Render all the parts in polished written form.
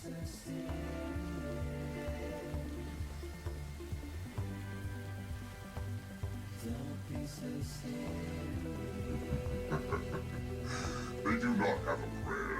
They do not have a prayer.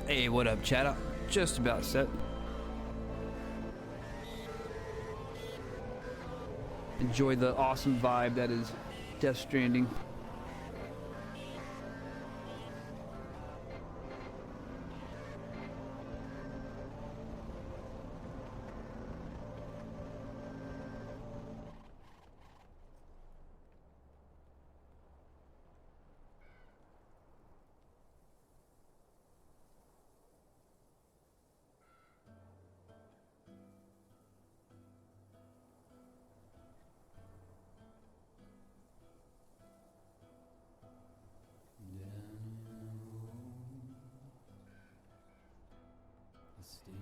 Hey, what up, chat? I'm just about set. Enjoy the awesome vibe that is Death Stranding. Stay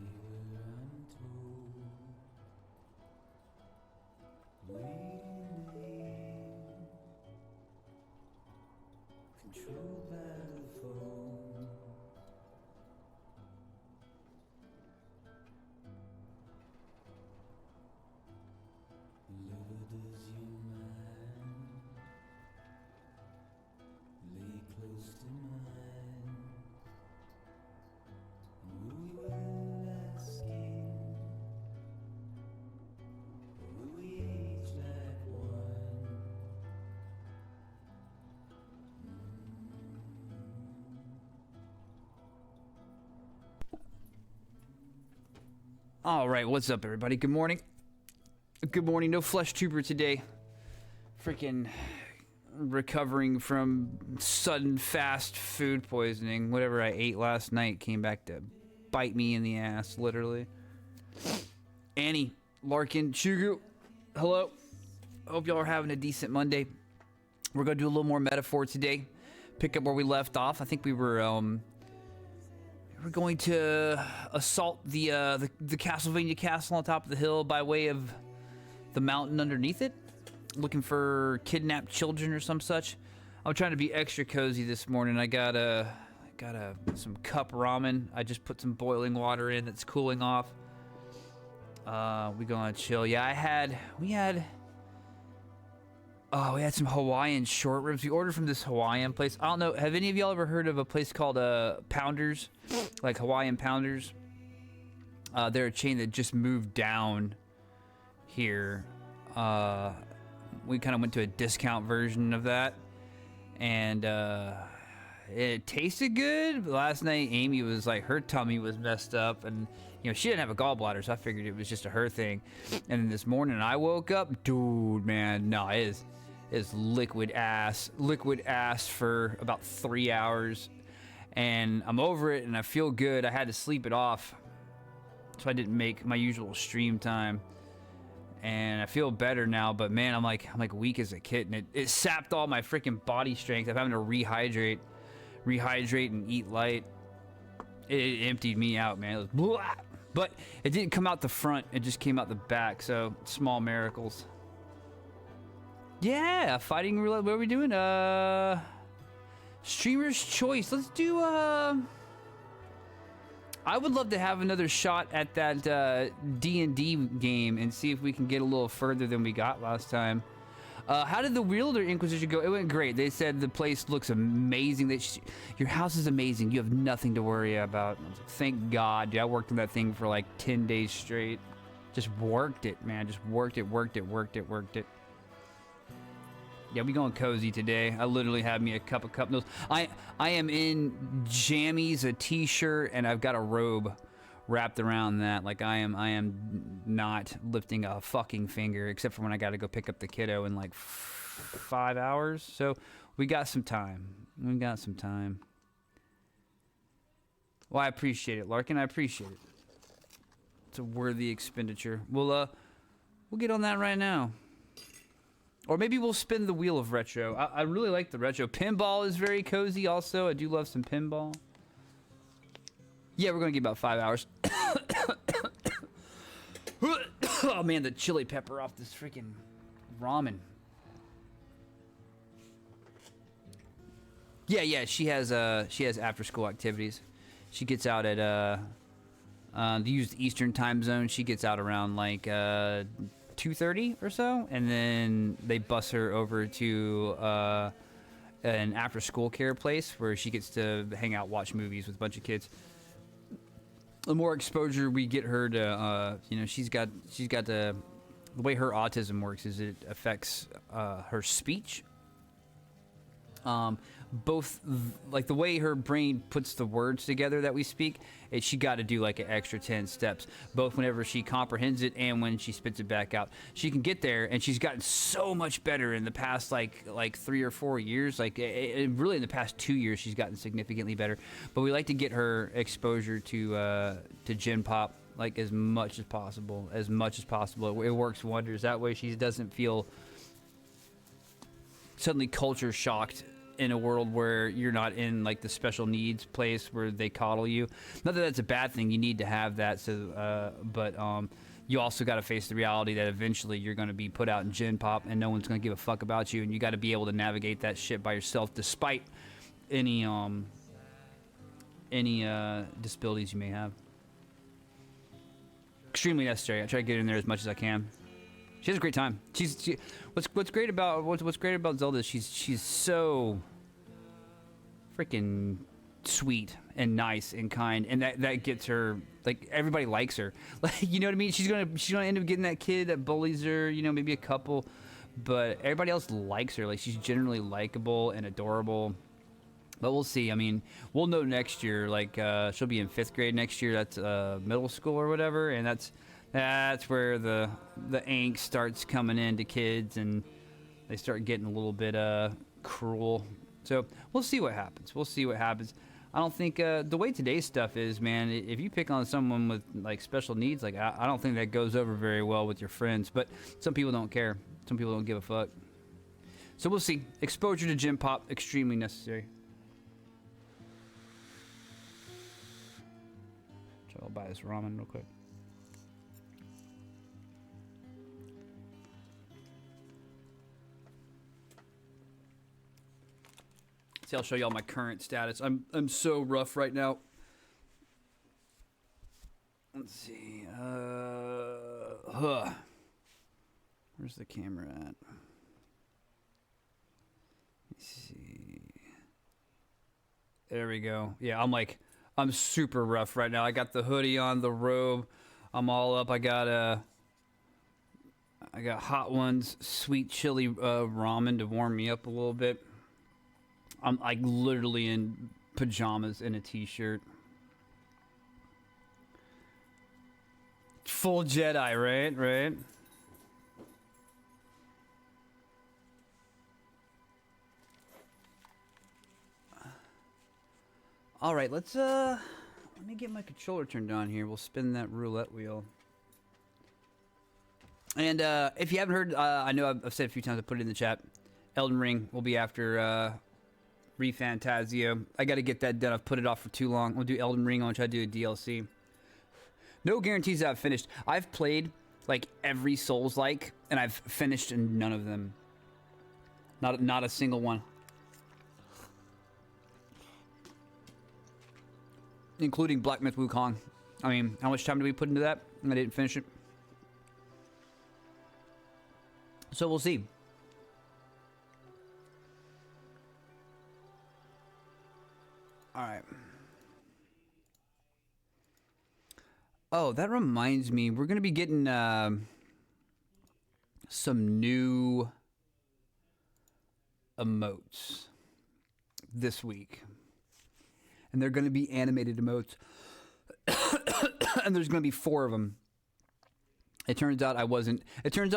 where I'm told, waiting, controlled by the phone. Lover, does your mind lay close to mine? We will asking, will we age like one? All right, what's up, everybody? Good morning. Good morning. No Flesh Trooper today. Freaking recovering from sudden fast food poisoning. Whatever I ate last night came back to bite me in the ass, literally. Annie, Larkin, Chugu, hello. Hope y'all are having a decent Monday. We're gonna do a little more metaphor today. Pick up where we left off. I think we were going to assault the Castlevania castle on top of the hill by way of the mountain underneath it, looking for kidnapped children or some such. I'm trying to be extra cozy this morning. I got some cup ramen. I just put some boiling water in that's cooling off. We gonna chill. Yeah, we had some Hawaiian short ribs. We ordered from this Hawaiian place. I don't know, have any of y'all ever heard of a place called Pounders? Like Hawaiian Pounders? They're a chain that just moved down here. We kind of went to a discount version of that, and it tasted good. But last night Amy was like, her tummy was messed up, and she didn't have a gallbladder, so I figured it was just a her thing. And then this morning I woke up, dude, man, no, it is liquid ass for about 3 hours, and I'm over it and I feel good. I had to sleep it off, so I didn't make my usual stream time. And I feel better now, but man, I'm like weak as a kitten. It sapped all my freaking body strength. I'm having to rehydrate and eat light. It emptied me out, man. It was blah. But it didn't come out the front. It just came out the back. So small miracles. Yeah, fighting roulette. What are we doing? Streamer's choice. Let's do I would love to have another shot at that D&D game and see if we can get a little further than we got last time. How did the Wielder Inquisition go? It went great. They said the place looks amazing. Your house is amazing. You have nothing to worry about. Thank God. Dude, I worked on that thing for like 10 days straight. Just worked it, man. Just worked it. Yeah, we going cozy today. I literally have me a cup of cup noodles. I am in jammies, a t-shirt, and I've got a robe wrapped around that. Like I am not lifting a fucking finger, except for when I got to go pick up the kiddo in like 5 hours. So we got some time. Well, I appreciate it, Larkin. I appreciate it. It's a worthy expenditure. We'll get on that right now. Or maybe we'll spin the wheel of retro. I really like the retro. Pinball is very cozy also. I do love some pinball. Yeah, we're going to get about 5 hours. Oh man, the chili pepper off this freaking ramen. Yeah, she has after school activities. She gets out at the used Eastern time zone. She gets out around like 2:30 or so, and then they bus her over to an after-school care place where she gets to hang out, watch movies with a bunch of kids. the more exposure we get her to, you know, she's got the way her autism works is it affects her speech. Both like the way her brain puts the words together that we speak, she got to do like an extra 10 steps, both whenever she comprehends it and when she spits it back out. She can get there, and she's gotten so much better in the past like 3 or 4 years. Like really in the past 2 years, she's gotten significantly better. But we like to get her exposure to Gen Pop like as much as possible. It works wonders. That way she doesn't feel suddenly culture shocked in a world where you're not in like the special needs place where they coddle you. Not that that's a bad thing. You need to have that. So, but you also got to face the reality that eventually you're going to be put out in Gen Pop and no one's going to give a fuck about you. And you got to be able to navigate that shit by yourself, despite any disabilities you may have. Extremely necessary. I try to get in there as much as I can. She has a great time. What's great about Zelda is she's so freaking sweet and nice and kind, and that gets her, like, everybody likes her. Like, you know what I mean? She's gonna end up getting that kid that bullies her, you know, maybe a couple, but everybody else likes her. Like, she's generally likable and adorable. But we'll see. I mean, we'll know next year. Like, she'll be in 5th grade next year. That's middle school or whatever, and that's where the angst starts coming into kids, and they start getting a little bit cruel. So we'll see what happens. I don't think the way today's stuff is, man, if you pick on someone with like special needs, like I don't think that goes over very well with your friends. But some people don't care. Some people don't give a fuck. So we'll see. Exposure to Gen Pop, extremely necessary. So I'll buy this ramen real quick. See, I'll show you all my current status. I'm so rough right now. Let's see. Where's the camera at? Let's see. There we go. Yeah, I'm super rough right now. I got the hoodie on, the robe. I'm all up. I got Hot Ones sweet chili ramen to warm me up a little bit. I'm like literally in pajamas and a t-shirt. Full Jedi, right? All right, let me get my controller turned on here. We'll spin that roulette wheel. And if you haven't heard, I know I've said a few times, I put it in the chat. Elden Ring will be after ReFantasio. I got to get that done. I've put it off for too long. We'll do Elden Ring. I'm going to try to do a DLC. No guarantees that I've finished. I've played like every Souls-like, and I've finished none of them. Not a single one. Including Black Myth Wukong. I mean, how much time did we put into that? I didn't finish it. So we'll see. All right. Oh, that reminds me. We're going to be getting some new emotes this week. And they're going to be animated emotes. And there's going to be 4 of them. It turns out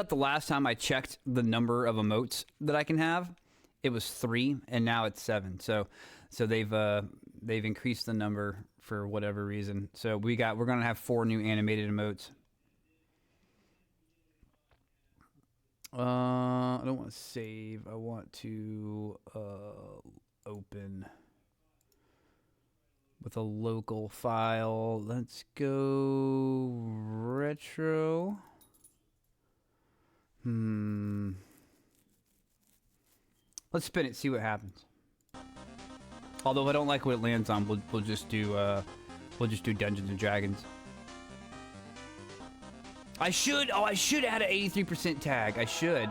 the last time I checked the number of emotes that I can have, it was 3, and now it's 7. So they've increased the number for whatever reason. So we're going to have 4 new animated emotes. I don't want to save. I want to open with a local file. Let's go retro. Let's spin it, see what happens. Although if I don't like what it lands on, we'll just do Dungeons and Dragons. I should add an 83% tag. I should.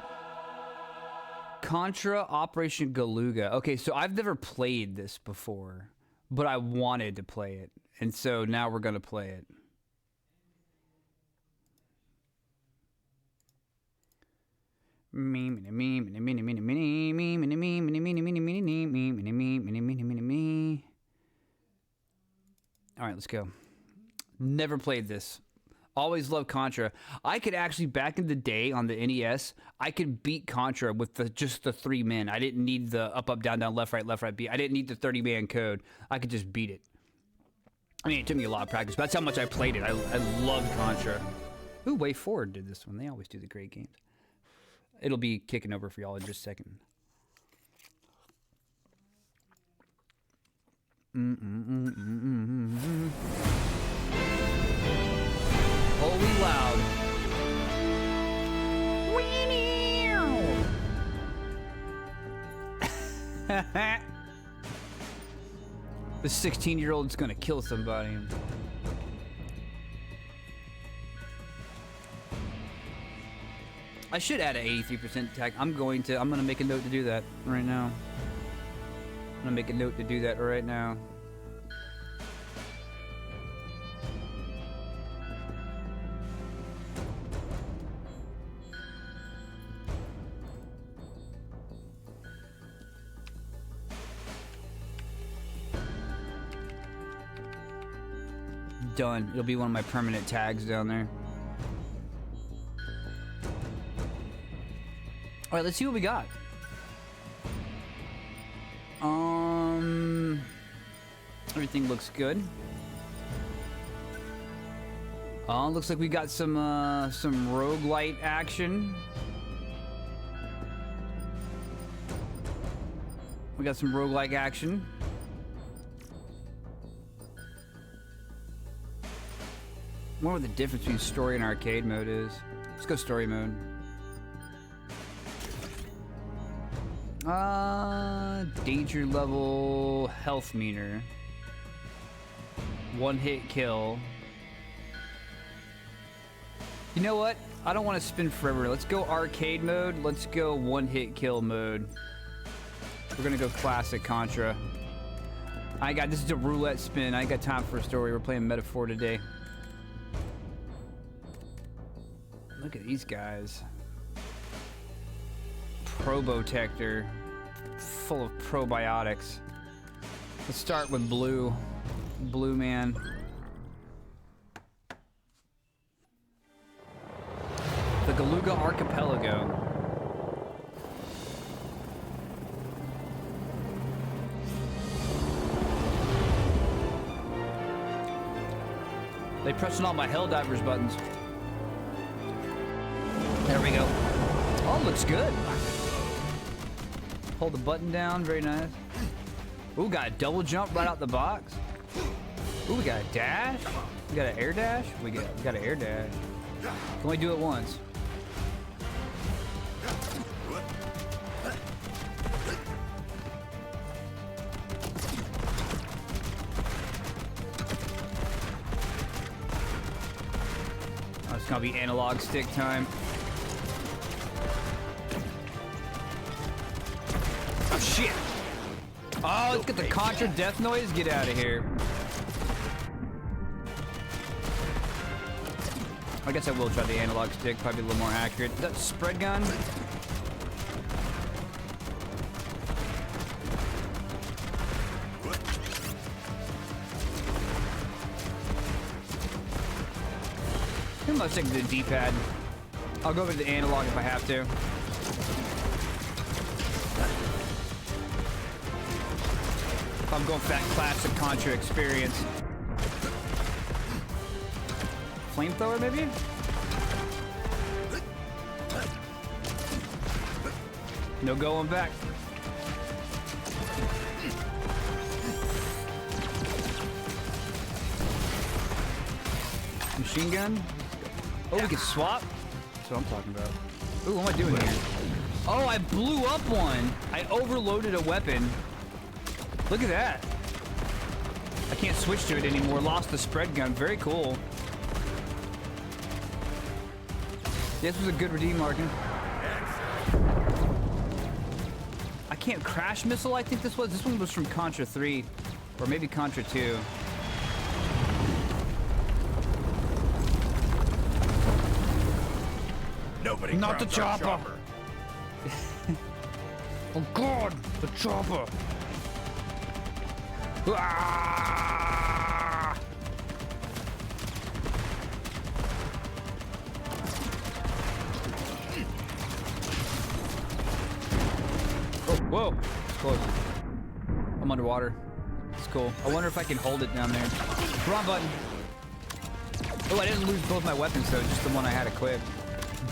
Contra Operation Galuga. Okay, so I've never played this before. but I wanted to play it. And so now we're going to play it. All right, let's go. Never played this. Always loved Contra. I could actually, back in the day on the NES, I could beat Contra with just the 3 men. I didn't need the up, up, down, down, left, right, B. I didn't need the 30-man code. I could just beat it. I mean, it took me a lot of practice, but that's how much I played it. I loved Contra. Ooh, Way Forward did this one. They always do the great games. It'll be kicking over for y'all in just a second. Holy loud. The 16-year-old's gonna kill somebody. I should add an 83% tag. I'm gonna make a note to do that right now. I'm gonna make a note to do that right now. Done. It'll be one of my permanent tags down there. All right, let's see what we got. Everything looks good. Looks like we got some roguelite action. We got some roguelike action. I wonder what the difference between story and arcade mode is. Let's go story mode. Danger level health meter. 1-hit kill. You know what? I don't want to spin forever. Let's go arcade mode. Let's go 1-hit kill mode. We're gonna go classic Contra. This is a roulette spin. I ain't got time for a story. We're playing Metaphor today. Look at these guys. Probotector. Full of probiotics. Let's start with Blue. Blue Man. The Galuga Archipelago. They pressing all my Helldivers buttons. There we go. Oh, looks good. Hold the button down, very nice. Ooh, got a double jump right out the box. Ooh, we got a dash. We got an air dash. We got an air dash. Can only do it once. Oh, it's gonna be analog stick time. Oh shit! Oh, let's get the Contra death noise. Get out of here. I guess I will try the analog stick, probably a little more accurate. Is that spread gun? I'm gonna stick to the D-pad. I'll go over to the analog if I have to. I'm going for that classic Contra experience. Flamethrower, maybe? No going back. Machine gun? Oh, we can swap? That's what I'm talking about. Ooh, what am I doing here? Oh, I blew up one. I overloaded a weapon. Look at that. I can't switch to it anymore. Lost the spread gun. Very cool. This was a good redeem, Markin. I can't crash missile, I think this was. This one was from Contra 3. Or maybe Contra 2. Nobody Not the crowns our chopper. Oh God, the chopper! Ah! Oh, whoa! It's close. I'm underwater. It's cool. I wonder if I can hold it down there. Wrong button. Oh, I didn't lose both my weapons though, just the one I had equipped.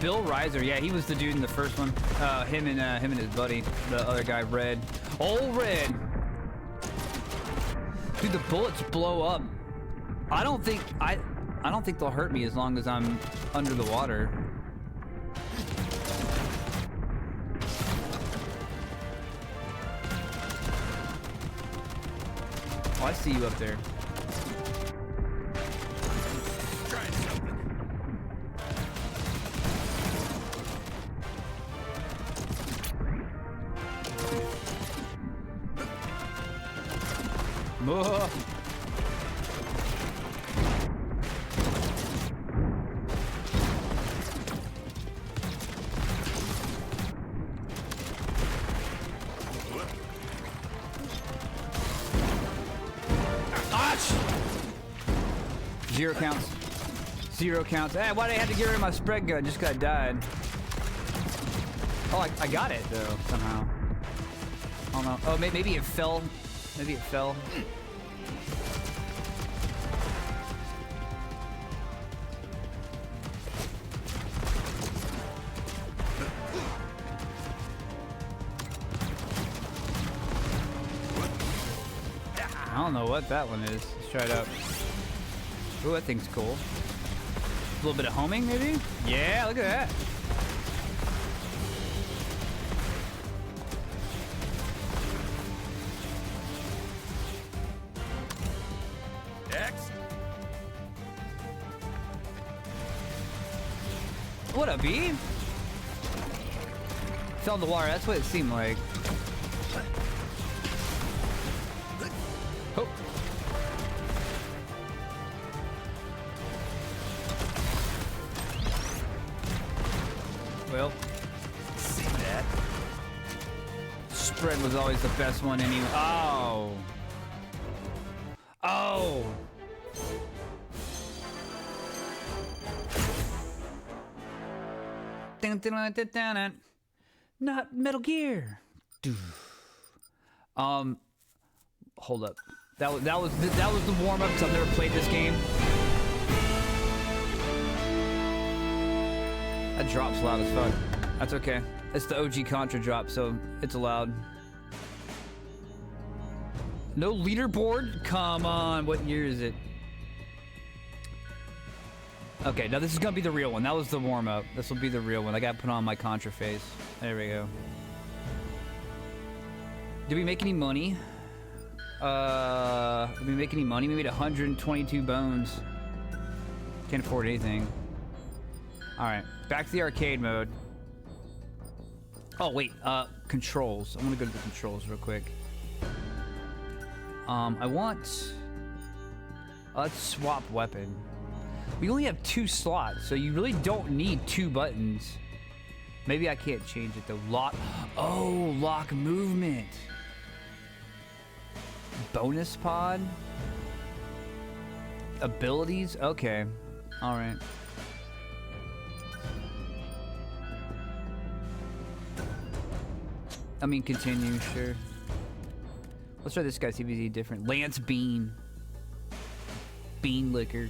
Bill Reiser, yeah, he was the dude in the first one. Him and his buddy, the other guy, Red. Oh, Red! Dude, the bullets blow up. I don't think they'll hurt me as long as I'm under the water. Oh, I see you up there. Trying something. Ugh. Zero counts. Zero counts. Hey, why did I have to get rid of my spread gun? Just 'cause I died. Oh, I got it though somehow. I don't know. Oh, maybe it fell. Maybe it fell. I don't know what that one is. Let's try it out. Ooh, that thing's cool. A little bit of homing, maybe? Yeah, look at that. X. What up, B? Fell in the water, that's what it seemed like. Oh. Well, See that? spread was always the best one anyway. Oh. Oh. Dun, dun, dun, dun, dun, dun. Not Metal Gear. Hold up. That was the warm up because I've never played this game. That drop's loud as fuck. That's okay. It's the OG Contra drop, so it's allowed. No leaderboard? Come on, what year is it? Okay, now this is gonna be the real one. That was the warm up. This will be the real one. I gotta put on my Contra face. There we go. Did we make any money? Did we make any money? We made 122 bones. Can't afford anything. Alright, back to the arcade mode. Oh, wait, controls. I'm gonna go to the controls real quick. I want... let's swap weapon. We only have 2 slots, so you really don't need 2 buttons. Maybe I can't change it though. Lock... Oh, lock movement. Bonus pod? Abilities? Okay. Alright. I mean, continue, sure. Let's try this guy, see if he's different. Lance Bean. Bean liquor.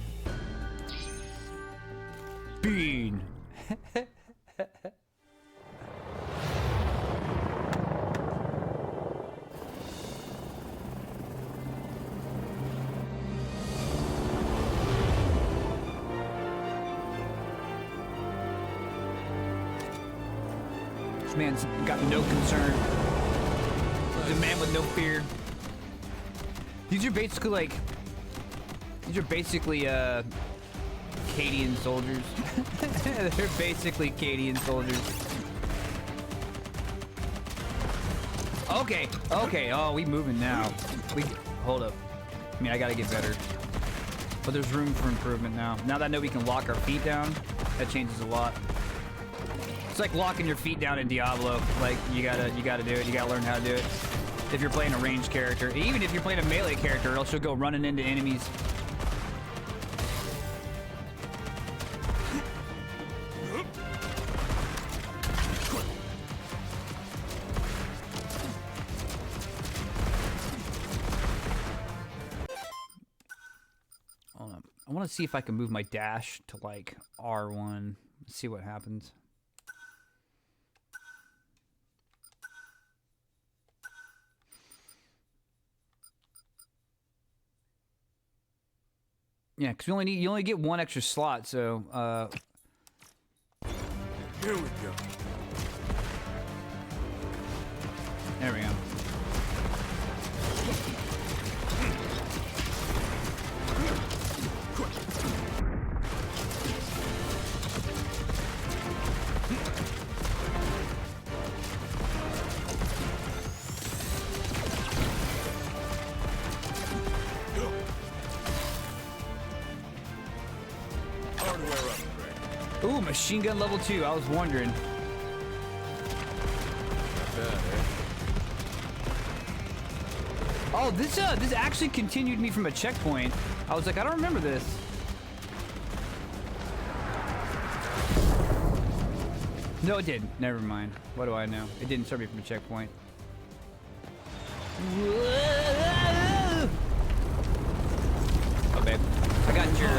Bean! This man's got no concern. He's a man with no fear. These are basically like... These are basically, Cadian soldiers. They're basically Cadian soldiers. Okay, okay. Oh, we moving now. Hold up. mean, I gotta get better. But there's room for improvement now. Now that I know we can lock our feet down, that changes a lot. It's like locking your feet down in Diablo. Like, you gotta do it. You gotta learn how to do it. If you're playing a ranged character. Even if you're playing a melee character, or else you'll go running into enemies. I want to see if I can move my dash to like R1. See what happens. Yeah, because you only get one extra slot, so Here we go. there we go. Hardware upgrade. Ooh, machine gun level 2. I was wondering. Not bad, eh? Oh, this actually continued me from a checkpoint. I was like, I don't remember this. No, it didn't. Never mind. What do I know? It didn't start me from a checkpoint. Whoa! Oh, babe. I got your,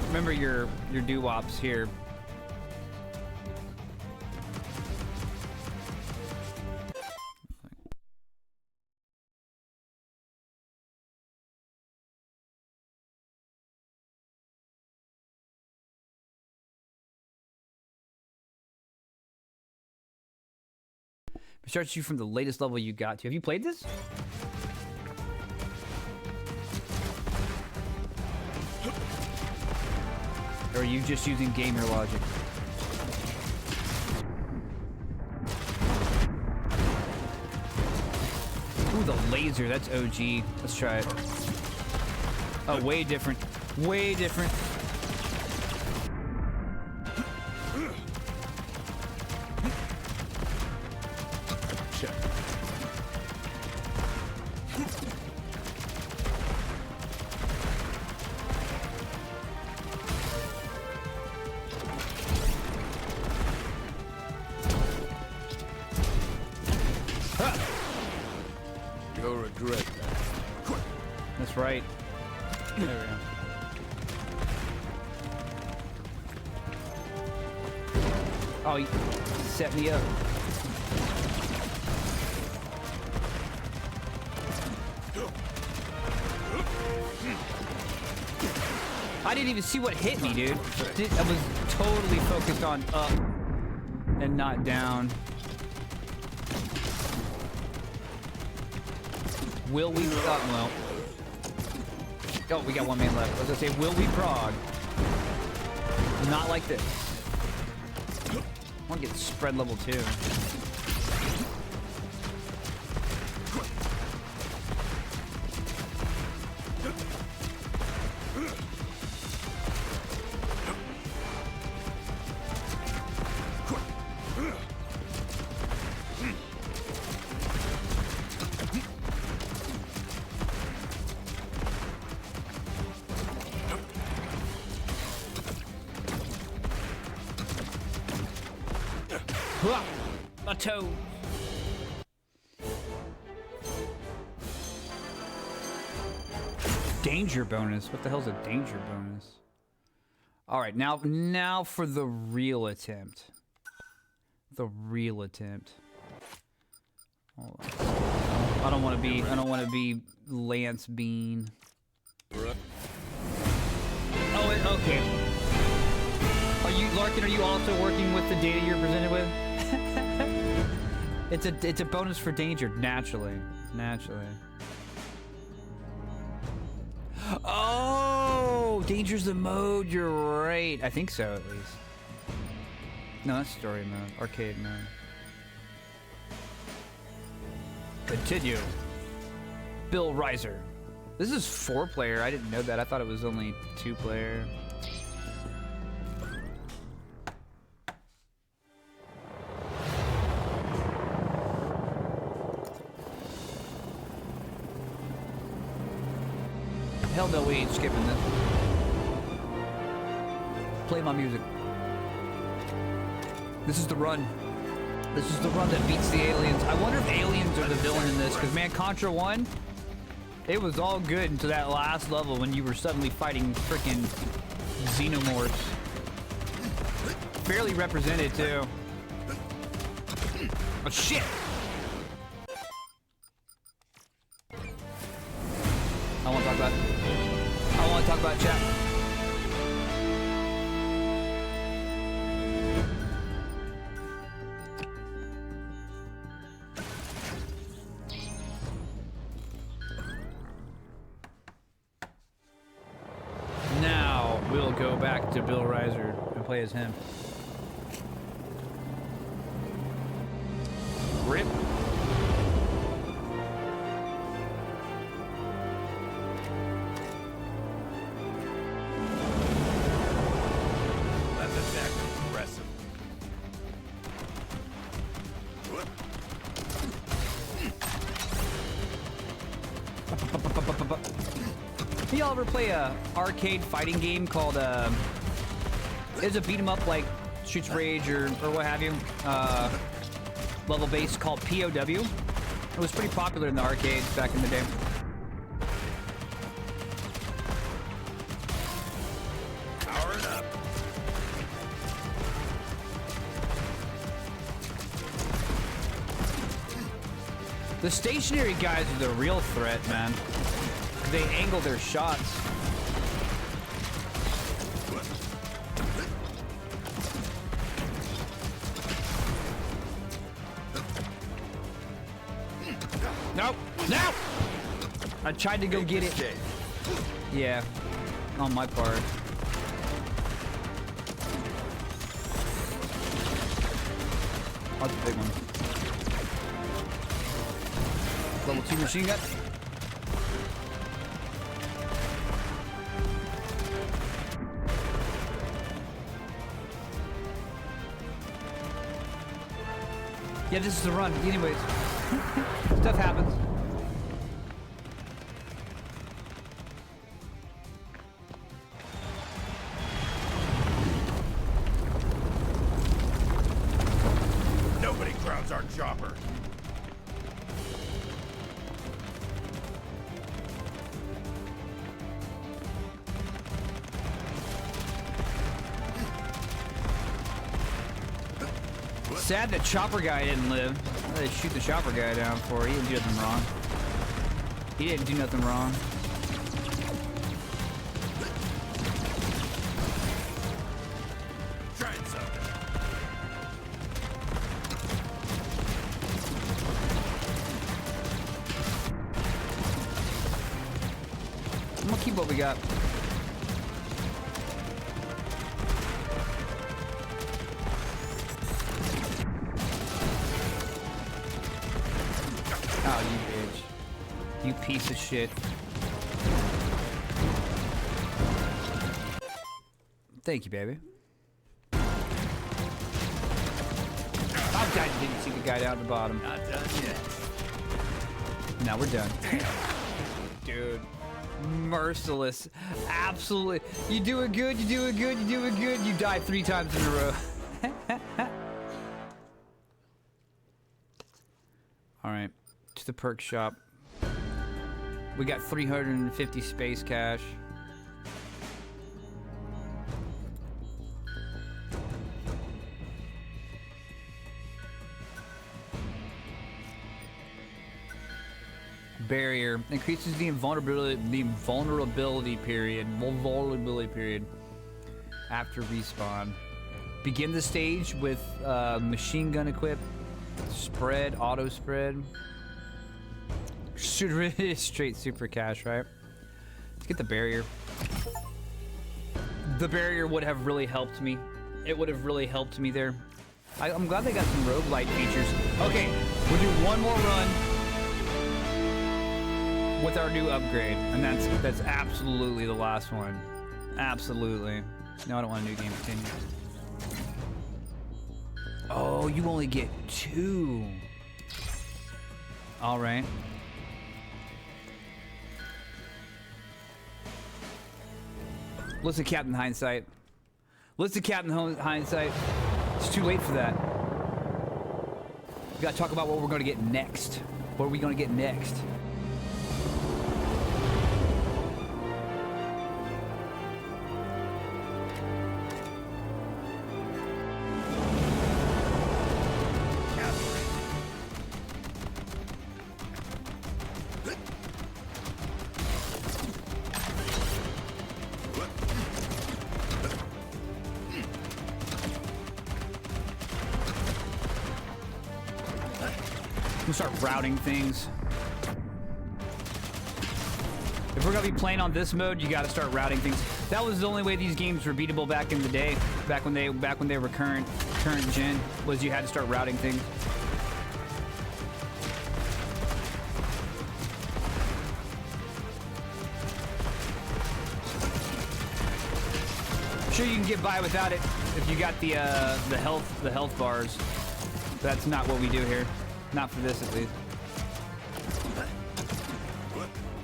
remember your doo-wops here. It starts you from the latest level you got to. Have you played this? Or are you just using gamer logic? Ooh, the laser. That's OG. Let's try it. Oh, way different. Way different. You'll regret that. That's right. There we go. Oh, he set me up. I didn't even see what hit me, dude. I was totally focused on up and not down. Will we? Well. Oh, we got one man left. I was gonna say, will we prog? Not like this. I want to get spread level 2. A toe. Danger bonus. What the hell's a danger bonus? All right, now for the real attempt. The real attempt. Hold on. I don't want to be Lance Bean. Right. Oh, okay. Are you, Larkin? Are you also working with the data you're presented with? It's a bonus for danger, naturally. Oh, danger's the mode. You're right. I think so, at least. No, that's story mode, arcade mode. Continue. Bill Reiser. This is 4-player. I didn't know that. I thought it was only 2-player. Hell no, we ain't skipping this. Play my music. This is the run. This is the run that beats the aliens. I wonder if aliens are the villain in this, because man, Contra 1, it was all good until that last level when you were suddenly fighting freaking xenomorphs. Fairly represented too. Oh shit! I want to talk about. I want to talk about chat. Now we'll go back to Bill Reiser and play as him. Rip. That's attack aggressive. Y'all ever play a arcade fighting game called it's a beat 'em up like Streets of Rage or what have you, level based, called POW. It was pretty popular in the arcades back in the day. Powering up. The stationary guys are the real threat, man. They angle their shots. Nope. No! I tried to go get it. Yeah. On my part. That's a big one. Level 2 machine gun. Yeah, this is the run. Anyways, stuff happens. Nobody crowds our chopper. Sad that Chopper Guy didn't live. They shoot the Chopper Guy down for. He didn't do nothing wrong. He didn't do nothing wrong. Trying something. I'm gonna keep what we got. Oh, you bitch. You piece of shit. Thank you, baby. Oh, God, you didn't see the guy down at the bottom. Not done yet. Now we're done. Dude. Merciless. Absolutely. You do it good, you do it good, you do it good. You died 3 times in a row. Alright. To the perk shop. We got 350 space cash. Barrier increases the vulnerability period after respawn. Begin the stage with machine gun equipped. Spread, auto spread. Should straight super cash, right? Let's get the barrier. The barrier would have really helped me. It would have really helped me there. I'm glad they got some roguelite features. Okay, we'll do one more run. with our new upgrade, and that's absolutely the last one. Absolutely. No, I don't want a new game. Continue. Oh, you only get 2. All right. Listen, Captain Hindsight. Listen, Captain Hindsight. It's too late for that. We gotta talk about what we're gonna get next. What are we gonna get next? We'll start routing things. If we're gonna be playing on this mode, you gotta start routing things. That was the only way these games were beatable back in the day, back when they were current gen, was you had to start routing things. Sure, you can get by without it if you got the health bars. That's not what we do here. Not for this, at least.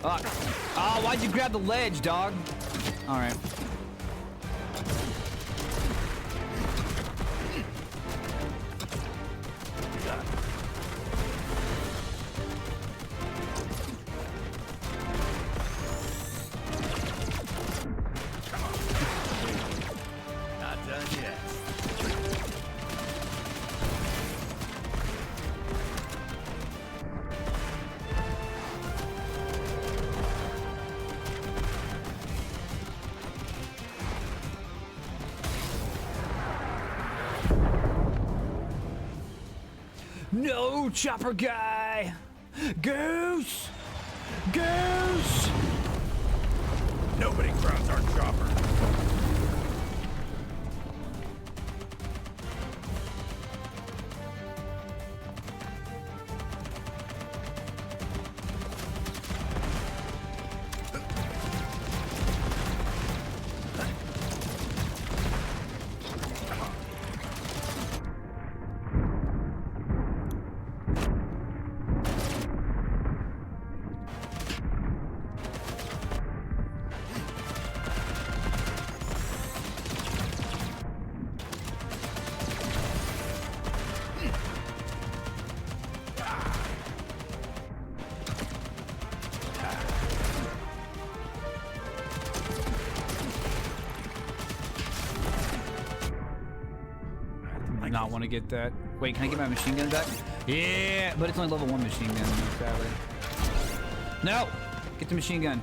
Oh, why'd you grab the ledge, dog? All right. Not done yet. No, chopper guy! Goose! Goose! Nobody crowds our chopper. I do not want to get that. Wait, can I get my machine gun back? Yeah, but it's only level 1 machine gun, sadly. No! Get the machine gun.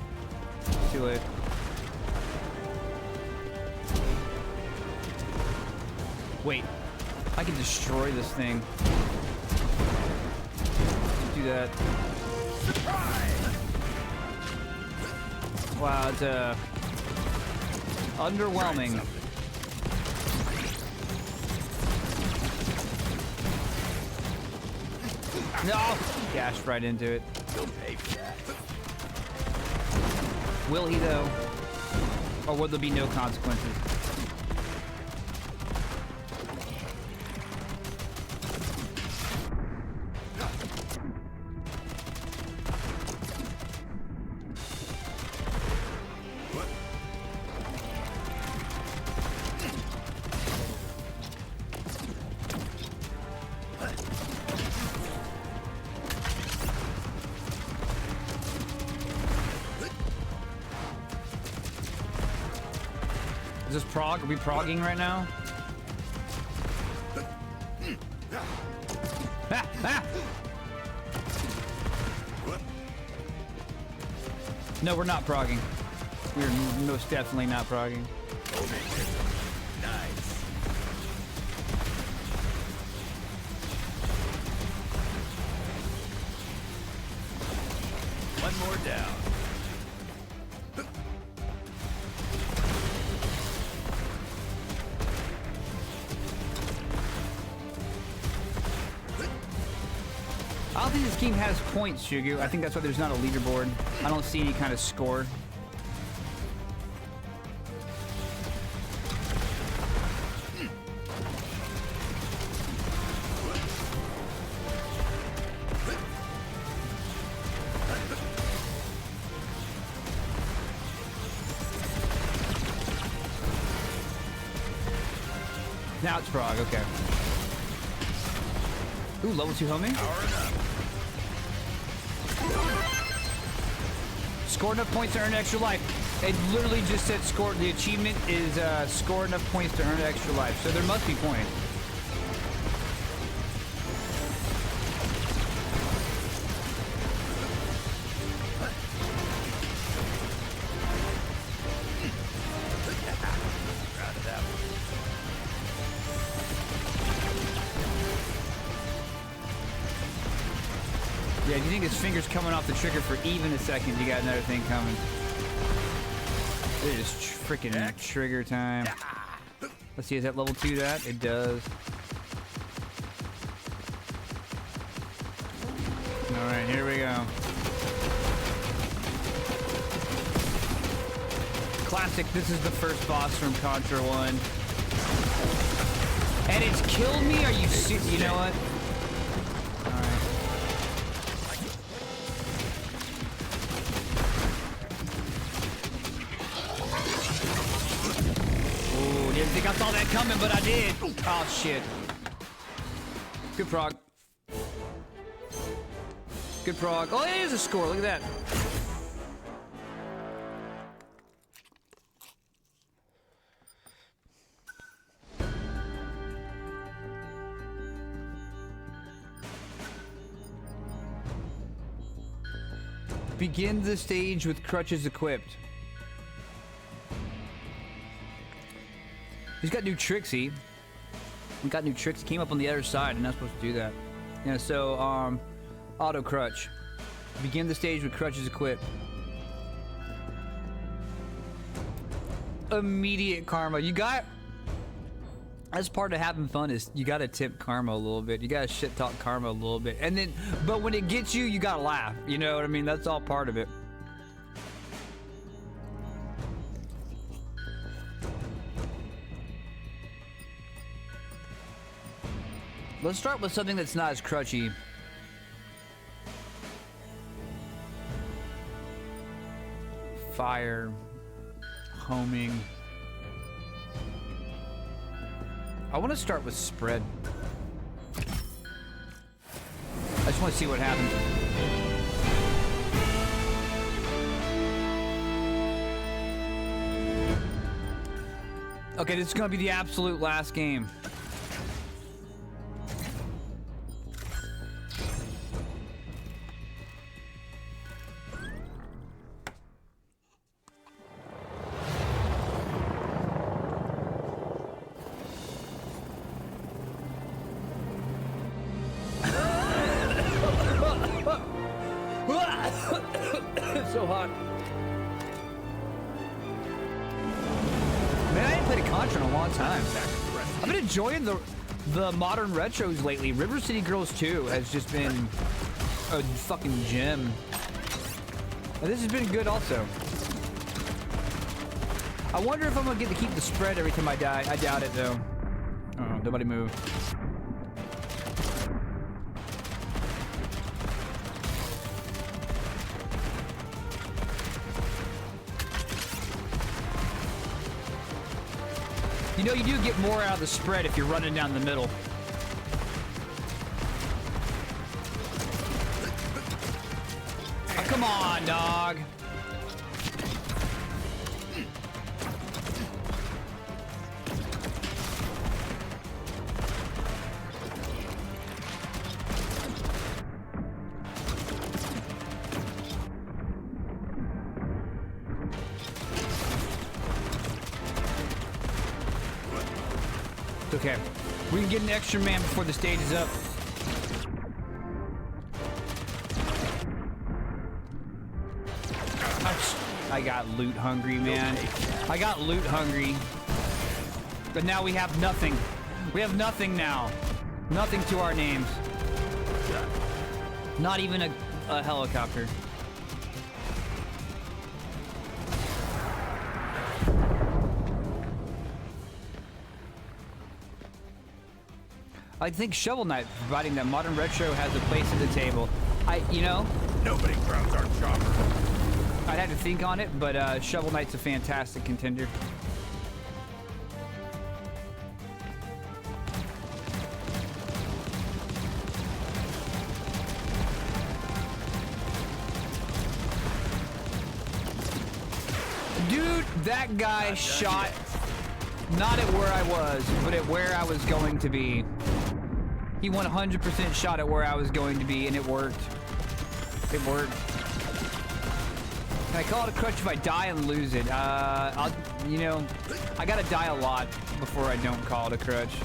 Too late. Wait, I can destroy this thing. Do that. Wow, it's underwhelming. No! Dashed right into it. You'll pay for that. Will he, though? Or will there be no consequences? Is this prog? Are we progging right now? Ah, ah! No, we're not progging. We're most definitely not progging. Nice. One more down. I don't think this game has points, Shugu. I think that's why there's not a leaderboard. I don't see any kind of score. Now it's Frog, okay. Ooh, level 2 homing. Score enough points to earn extra life. It literally just said score. The achievement is score enough points to earn extra life. So there must be points. Yeah, do you think his finger's coming off the trigger for even a second? You got another thing coming. It is freaking trigger time. Let's see, is that level 2 that? It does. Alright, here we go. Classic, this is the first boss from Contra 1. And it's killed me? Are you serious? You know what? Didn't think I saw that coming, but I did. Oh, shit. Good prog. Good prog. Oh, it is a score. Look at that. Begin the stage with crutches equipped. He's got new tricks, he got new tricks. He came up on the other side, and not supposed to do that. Yeah, so, auto crutch. Begin the stage with crutches equipped. Immediate karma. You got... That's part of having fun is you gotta tip karma a little bit. You gotta shit talk karma a little bit. And then, but when it gets you, you gotta laugh. You know what I mean? That's all part of it. Let's start with something that's not as crutchy. Fire. Homing. I want to start with spread. I just want to see what happens. Okay, this is going to be the absolute last game. It's so hot. Man, I ain't played a Contra in a long time. I've been enjoying the modern retros lately. River City Girls 2 has just been a fucking gem. And this has been good also. I wonder if I'm gonna get to keep the spread every time I die. I doubt it though. Oh, nobody move. You know, you do get more out of the spread if you're running down the middle. Oh, come on, dog. Okay, we can get an extra man before the stage is up. I got loot hungry, man. I got loot hungry. But now we have nothing. We have nothing now. Nothing to our names. Not even a helicopter. I think Shovel Knight, providing that modern retro has a place at the table. You know, Nobody crowns our chopper. I'd have to think on it, but Shovel Knight's a fantastic contender. Dude, that guy shot not at where I was, but at where I was going to be. He 100% shot at where I was going to be, and it worked. It worked. Can I call it a crutch if I die and lose it? You know, I gotta die a lot before I don't call it a crutch.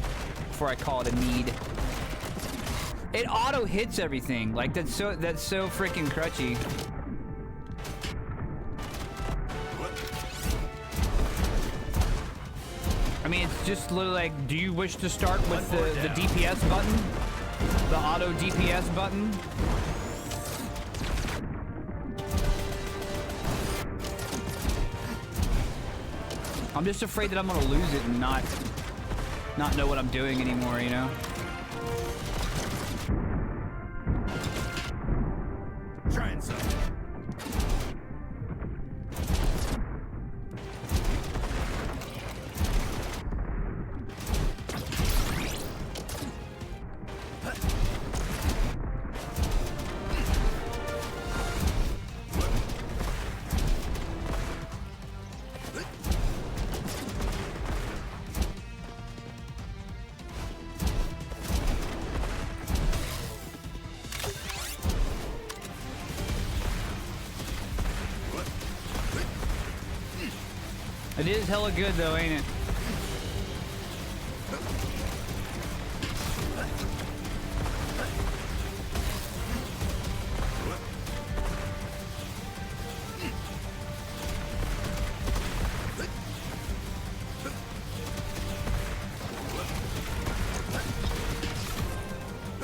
Before I call it a need. It auto hits everything. Like that's so freaking crutchy. I mean, it's just literally like, do you wish to start with the DPS button? The auto DPS button? I'm just afraid that I'm gonna lose it and not know what I'm doing anymore, you know? Trying something. It is hella good though, ain't it?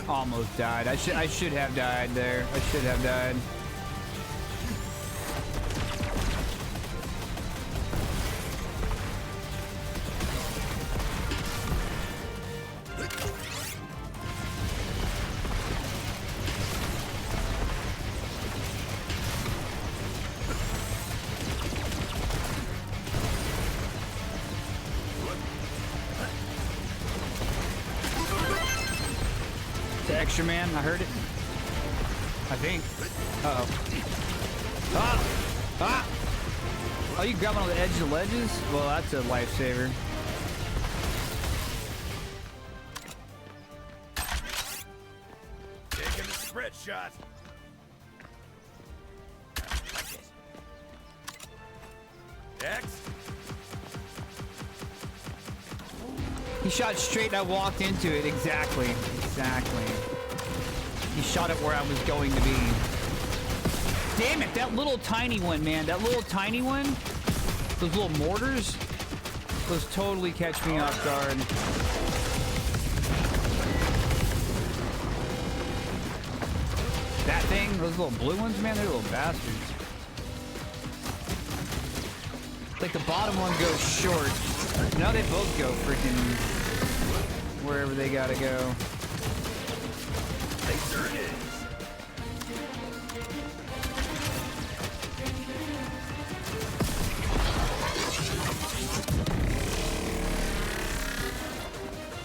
Almost died. I should have died there. I should have died. Extra man, I heard it. I think. Uh-oh. Ah! Ah! Oh, you grabbing on the edge of the ledges? Well, that's a lifesaver. Taking the spread shot. X. He shot straight and I walked into it. Exactly. Exactly. He shot it where I was going to be. Damn it, that little tiny one, man. That little tiny one, those little mortars, those totally catch me off guard. That thing, those little blue ones, man, they're little bastards. Like the bottom one goes short. Now they both go freaking wherever they gotta go. There it is.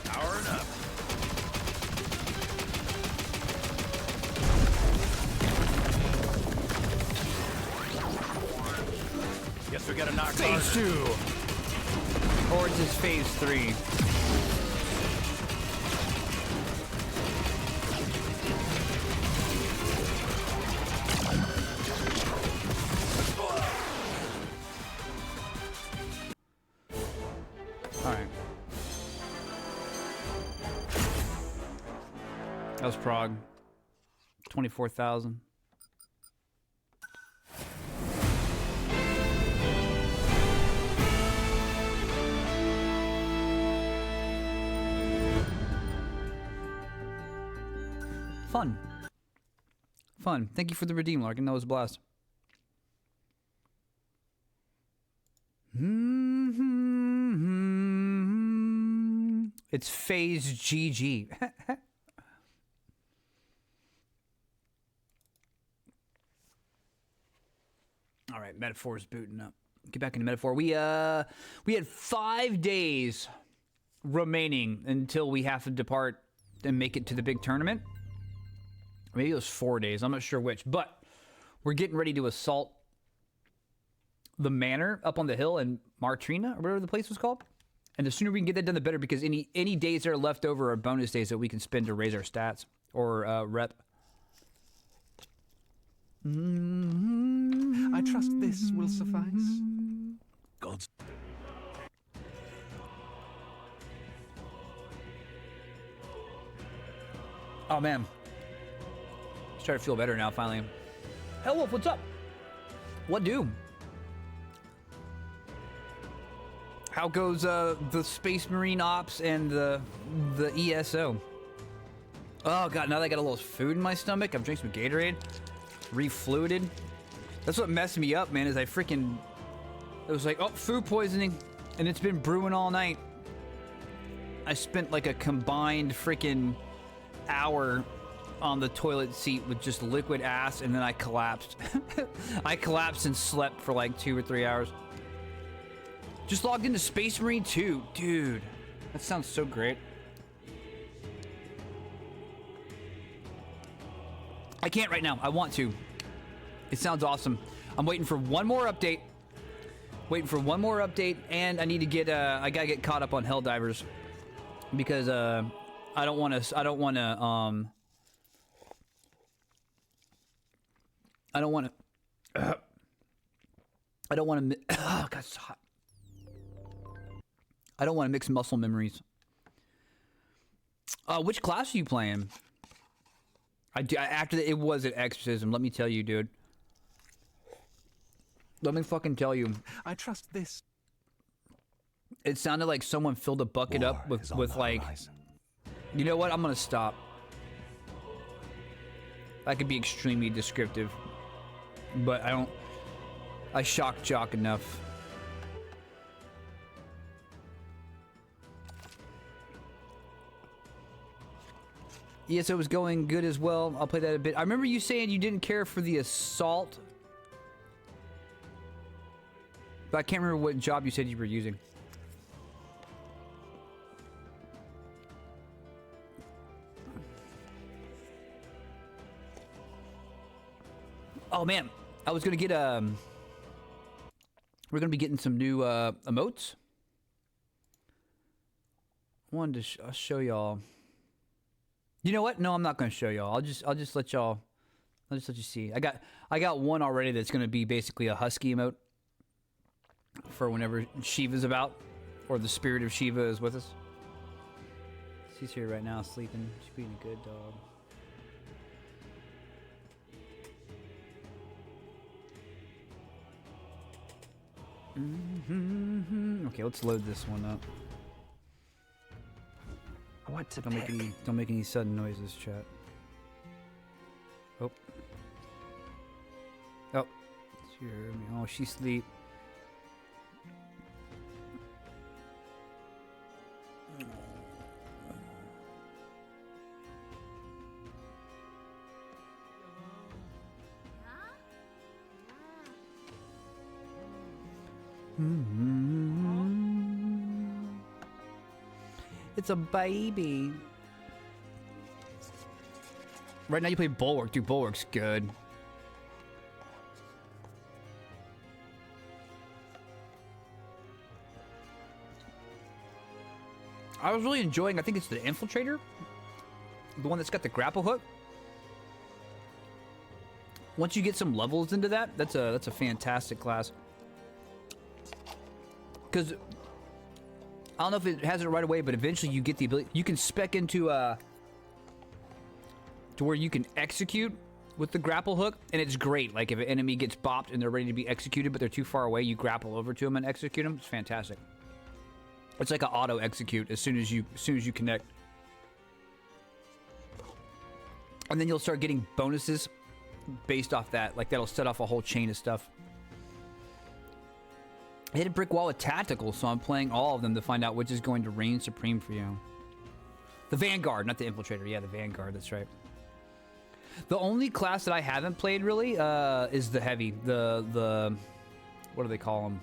Powering up. Guess we gotta knock Phase 2! Or it's just phase 3. Alright. That was Prague. 24,000. Fun. Fun. Thank you for the redeem, Larkin. That was a blast. It's Phase GG. All right, Metaphor's booting up. Get back into Metaphor. We had 5 days remaining until we have to depart and make it to the big tournament. Maybe it was 4 days. I'm not sure which, but we're getting ready to assault the manor up on the hill in Martrina, or whatever the place was called. And the sooner we can get that done, the better, because any days that are left over are bonus days that we can spend to raise our stats or rep. I trust this will suffice. God's. Oh, man. Starting to feel better now, finally. Hellwolf, what's up? What do? How goes the Space Marine Ops and the ESO? Oh, God, now that I got a little food in my stomach, I'm drinking some Gatorade. Refluided. That's what messed me up, man, is I freaking... It was like, oh, food poisoning, and it's been brewing all night. I spent like a combined freaking hour on the toilet seat with just liquid ass, and then I collapsed. I collapsed and slept for like 2 or 3 hours. Just logged into Space Marine 2. Dude, that sounds so great. I can't right now. I want to. It sounds awesome. I'm waiting for one more update. And I need to get I gotta get caught up on Helldivers, because I don't want to oh, God, it's hot. I don't want to mix muscle memories. Which class are you playing? After it was an exorcism, let me tell you, dude. Let me fucking tell you. I trust this. It sounded like someone filled a bucket up with like... You know what? I'm gonna stop. I could be extremely descriptive, but I shock jock enough. ESO was going good as well. I'll play that a bit. I remember you saying you didn't care for the assault, but I can't remember what job you said you were using. Oh man, I was gonna get we're gonna be getting some new emotes. I wanted to I'll show y'all. You know what? No, I'm not gonna show y'all. I'll just let y'all. I'll just let you see. I got one already that's gonna be basically a husky emote for whenever Shiva's about, or the spirit of Shiva is with us. She's here right now, sleeping. She's being a good dog. Okay, let's load this one up. What to Don't make any sudden noises, chat. Oh. Oh. She heard me. Oh, she's asleep. It's a baby. Right now you play Bulwark. Dude, Bulwark's good. I was really enjoying, I think it's the Infiltrator. The one that's got the grapple hook. Once you get some levels into that, that's a fantastic class. Because I don't know if it has it right away, but eventually you get the ability. You can spec into to where you can execute with the grapple hook, and it's great. Like if an enemy gets bopped and they're ready to be executed, but they're too far away, you grapple over to them and execute them. It's fantastic. It's like an auto execute as soon as you connect, and then you'll start getting bonuses based off that. Like, that'll set off a whole chain of stuff. I hit a brick wall with tactical, so I'm playing all of them to find out which is going to reign supreme for you. The Vanguard, not the Infiltrator. Yeah, the Vanguard, that's right. The only class that I haven't played, really, is the Heavy. The what do they call them?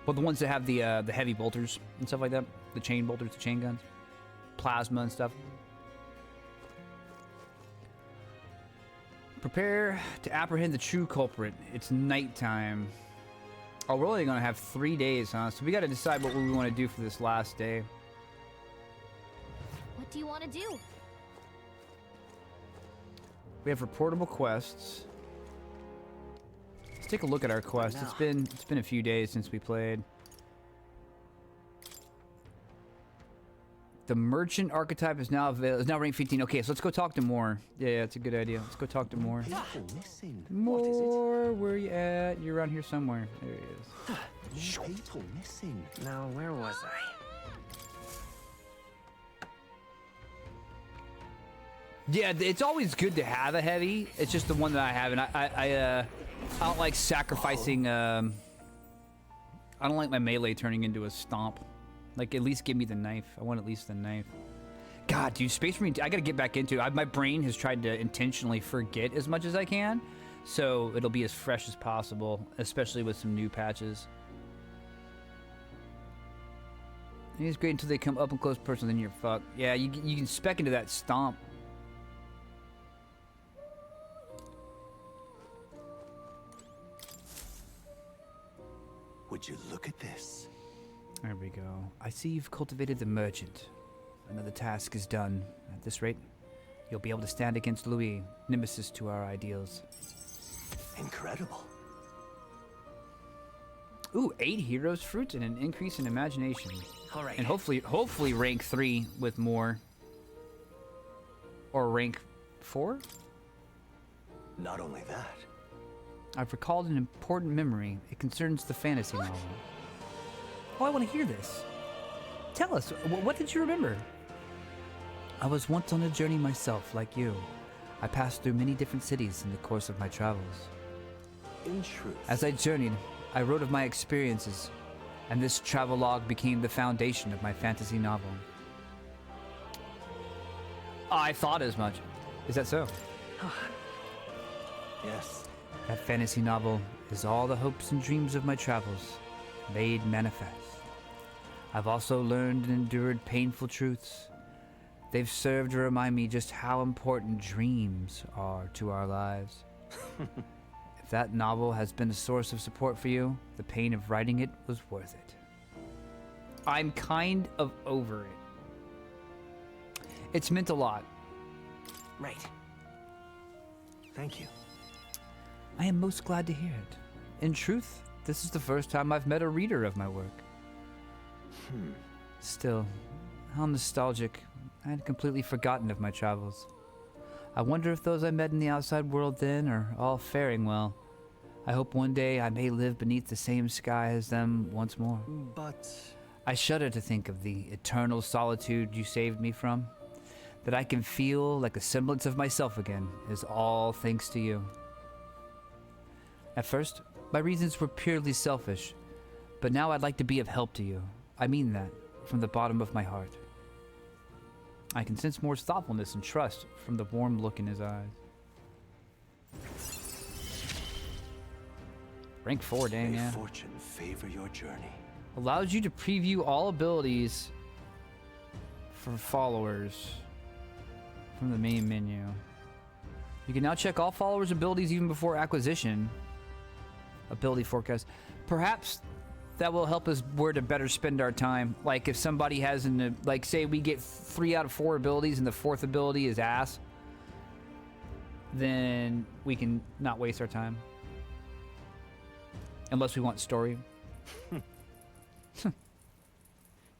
Well, the ones that have the heavy bolters and stuff like that. The chain bolters, the chain guns. Plasma and stuff. Prepare to apprehend the true culprit. It's nighttime. Oh, we're only going to have 3 days, huh? So we got to decide what we want to do for this last day. What do you want to do? We have reportable quests. Let's take a look at our quest. It's been a few days since we played. The merchant archetype is now ranked 15. Okay, so let's go talk to Moore. Yeah, that's a good idea. Let's go talk to Moore. People missing. Moore, where you at? You're around here somewhere. There he is. People missing. Now, where was I? Yeah, it's always good to have a heavy. It's just the one that I have, and I don't like sacrificing. I don't like my melee turning into a stomp. Like, at least give me the knife. I want at least the knife. God, dude, Space Marine, I gotta get back into it. My brain has tried to intentionally forget as much as I can, so it'll be as fresh as possible, especially with some new patches. It's great until they come up and close person, then you're fucked. Yeah, you can spec into that stomp. Would you look at this? There we go. I see you've cultivated the merchant. Another task is done. At this rate, you'll be able to stand against Louis, nemesis to our ideals. Incredible. Ooh, 8 heroes fruit and an increase in imagination. All right. And hopefully rank 3 with more. Or rank 4? Not only that, I've recalled an important memory. It concerns the fantasy novel. Oh, I want to hear this. Tell us, what did you remember? I was once on a journey myself, like you. I passed through many different cities in the course of my travels. in truth, As I journeyed, I wrote of my experiences, and this travelogue became the foundation of my fantasy novel. I thought as much. Is that so? yes, That fantasy novel is all the hopes and dreams of my travels, made manifest. I've also learned and endured painful truths. They've served to remind me just how important dreams are to our lives. If that novel has been a source of support for you, the pain of writing it was worth it. I'm kind of over it. It's meant a lot. Right. thank you. I am most glad to hear it. In truth, this is the first time I've met a reader of my work. Still, how nostalgic. I had completely forgotten of my travels. I wonder if those I met in the outside world then are all faring well. I hope one day I may live beneath the same sky as them once more. But I shudder to think of the eternal solitude you saved me from. That I can feel like a semblance of myself again is all thanks to you. At first, my reasons were purely selfish, but now I'd like to be of help to you. I mean that from the bottom of my heart. I can sense Moore's thoughtfulness and trust from the warm look in his eyes. Rank 4, dang, may yeah. fortune favor your journey. Allows you to preview all abilities for followers from the main menu. You can now check all followers' abilities even before acquisition. Ability forecast. Perhaps that will help us where to better spend our time. Like if somebody has like say we get 3 out of 4 abilities and the 4th ability is ass, then we can not waste our time. Unless we want story.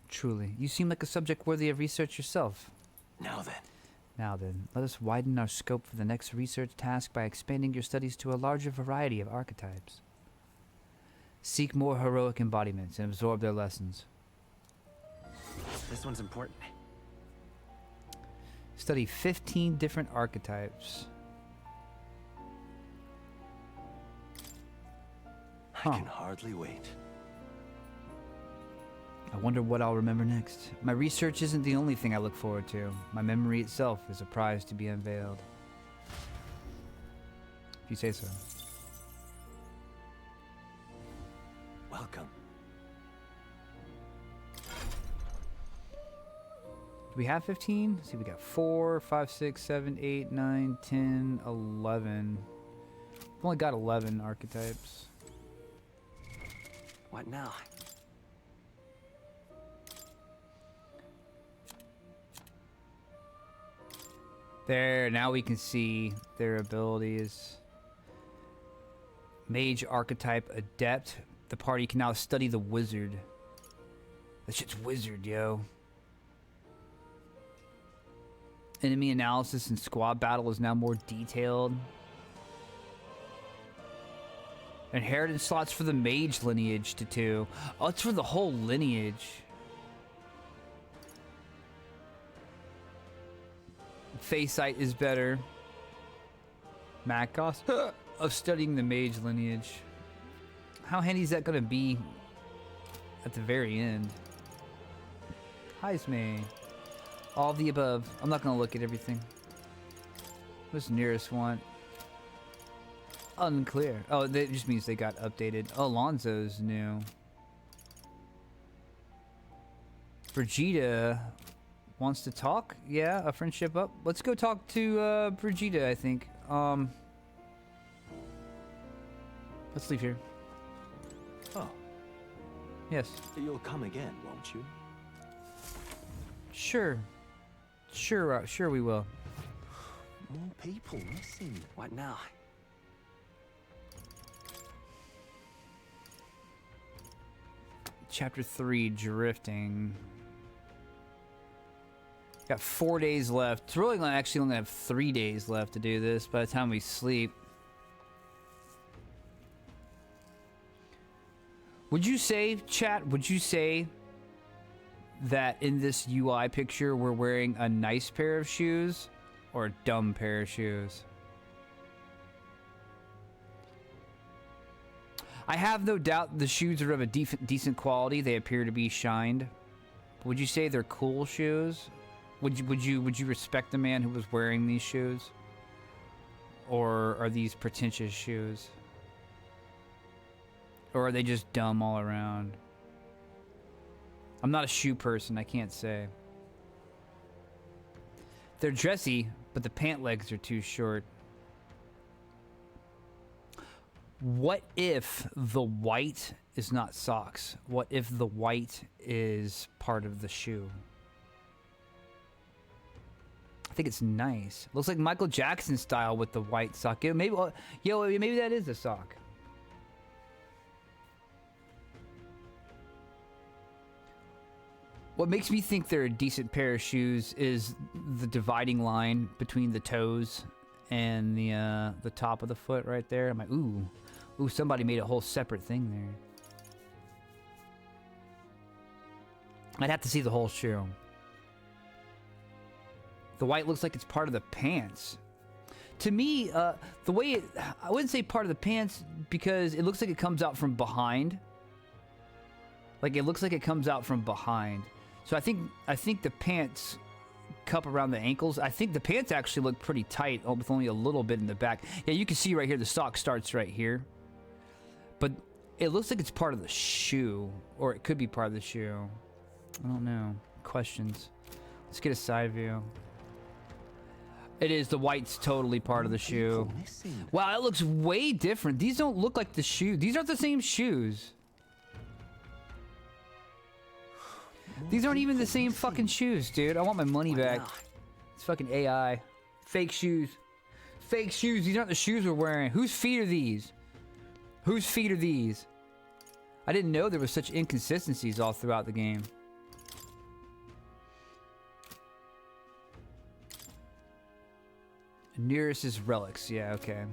Truly, you seem like a subject worthy of research yourself. Now then, let us widen our scope for the next research task by expanding your studies to a larger variety of archetypes. Seek more heroic embodiments and absorb their lessons. This one's important. Study 15 different archetypes. I can hardly wait. I wonder what I'll remember next. My research isn't the only thing I look forward to. My memory itself is a prize to be unveiled. If you say so. Welcome. Do we have 15? Let's see, we got 4, 5, 6, 7, 8, 9, 10, 11. We've only got 11 archetypes. What now? There, now we can see their abilities. Mage archetype adept. The party can now study the wizard. That shit's wizard, yo. Enemy analysis and squad battle is now more detailed. Inheritance slots for the mage lineage to 2. Oh, it's for the whole lineage. Face sight is better. Mac cost of studying the mage lineage. How handy is that gonna be at the very end? Heisme. All of the above. I'm not gonna look at everything. What's nearest one? Unclear. Oh, that just means they got updated. Alonzo's new. Brigida wants to talk? Yeah, a friendship up. Let's go talk to Brigida, I think. Let's leave here. Oh, Yes. you'll come again, won't you? Sure. Sure we will. More people missing. What now? Chapter 3, Drifting. Got 4 days left. It's really actually only have 3 days left to do this by the time we sleep. Would you say, chat, would you say that in this UI picture we're wearing a nice pair of shoes or a dumb pair of shoes? I have no doubt the shoes are of a decent quality. They appear to be shined. Would you say they're cool shoes? Would you respect the man who was wearing these shoes? Or are these pretentious shoes? Or are they just dumb all around? I'm not a shoe person, I can't say. They're dressy, but the pant legs are too short. What if the white is not socks? What if the white is part of the shoe? I think it's nice. Looks like Michael Jackson style with the white sock. Maybe that is a sock. What makes me think they're a decent pair of shoes is the dividing line between the toes and the top of the foot right there. I'm like, ooh, somebody made a whole separate thing there. I'd have to see the whole shoe. The white looks like it's part of the pants. To me, the way I wouldn't say part of the pants because it looks like it comes out from behind. Like it looks like it comes out from behind. So I think the pants cup around the ankles. I think the pants actually look pretty tight with only a little bit in the back. Yeah, you can see right here the sock starts right here. But it looks like it's part of the shoe. Or it could be part of the shoe. I don't know. Questions. Let's get a side view. It is. The white's totally part of the shoe. Wow, that looks way different. These don't look like the shoe. These aren't the same shoes. These aren't even the same fucking shoes, dude. I want my money back. It's fucking AI. Fake shoes. Fake shoes. These aren't the shoes we're wearing. Whose feet are these? Whose feet are these? I didn't know there was such inconsistencies all throughout the game. Nearest is relics. Yeah, okay.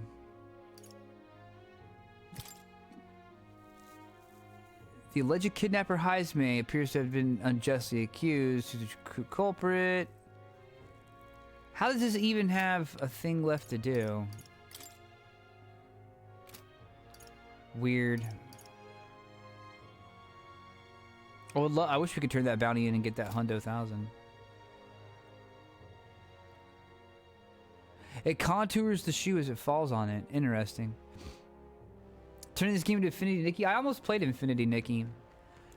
The alleged kidnapper Heisme appears to have been unjustly accused. Who's the culprit? How does this even have a thing left to do? Weird. I wish we could turn that bounty in and get that hundo 1,000. It contours the shoe as it falls on it. Interesting. Turning this game into Infinity Nikki. I almost played Infinity Nikki.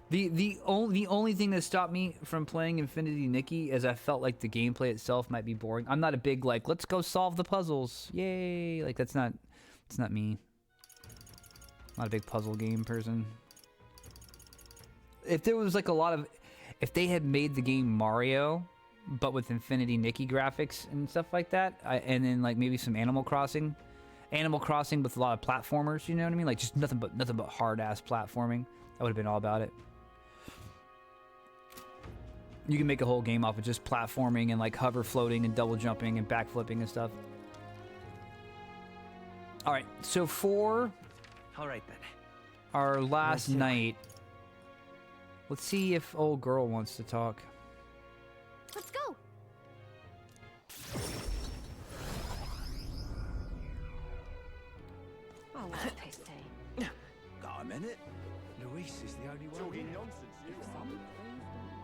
The only thing that stopped me from playing Infinity Nikki is I felt like the gameplay itself might be boring. I'm not a big like let's go solve the puzzles. Yay! Like it's not me. Not a big puzzle game person. If there was like if they had made the game Mario, but with Infinity Nikki graphics and stuff like that, and then like maybe some Animal Crossing with a lot of platformers, you know what I mean? Like just nothing but hard ass platforming. I would have been all about it. You can make a whole game off of just platforming and like hover floating and double jumping and backflipping and stuff. All right, so for All right then. our last Let's do it. night, let's see if old girl wants to talk. Let's go. Oh, what did they say? Got a minute? Luis is the only one. Talking nonsense, you.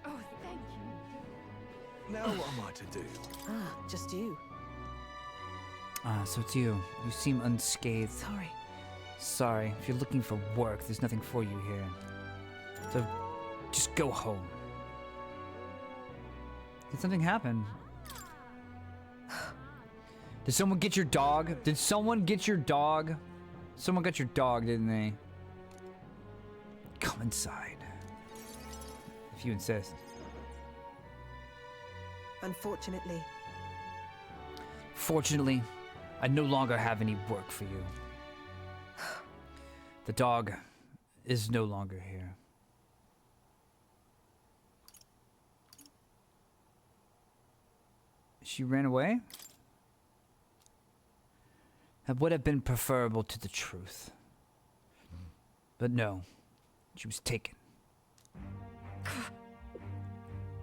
Oh, thank you. Now what am I to do? Ah, just you. So it's you. You seem unscathed. Sorry. Sorry. If you're looking for work, there's nothing for you here. So just go home. Did something happen? Did someone get your dog? Did someone get your dog? Someone got your dog, didn't they? Come inside. If you insist. Unfortunately, Fortunately, I no longer have any work for you. The dog is no longer here. She ran away? That would have been preferable to the truth. But no, she was taken.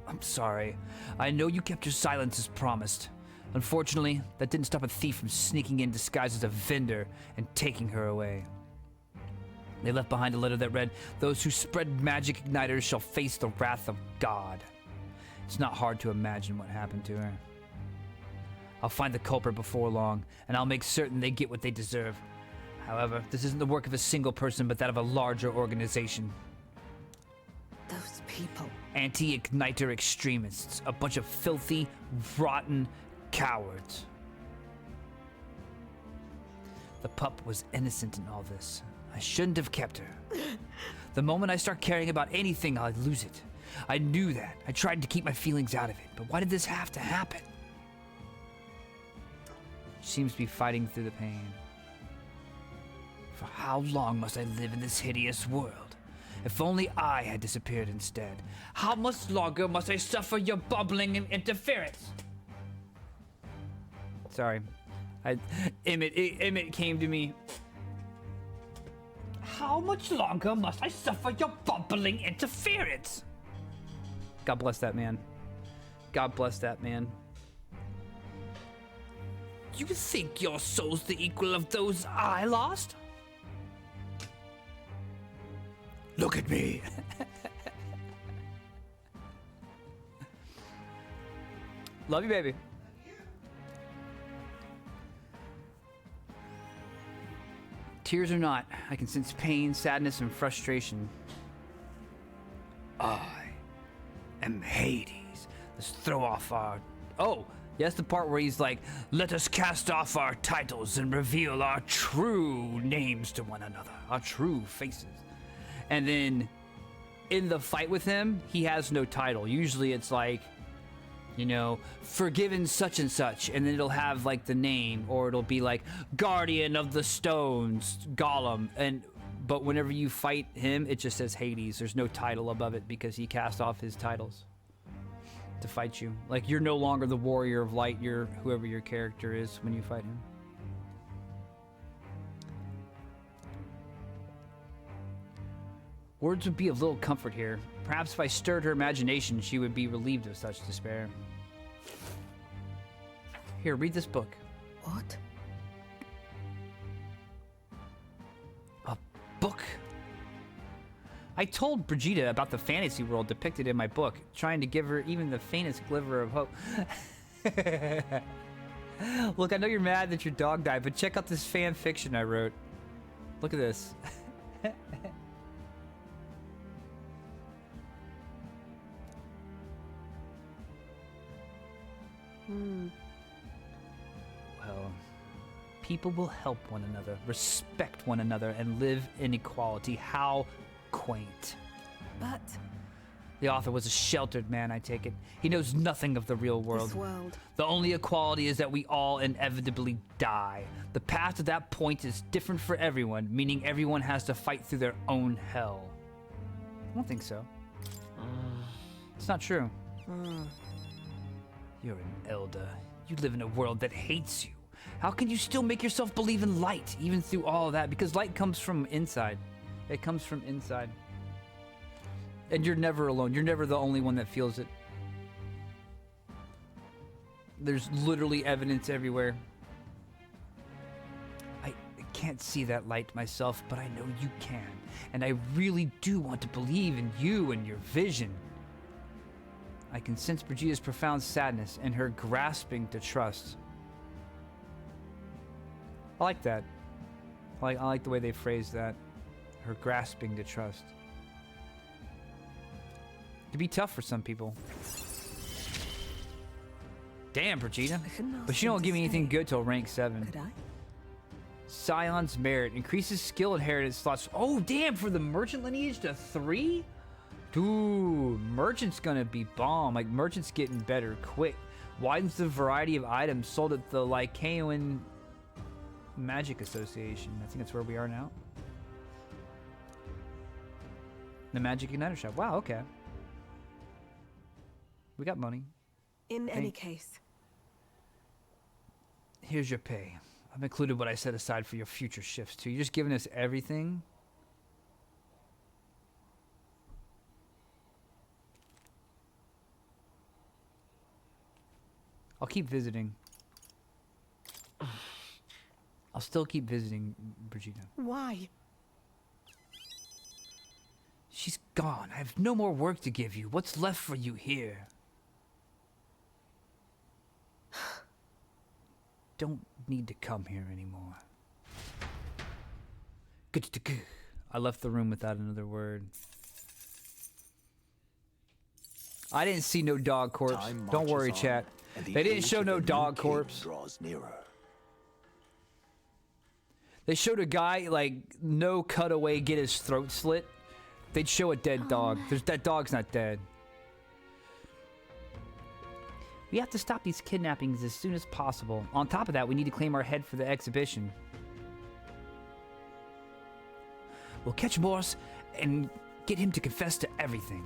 I'm sorry. I know you kept your silence as promised. Unfortunately, that didn't stop a thief from sneaking in disguised as a vendor and taking her away. They left behind a letter that read, "Those who spread magic igniters shall face the wrath of God." It's not hard to imagine what happened to her. I'll find the culprit before long, and I'll make certain they get what they deserve. However, this isn't the work of a single person, but that of a larger organization. those people. Anti-igniter extremists, a bunch of filthy, rotten cowards. The pup was innocent in all this. I shouldn't have kept her. The moment I start caring about anything, I'll lose it. I knew that. I tried to keep my feelings out of it, but why did this have to happen? She seems to be fighting through the pain. For how long must I live in this hideous world? If only I had disappeared instead. How much longer must I suffer your bubbling and interference? Sorry. Emmett came to me. How much longer must I suffer your bubbling interference? God bless that man. God bless that man. You think your soul's the equal of those I lost? Look at me. Love you, baby. Tears or not, I can sense pain, sadness, and frustration. I am Hades. Let's throw off our... Oh, yes, the part where he's like, let us cast off our titles and reveal our true names to one another, our true faces. And then in the fight with him, he has no title. Usually it's like, you know, forgiven such and such, and then it'll have like the name, or it'll be like Guardian of the Stones, Gollum. But whenever you fight him, it just says Hades. There's no title above it because he cast off his titles to fight you. Like, you're no longer the Warrior of Light, you're whoever your character is when you fight him. Words would be of little comfort here. Perhaps if I stirred her imagination, she would be relieved of such despair. Here, read this book. What? A book? I told Brigida about the fantasy world depicted in my book, trying to give her even the faintest glimmer of hope. Look, I know you're mad that your dog died, but check out this fan fiction I wrote. Look at this. Well, people will help one another, respect one another, and live in equality. How quaint. But The author was a sheltered man, I take it. He knows nothing of the real world. this world, The only equality is that we all inevitably die. The path to that point is different for everyone, meaning everyone has to fight through their own hell. I don't think so. It's not true. You're an elder. You live in a world that hates you. How can you still make yourself believe in light, even through all of that? Because light comes from inside. It comes from inside. And you're never alone. You're never the only one that feels it. There's literally evidence everywhere. I can't see that light myself, but I know you can. And I really do want to believe in you and your vision. I can sense Brigida's profound sadness and her grasping to trust. I like that. I like the way they phrased that. Her grasping to trust. It could be tough for some people. Damn, Brigida. I couldn't ask But she him don't to give me anything stay. good till rank 7. Could I? Scion's merit increases skill inheritance slots. Oh, damn, for the merchant lineage to 3? Dude, merchant's gonna be bomb. Like, merchant's getting better quick. Widens the variety of items sold at the Lycaoan Magic Association. I think that's where we are now. The Magic Igniter Shop. Wow, okay. We got money. In any Thank- case, Here's your pay. I've included what I set aside for your future shifts, too. You're just giving us everything? I'll keep visiting. I'll still keep visiting Brigida. why? She's gone. I have no more work to give you. What's left for you here? Don't need to come here anymore. I left the room without another word. I didn't see no dog corpse. Time Don't worry, marches chat. on, and the They didn't age show of no the new dog king corpse. draws nearer. They showed a guy, like, no cutaway, get his throat slit. They'd show a dead dog. That dog's not dead. We have to stop these kidnappings as soon as possible. On top of that, we need to claim our head for the exhibition. We'll catch Morse and get him to confess to everything.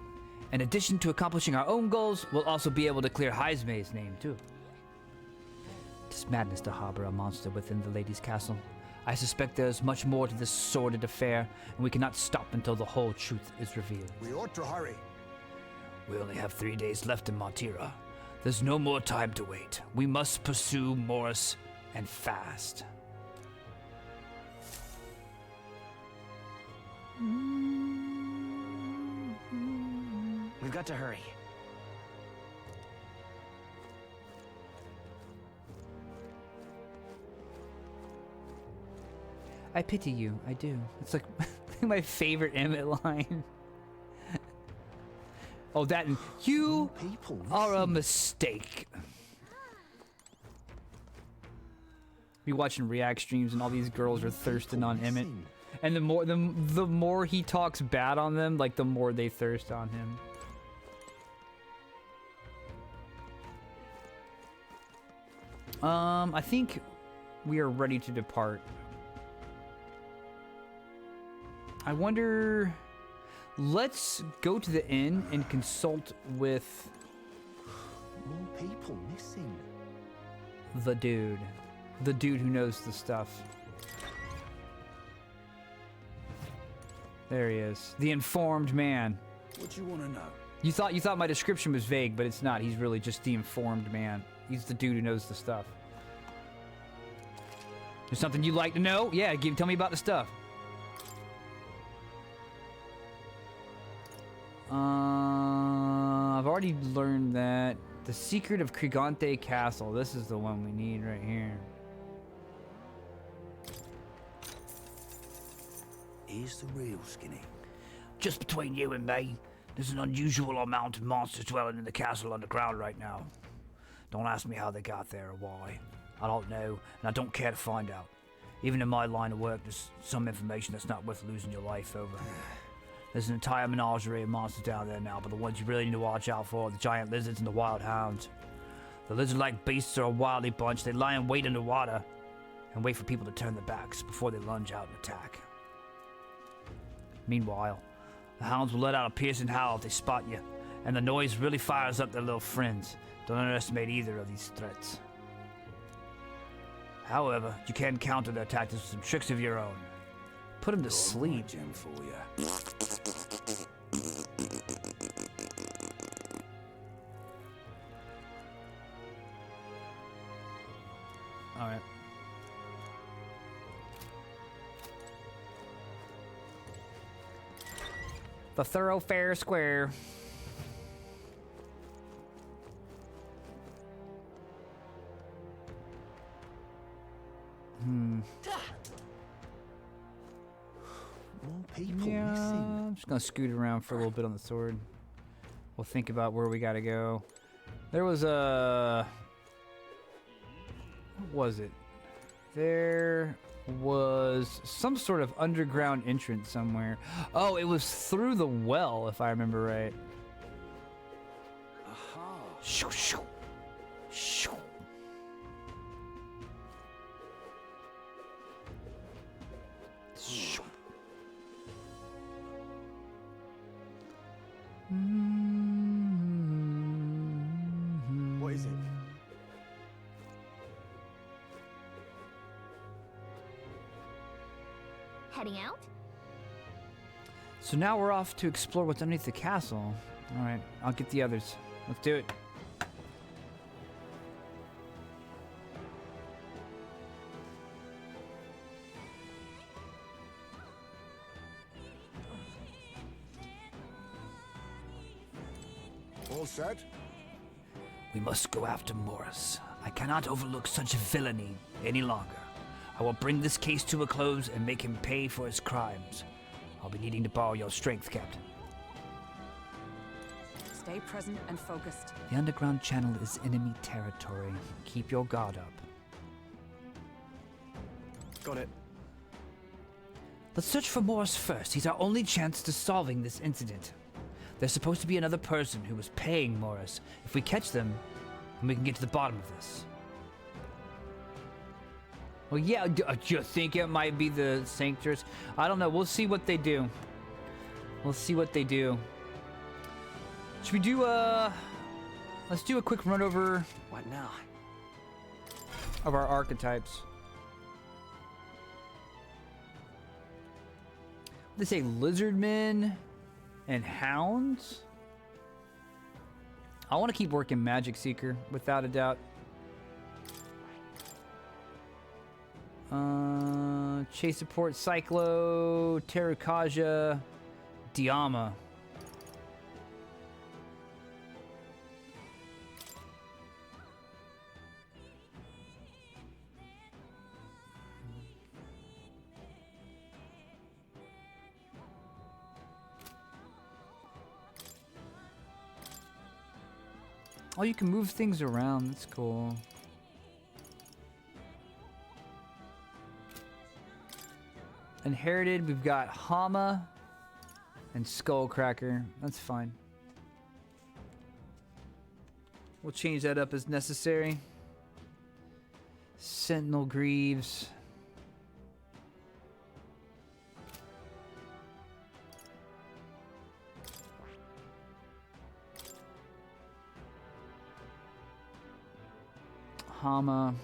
In addition to accomplishing our own goals, we'll also be able to clear Heismay's name, too. It's madness to harbor a monster within the lady's castle. I suspect there's much more to this sordid affair, and we cannot stop until the whole truth is revealed. We ought to hurry. We only have 3 days left in Montira. There's no more time to wait. We must pursue Morris, and fast. We've got to hurry. I pity you, I do. It's like my favorite Emmett line. Oh, that and you People are a missing. mistake. Be watching React streams and all these girls are thirsting on Emmett. missing. And the more he talks bad on them, like the more they thirst on him. I think we are ready to depart. I wonder... Let's go to the inn and consult with More people missing. the dude. The dude who knows the stuff. There he is. The informed man. What do you want to know? You thought my description was vague, but it's not. He's really just the informed man. He's the dude who knows the stuff. There's something you'd like to know? Yeah, tell me about the stuff. I've already learned that. The Secret of Krigante Castle. This is the one we need right here. Here's the real skinny. Just between you and me, there's an unusual amount of monsters dwelling in the castle underground right now. Don't ask me how they got there or why. I don't know, and I don't care to find out. Even in my line of work, there's some information that's not worth losing your life over. There's an entire menagerie of monsters down there now, but the ones you really need to watch out for are the giant lizards and the wild hounds. The lizard-like beasts are a wily bunch. They lie in wait underwater and wait for people to turn their backs before they lunge out and attack. Meanwhile, the hounds will let out a piercing howl if they spot you, and the noise really fires up their little friends. Don't underestimate either of these threats. However, you can counter their tactics with some tricks of your own. Put them to sleep. Gem for you. All right. The Thoroughfare Square. More people Yeah, missing. I'm just gonna scoot around for a little bit on the sword. We'll think about where we gotta go. There was a... What was it? There was some sort of underground entrance somewhere. Oh, it was through the well, if I remember right. Aha. Shoo, shoo. Shoo. Shoo. What is it? Heading out? So now we're off to explore what's underneath the castle. All right, I'll get the others. Let's do it. All set? We must go after Morris. I cannot overlook such villainy any longer. I will bring this case to a close and make him pay for his crimes. I'll be needing to borrow your strength, Captain. Stay present and focused. The underground channel is enemy territory. Keep your guard up. Got it. Let's search for Morris first. He's our only chance to solving this incident. There's supposed to be another person who was paying Morris. If we catch them, then we can get to the bottom of this. Well, yeah, do you think it might be the Sanctors? I don't know. We'll see what they do. We'll see what they do. Should we do let's do a quick run over What now? of our archetypes. They say lizardmen and hounds. I want to keep working Magic Seeker without a doubt. Chase support Cyclo, Terrakaja, Diama. Oh, you can move things around. That's cool. Inherited, we've got Hama and Skullcracker. That's fine. We'll change that up as necessary. Sentinel Greaves. Hama.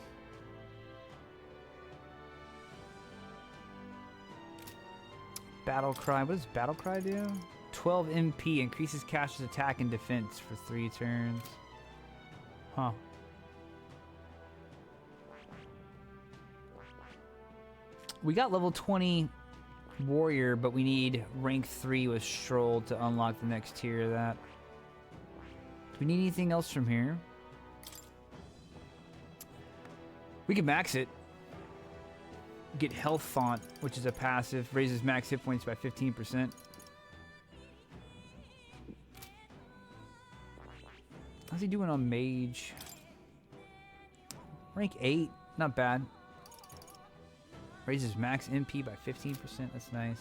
Battle Cry. What does Battle Cry do? 12 MP. Increases Cash's attack and defense for 3 turns. Huh. We got level 20 warrior, but we need rank 3 with Stroll to unlock the next tier of that. Do we need anything else from here? We can max it. Get health font, which is a passive, raises max hit points by 15%. How's he doing on mage? Rank 8, not bad. Raises max MP by 15%, that's nice.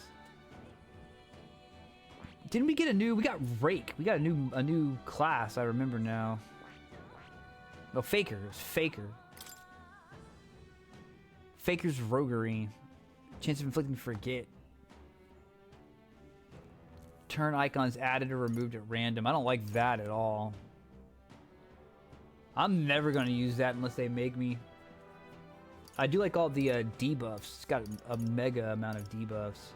Didn't we get a new, we got Rake. We got a new class, I remember now. No, Faker, it was Faker. Faker's Roguery. Chance of inflicting forget. Turn icons added or removed at random. I don't like that at all. I'm never going to use that unless they make me. I do like all the debuffs. It's got a mega amount of debuffs.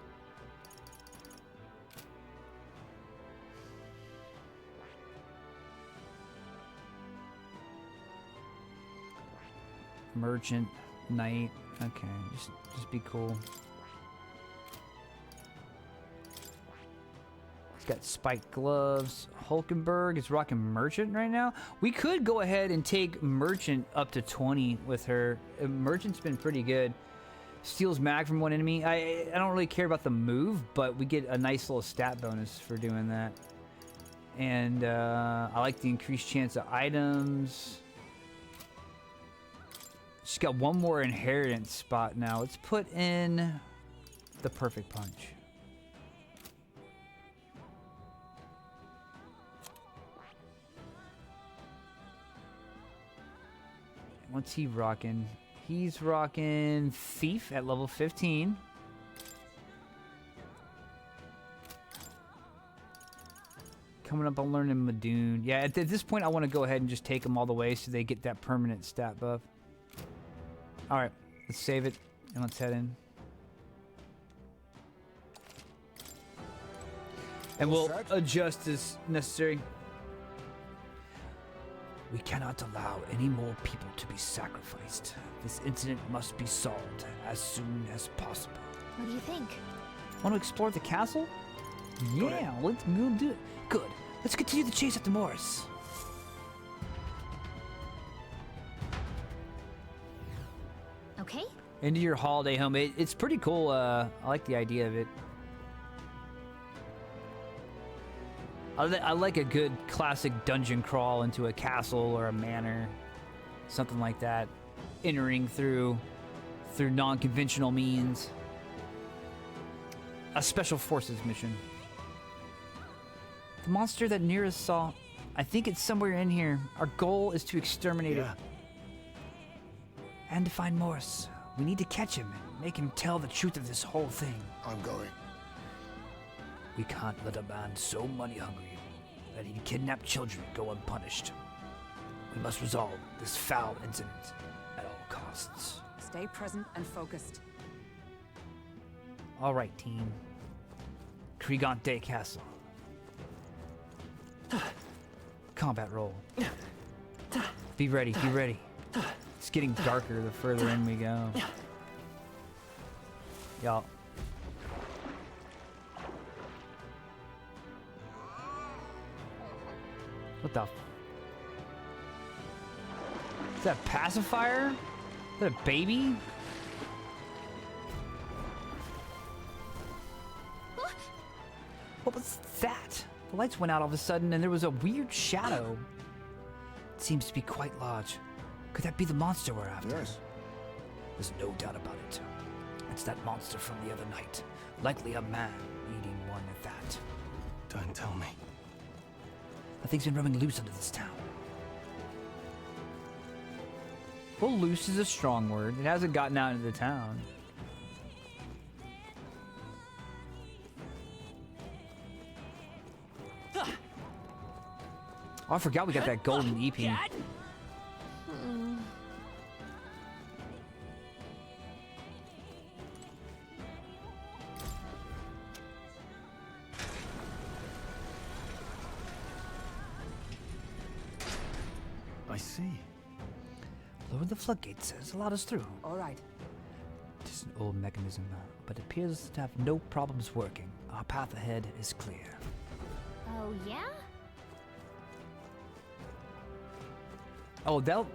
Merchant, Knight. Okay, just be cool. He's got spiked gloves. Hulkenberg is rocking Merchant right now. We could go ahead and take Merchant up to 20 with her. Merchant's been pretty good. Steals mag from one enemy. I don't really care about the move, but we get a nice little stat bonus for doing that. And I like the increased chance of items. She's got one more inheritance spot now. Let's put in the perfect punch. What's he rocking? He's rocking Thief at level 15. Coming up on learning Madoon. Yeah, at this point I want to go ahead and just take them all the way so they get that permanent stat buff. Alright, let's save it and let's head in. And we'll adjust as necessary. We cannot allow any more people to be sacrificed. This incident must be solved as soon as possible. What do you think? Want to explore the castle? Yeah, let's go do it. Good. Let's continue the chase after Morris. Okay. Into your holiday home. It's pretty cool. I like the idea of it. I like a good classic dungeon crawl into a castle or a manor. Something like that. Entering through non-conventional means. A special forces mission. The monster that Nearest saw, I think it's somewhere in here. Our goal is to exterminate it. And to find Morris. We need to catch him and make him tell the truth of this whole thing. I'm going. We can't let a man so money hungry that he'd kidnap children go unpunished. We must resolve this foul incident at all costs. Stay present and focused. All right, team. Krigante Castle. Combat roll. Be ready, be ready. It's getting darker the further in we go. Y'all. What the? Is that a pacifier? Is that a baby? What was that? The lights went out all of a sudden and there was a weird shadow. It seems to be quite large. Could that be the monster we're after? Yes. There's no doubt about it. It's that monster from the other night. Likely a man eating one at that. Don't tell me. The thing's been roaming loose under this town. Well, loose is a strong word. It hasn't gotten out into the town. Oh, I forgot we got that golden EP. I see. Lower the floodgates. Allow us through. All right. Tis It's an old mechanism, but it appears to have no problems working. Our path ahead is clear. Oh, yeah? Oh,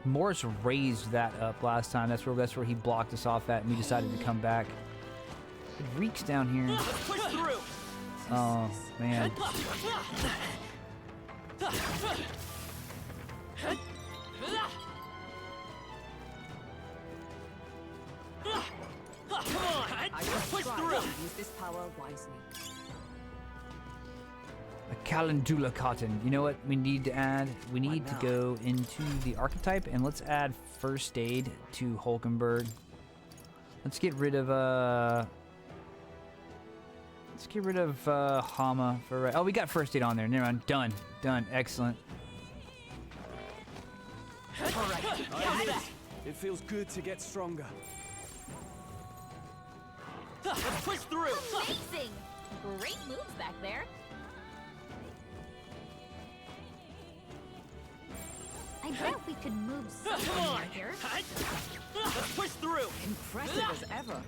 Morris raised that up last time. That's where he blocked us off at, and we decided to come back. It reeks down here. Push through. Oh man. Come on! I just Push try through! to use this power wisely. A calendula cotton. You know what we need to add? We need to go into the archetype and let's add first aid to Hulkenberg. Let's get rid of Hama for oh, we got first aid on there. Never mind. Done. Excellent. It feels good to get stronger. Let's push through! Amazing! Great moves back there. I bet we could move Come somewhere on! near here. Let's push through! Impressive as ever.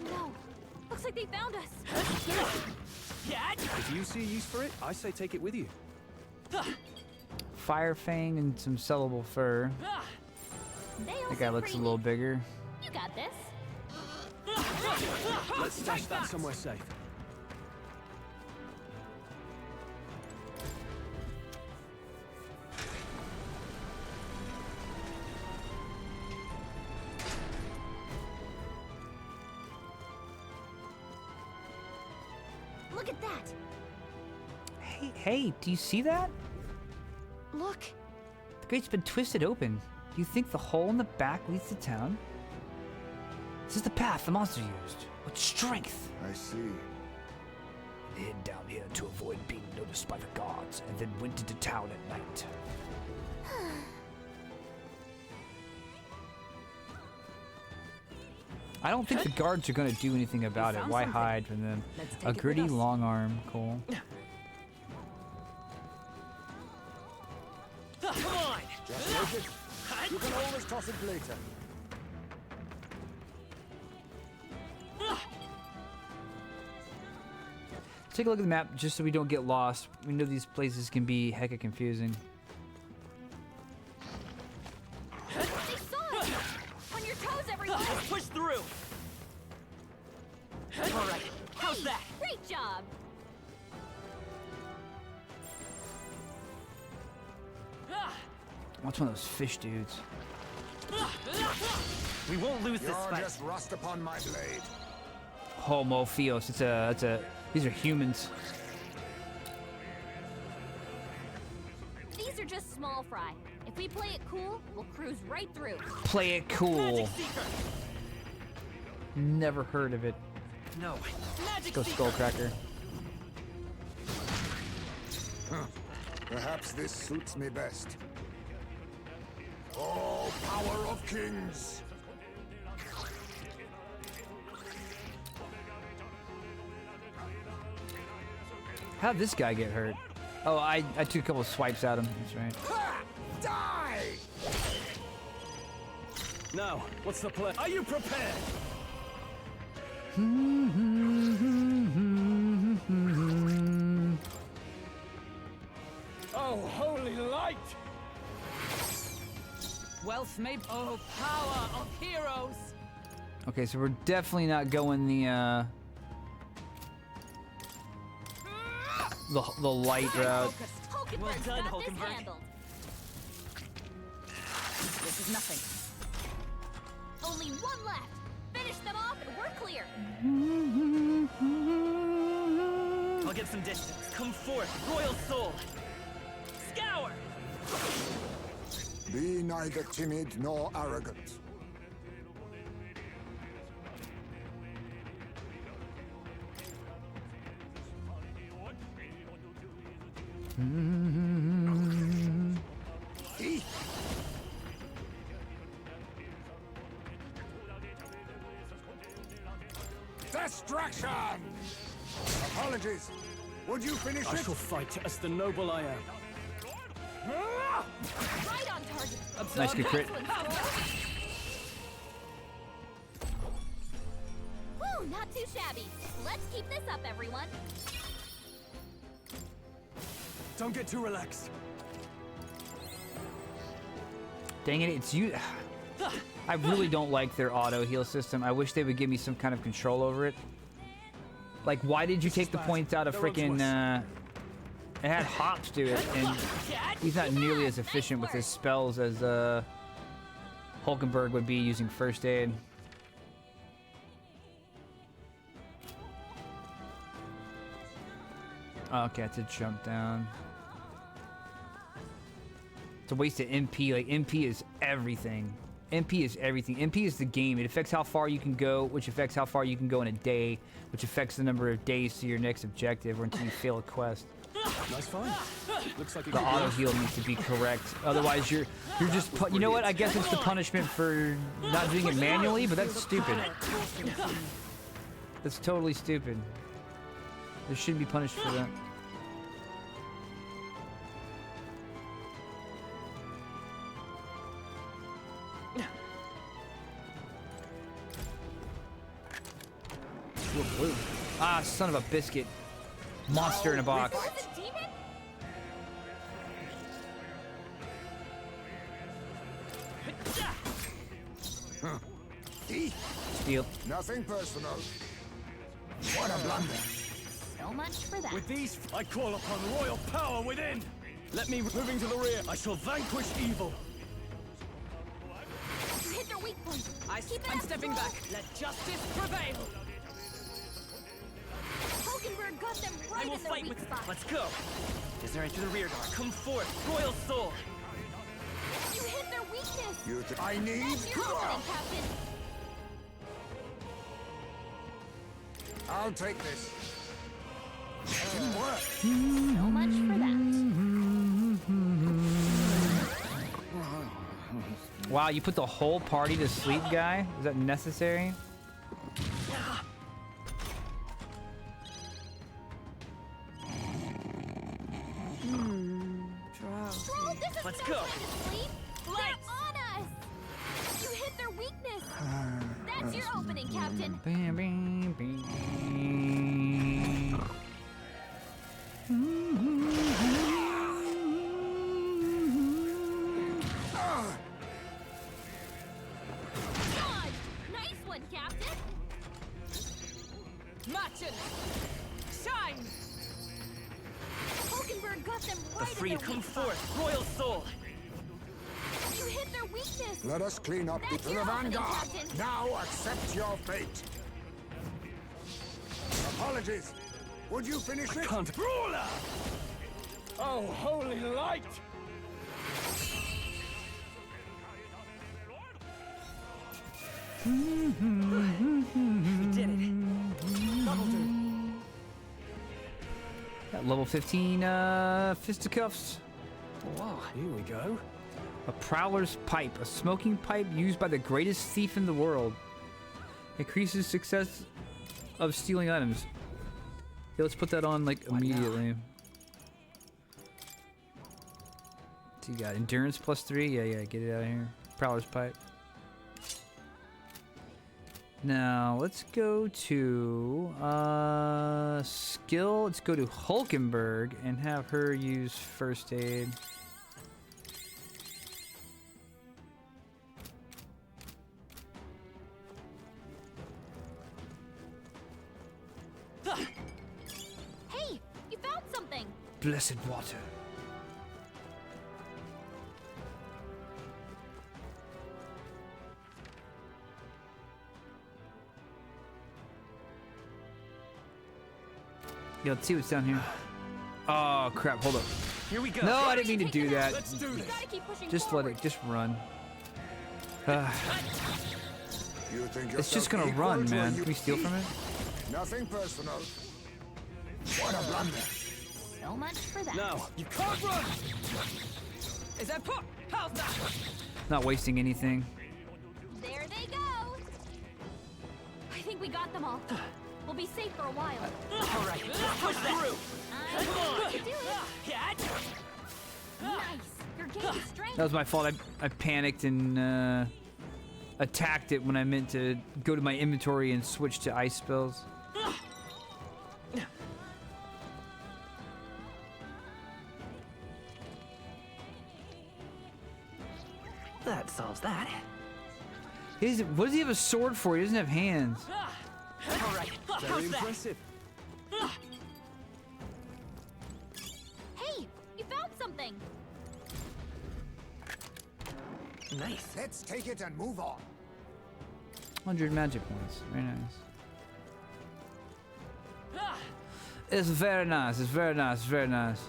No, looks like they found us. Yeah! If you see a use for it, I say take it with you. Fire Fang and some sellable fur. They all That guy seem looks a pretty little neat. bigger. You got this. Let's stash that somewhere safe. Look at that. Hey, do you see that? Look. The gate's been twisted open. Do you think the hole in the back leads to town? This is the path the monster used. With strength. I see. They hid down here to avoid being noticed by the guards, and then went into town at night. I don't think the guards are gonna do anything about it. found Why something. hide from them? Let's take A it with gritty us. long arm. Cool. Come on! Just take it. You can always toss it later. Take a look at the map just so we don't get lost. We know these places can be hecka confusing. They saw us. On your toes, everyone. Let's push through! Alright, how's that? Great job. What's one of those fish dudes? We won't lose this You're fight. just rust upon my blade. Homo Theos. It's a. These are humans. These are just small fry. If we play it cool, we'll cruise right through. Play it cool. Magic Seeker! Never heard of it. No. Magic Go Seeker! Skullcracker. Perhaps this suits me best. Oh, power of kings! How'd this guy get hurt? Oh, I took a couple of swipes at him. That's right. Ha! Die! Now, what's the plan? Are you prepared? Oh, holy light! Wealth may. Oh, power of heroes. Okay, so we're definitely not going the light route. Hulkenberg's Well done, got this Hulkenberg. handled. This is nothing. Only one left. Finish them off and we're clear. I'll get some distance. Come forth, royal soul! Scour! Be neither timid nor arrogant. Eat. Distraction! Apologies. Would you finish I it? shall fight as the noble I am. Right on target. Nice good crit. Excellent, Soul. Whew, not too shabby. Let's keep this up, everyone. Don't get too relaxed. Dang it, it's you. I really don't like their auto heal system. I wish they would give me some kind of control over it. Like, why did you take the points out of freaking, it had Hops do it, and he's not nearly as efficient with his spells as, Hulkenberg would be using first aid. Oh, okay, it's a jump down. It's a waste of MP. Like, MP is everything. MP is everything. MP is the game. It affects how far you can go, which affects how far you can go in a day, which affects the number of days to your next objective or until you fail a quest. Nice find. Looks like The auto heal needs to be correct. Otherwise, you're just you know what? I guess it's the punishment for not doing it manually, but that's stupid. That's totally stupid. There shouldn't be punished for that. Whoa. Ah, son of a biscuit. Monster in a box. Steal. Nothing personal. What a blunder. So much for that. With these, I call upon royal power within. Let me moving to the rear. I shall vanquish evil. You hit their weak point. Keep it I'm up, stepping Joel. back. Let justice prevail. Hulkenberg got them right I will in their fight weak with. spot. Let's go. Is there into the rear guard? Come forth, royal soul. You hit their weakness. You think I need? That's your opening, Captain. I'll take this. Didn't work. So much for that. Wow, you put the whole party to sleep, guy? Is that necessary? Troll, this is Let's no go. time to sleep. They're on us. You hit their weakness. That's your opening, Captain. Bam, bam, bam. God, nice one, Captain. Matchin. Shine. Hulkenberg got them The right free in their come weak spot. forth, royal soul. You hit their weakness. Let us clean up That's to your the opening, vanguard. Captain. Now accept your fate. Apologies. Would you finish it? Can't. Ruler! Oh, holy light! We did it. That'll do. Got level 15 fisticuffs. Wow, here we go. A prowler's pipe, a smoking pipe used by the greatest thief in the world. Increases success of stealing items. Yeah, let's put that on like immediately. So you got endurance +3. Yeah, get it out of here. Prowler's pipe. Now let's go to skill. Let's go to Hulkenberg and have her use first aid. Hey, you found something. Blessed water. Yeah, let's see what's down here. Oh crap! Hold up. Here we go. No, I didn't mean to Take do it that. out. Let's do You this. gotta keep pushing Just forward. let it. Just run. You think It's just yourself gonna equal run, to a man. new Can we steal from it? Nothing personal. What a blunder. So much for that. Now, you can't run. Is that pop? How's that? Not wasting anything. There they go. I think we got them all. We'll be safe for a while. All right, let's push through. I know you can do it. Cat. Nice. You're gaining strength. That was my fault. I panicked and attacked it when I meant to go to my inventory and switch to ice spells. That solves that. What does he have a sword for? He doesn't have hands. All right. Very impressive. Hey, you found something. Nice. Let's take it and move on. 100 magic points. Very nice. It's very nice. It's very nice. It's very nice.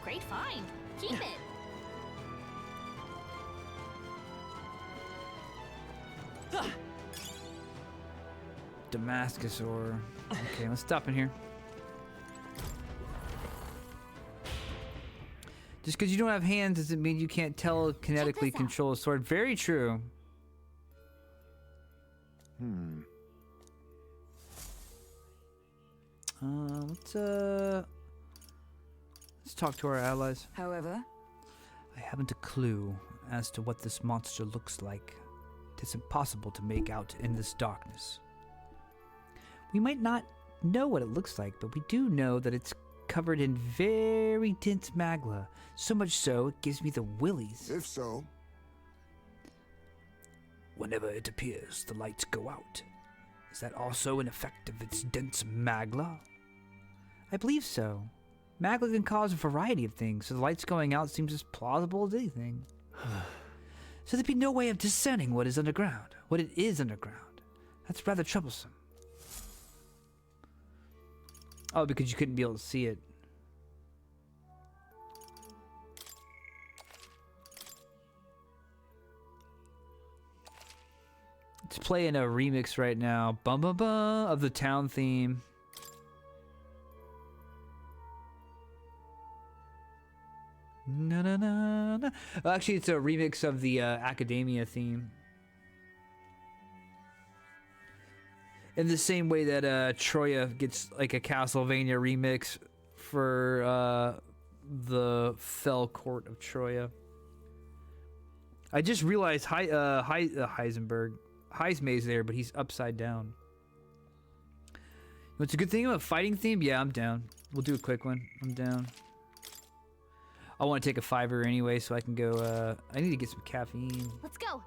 Great find. Keep it. Damascus ore. Okay, let's stop in here. Just because you don't have hands doesn't mean you can't telekinetically control a sword. Very true. Let's talk to our allies. However, I haven't a clue as to what this monster looks like. It's impossible to make out in this darkness. We might not know what it looks like, but we do know that it's covered in very dense magma. So much so, it gives me the willies. If so, Whenever it appears, the lights go out. Is that also an effect of its dense magma? I believe so. Magma can cause a variety of things, so the lights going out seems as plausible as anything. So there'd be no way of discerning what is underground, what it is underground. That's rather troublesome. Oh, because you couldn't be able to see it. It's playing a remix right now, bum bum bum, of the town theme. Na na na na. Oh, actually, it's a remix of the Academia theme. In the same way that Troya gets like a Castlevania remix for the Fell Court of Troya. I just realized Heisenberg. Heismay's there, but he's upside down. What's a good thing about fighting theme? Yeah, I'm down. We'll do a quick one. I'm down. I want to take a $5 anyway, so I can go. I need to get some caffeine. Let's go.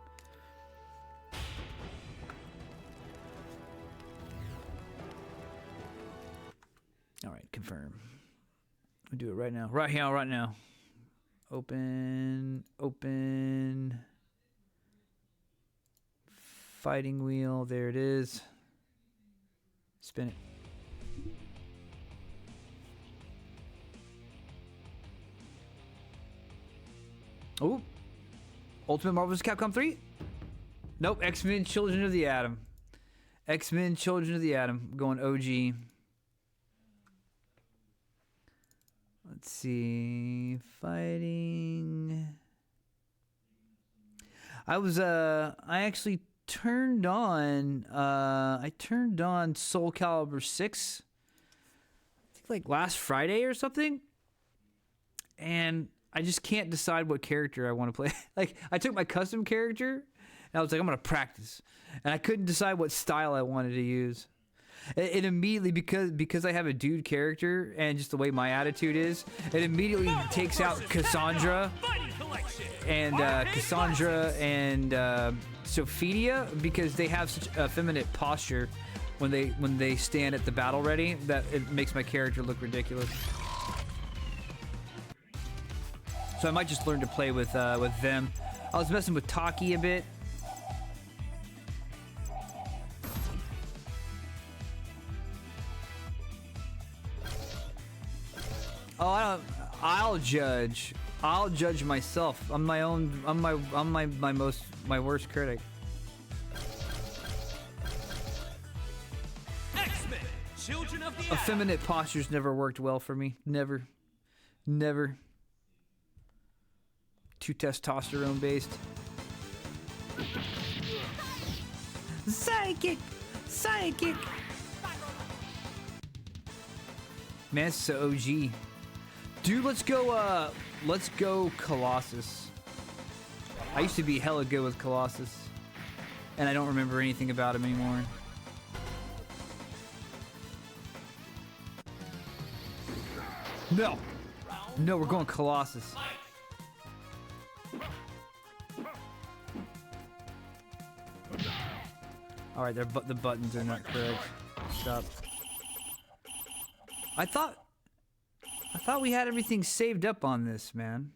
All right, confirm. We'll do it right now. Right here, right now. Open. Fighting wheel. There it is. Spin it. Oh. Ultimate Marvel vs. Capcom 3? Nope. X-Men Children of the Atom. X-Men Children of the Atom. Going OG. Let's see. Fighting. I actually turned on Soul Calibur 6. I think like last Friday or something. And I just can't decide what character I want to play. Like, I took my custom character and I was like, I'm going to practice. And I couldn't decide what style I wanted to use. It immediately, because I have a dude character and just the way my attitude is, it immediately takes out Cassandra and Sophidia, because they have such effeminate posture when they stand at the battle ready that it makes my character look ridiculous. So I might just learn to play with them. I was messing with Taki a bit. Oh, I'll judge myself. I'm my worst critic. X-Men, Children of the Atom. Effeminate postures never worked well for me. Never. Too testosterone based. Psychic. Man, it's so OG. Dude, let's go Colossus. I used to be hella good with Colossus. And I don't remember anything about him anymore. No! No, we're going Colossus. Alright, the buttons are not correct. Stop. I thought we had everything saved up on this, man.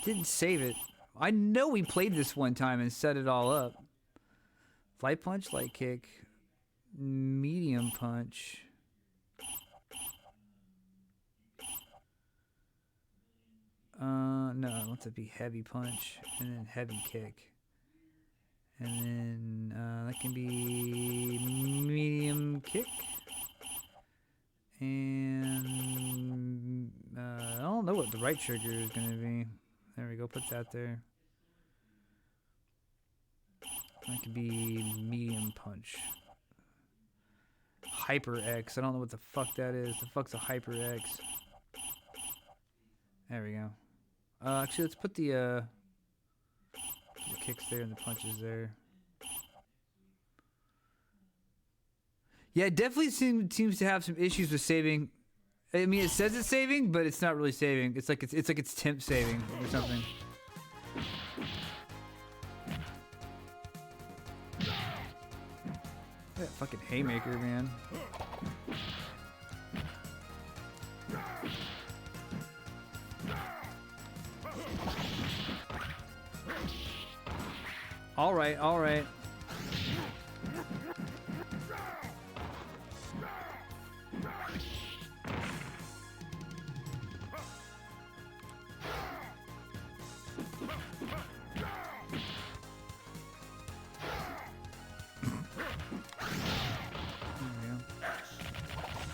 Didn't save it. I know we played this one time and set it all up. Light punch, light kick, medium punch. No, I want to be heavy punch and then heavy kick. And then that can be medium kick. And I don't know what the right trigger is going to be. There we go, put that there. That could be medium punch. Hyper X, I don't know what the fuck that is. The fuck's a Hyper X? There we go. Actually, let's put the kicks there and the punches there. Yeah, it definitely seems to have some issues with saving. I mean, it says it's saving, but it's not really saving. It's like it's temp saving or something. That fucking haymaker, man. All right, all right.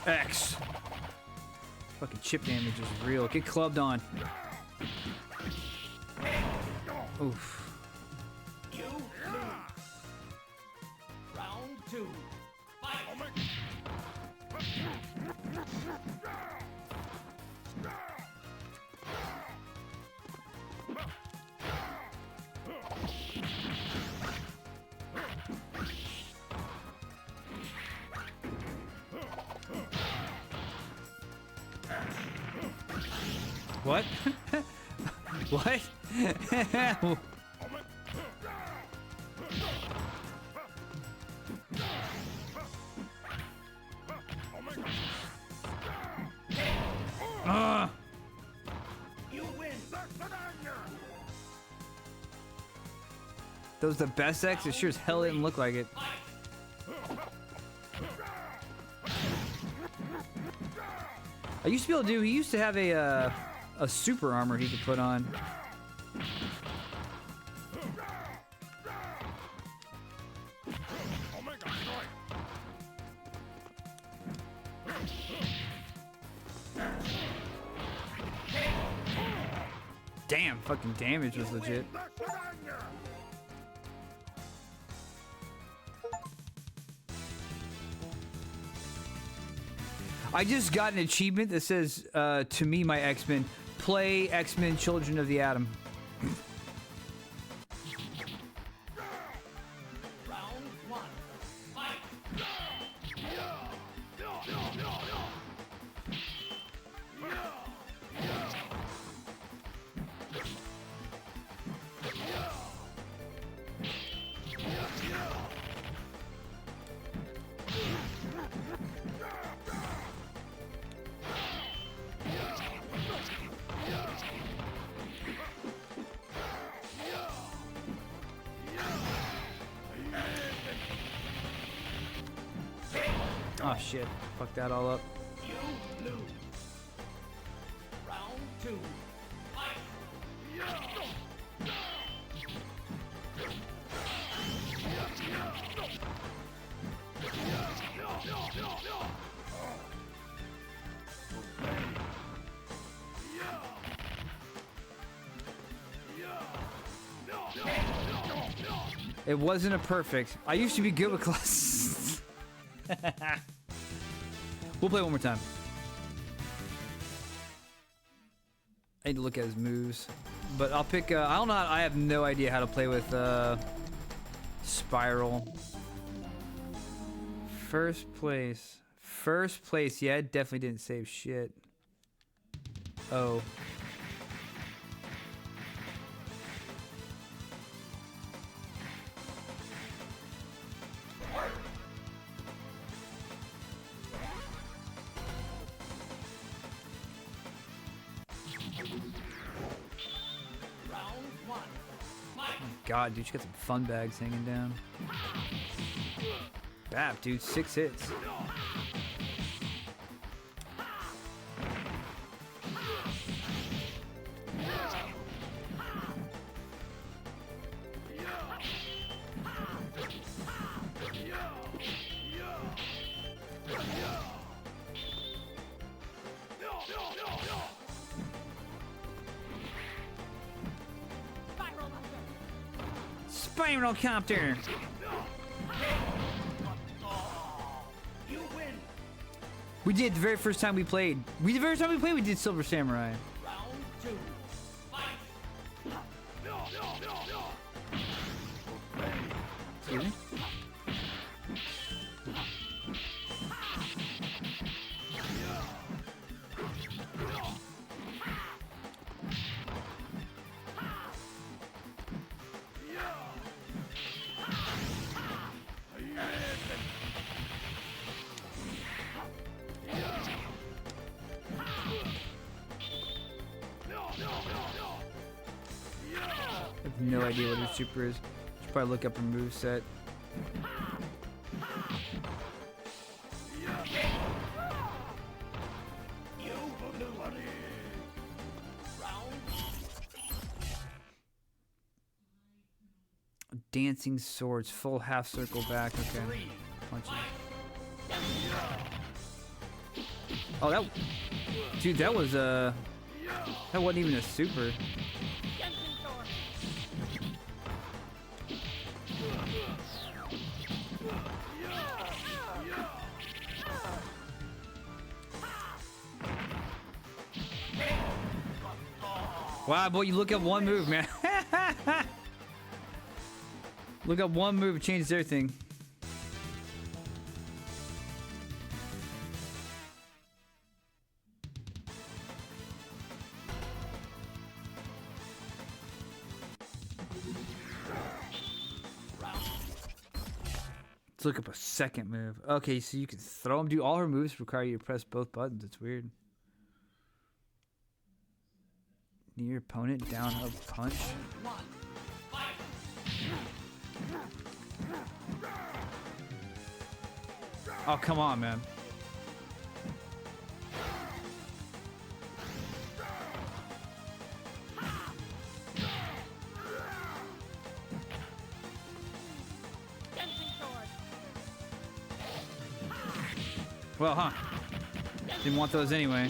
X. Fucking chip damage is real. Get clubbed on. Oof. You lose. Round 2. Fight. What? What? You win. Those the best X? It sure as hell didn't look like it. I used to be able to do. He used to have a super armor he could put on. Damn, fucking damage was legit. I just got an achievement that says, to me, my X-Men, play X-Men Children of the Atom. Round 1. Fight. Oh shit, fuck that all up. You lose. Round 2. Fight. It wasn't a perfect. I used to be good with classes. We'll play one more time. I need to look at his moves, but I'll pick. I don't know. I have no idea how to play with Spiral. First place. First place. Yeah, it definitely didn't save shit. Oh. Round one. Fight. God, dude, you got some fun bags hanging down. Bap, dude, 6 hits. Spiral copter. You win. We did the very first time we played. The very first time we played, we did Silver Samurai. Round two. Fight. Excuse me. I have no idea what her super is. Should probably look up her moveset. You blew it. Round. Dancing swords, full half circle back. Okay. Punches. Oh, that. Dude, that was that wasn't even a super. Wow, boy, you look up one move, man. Look up one move, it changes everything. Let's look up a second move. Okay, so you can throw them. Do all her moves require you to press both buttons? It's weird. Near your opponent, down, up, punch. Oh, come on, man. Well, huh? Didn't want those anyway.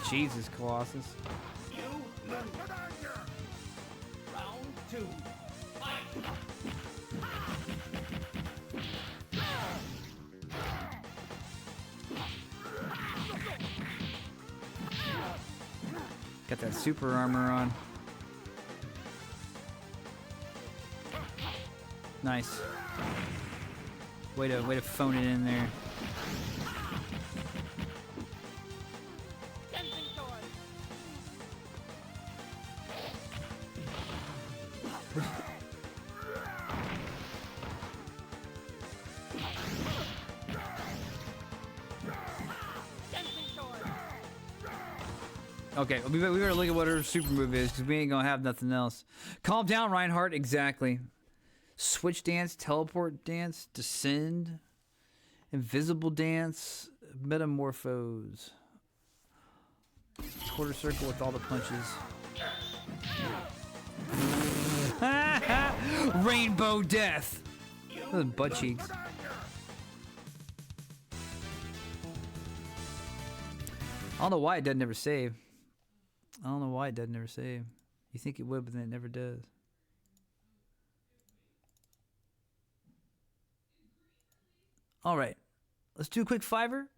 Jesus, Colossus. You lose. Round two. Fight. Got that super armor on. Nice. Way to phone it in there. Okay, we better look at what her super move is, because we ain't gonna have nothing else. Calm down, Reinhardt. Exactly. Switch dance, teleport dance, descend, invisible dance, metamorphose. Quarter circle with all the punches. Rainbow death. Those butt cheeks. I don't know why it doesn't ever save. I don't know why it doesn't ever save. You think it would, but then it never does. All right. Let's do a quick fiver.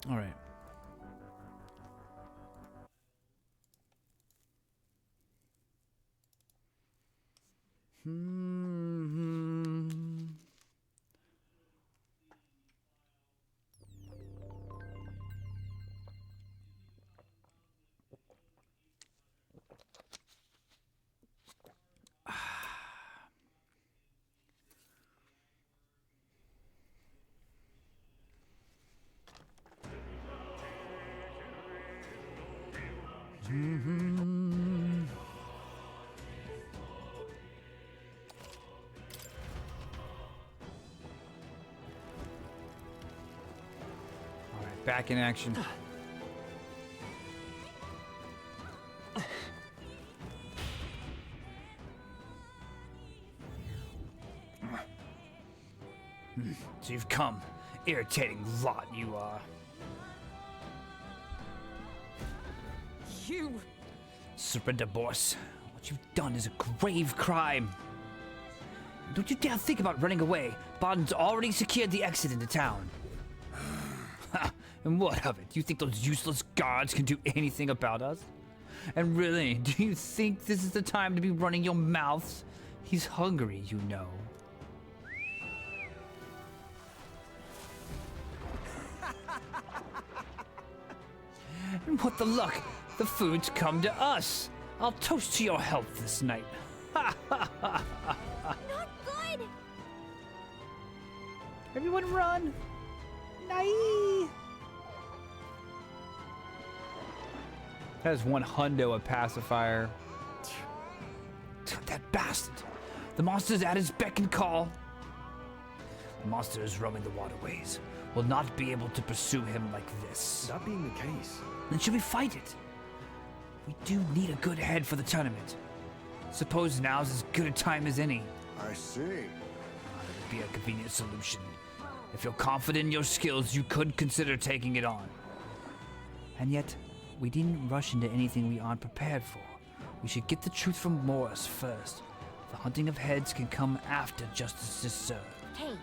All right. All right, back in action. So you've come. Irritating lot you are. You! Surrender, boss. What you've done is a grave crime. Don't you dare think about running away. Barton's already secured the exit into town. And what of it? Do you think those useless guards can do anything about us? And really, do you think this is the time to be running your mouths? He's hungry, you know. And what the luck? The food's come to us. I'll toast to your health this night. Not good! Everyone run! Nai! That is one hundo a pacifier. That bastard. The monster's at his beck and call. The monster is roaming the waterways. Will not be able to pursue him like this. That being the case, Then should we fight it? We do need a good head for the tournament. Suppose now's as good a time as any. I see. That would be a convenient solution. If you're confident in your skills, you could consider taking it on. And yet, we didn't rush into anything we aren't prepared for. We should get the truth from Morris first. The hunting of heads can come after justice is served. Hey,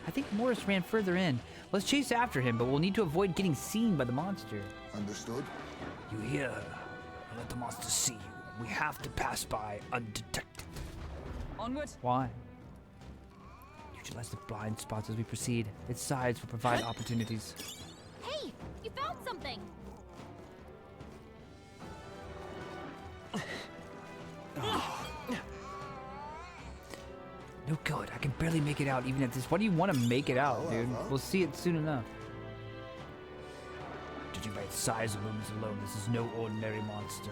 I think Morris ran further in. Let's chase after him, but we'll need to avoid getting seen by the monster. Understood? You hear her. Don't let the monster see you. We have to pass by undetected. Onward! Why? Utilize the blind spots as we proceed. Its sides will provide opportunities. hey, you found something! No good. I can barely make it out even at this. Why do you want to make it out, dude? We'll see it soon enough. Judging by its size and movements alone, this is no ordinary monster.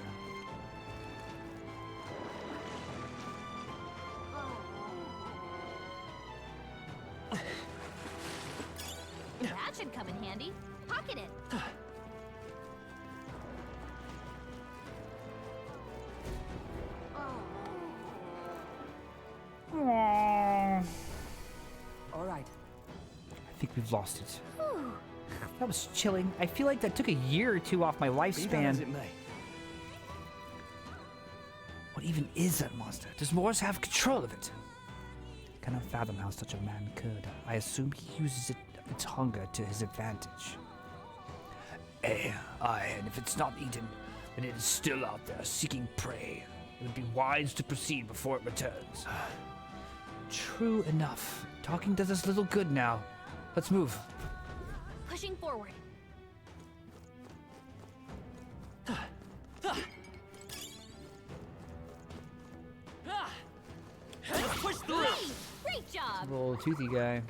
That should come in handy. Pocket it. All right. I think we've lost it. That was chilling. I feel like that took a year or two off my be that as lifespan. it may. What even is that monster? Does Morris have control of it? I cannot fathom how such a man could. I assume he uses its hunger to his advantage. Aye, and if it's not eaten, then it is still out there seeking prey. It would be wise to proceed before it returns. True enough. Talking does us little good now. Let's move. Pushing forward. Push through! Hey, great job! Little toothy guy.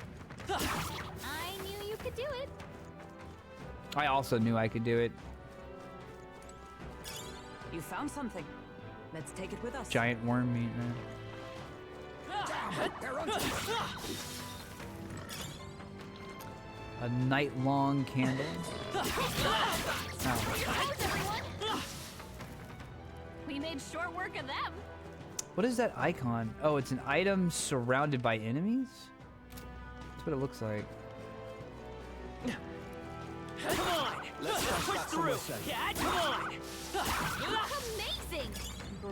I knew you could do it. I also knew I could do it. You found something. Let's take it with us. Giant worm meat, man. A night-long candle. Oh. Thanks, everyone! We made short work of them. What is that icon? Oh, it's an item surrounded by enemies? That's what it looks like. Come on! Push through! Yeah, come on! Amazing!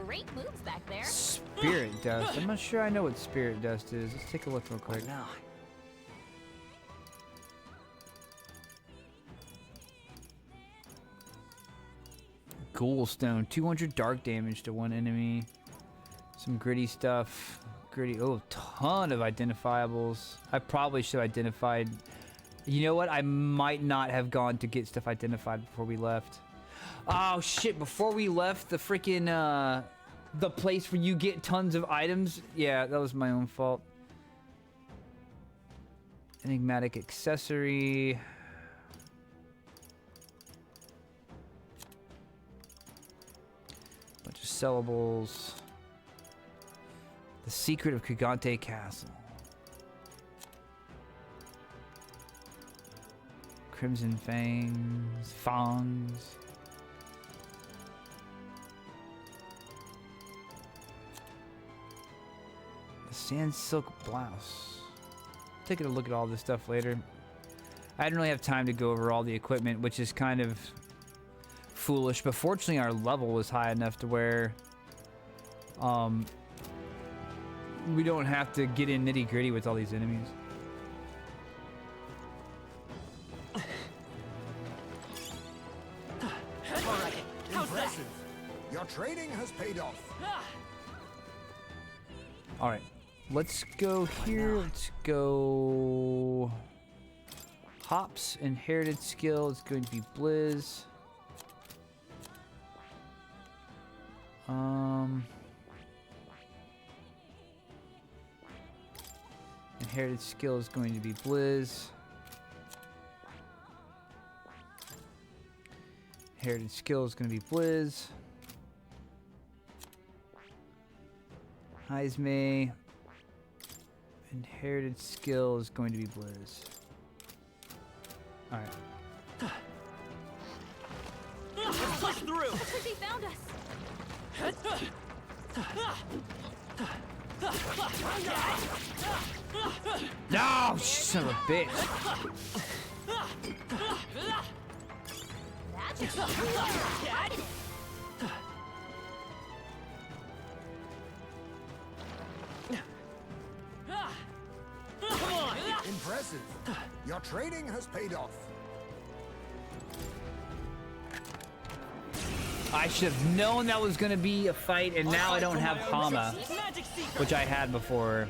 Great moves back there. Spirit dust. I'm not sure I know what spirit dust is. Let's take a look real quick. Now, Ghoul Stone. 200 dark damage to one enemy. Some gritty stuff. Gritty. Oh, ton of identifiables. I probably should have identified. You know what? I might not have gone to get stuff identified before we left. Oh, shit. Before we left the freaking, the place where you get tons of items. Yeah, that was my own fault. Enigmatic accessory. Bunch of sellables. The secret of Kigante Castle. Crimson Fangs. Fangs. The Sand Silk Blouse. Taking a look at all this stuff later. I didn't really have time to go over all the equipment, which is kind of foolish, but fortunately our level was high enough to where we don't have to get in nitty-gritty with all these enemies. Impressive. Your training has paid off. All right, let's go here. Let's go. Hops, inherited skill. It's going to be Blizz. Inherited skill is going to be Blizz. Inherited skill is going to be Blizz. Heisme. Inherited skill is going to be Blizz. Alright. Push through! He found us! No, son of a bitch. That's it! Impressive. Your training has paid off. I should have known that was going to be a fight, and now I don't have Hama, which I had before.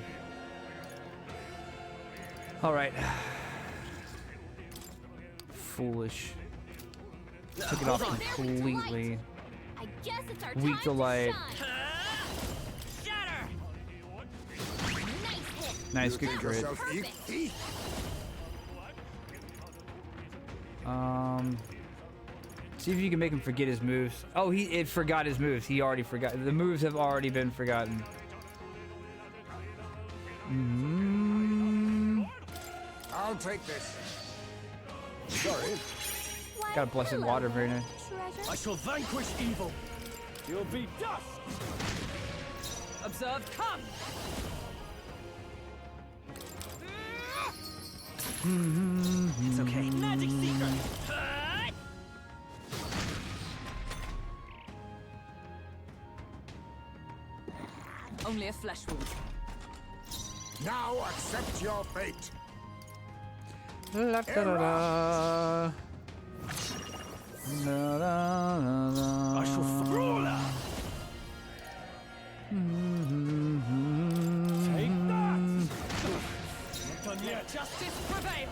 Alright. Foolish. Took it off completely. I guess it's our Weak time to light. shine. Nice hit. Nice, good Give crit. yourself eat. See if you can make him forget his moves. Oh, it forgot his moves. He already forgot. The moves have already been forgotten. I'll take this. Sorry. Why, Got a blessed hello water, there, very nice. treasure. I shall vanquish evil. You'll be dust. Observe, come! It's okay. Magic seeker! Only a flesh wound. Now accept your fate. La, da, da, da. Da, da, da, da. I shall brawler. Take that. Not done yet. Justice prevail!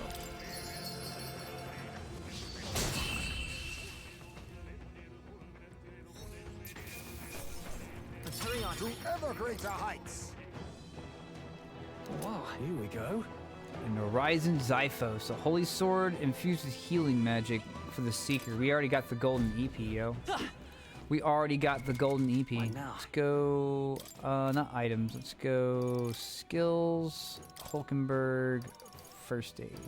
Hurry on. To ever greater heights. Wow, here we go. And Horizon Zyphos, a holy sword infused with healing magic for the Seeker. We already got the golden EP, yo. We already got the golden EP. Why now? Let's go, not items. Let's go skills, Hulkenberg, first aid.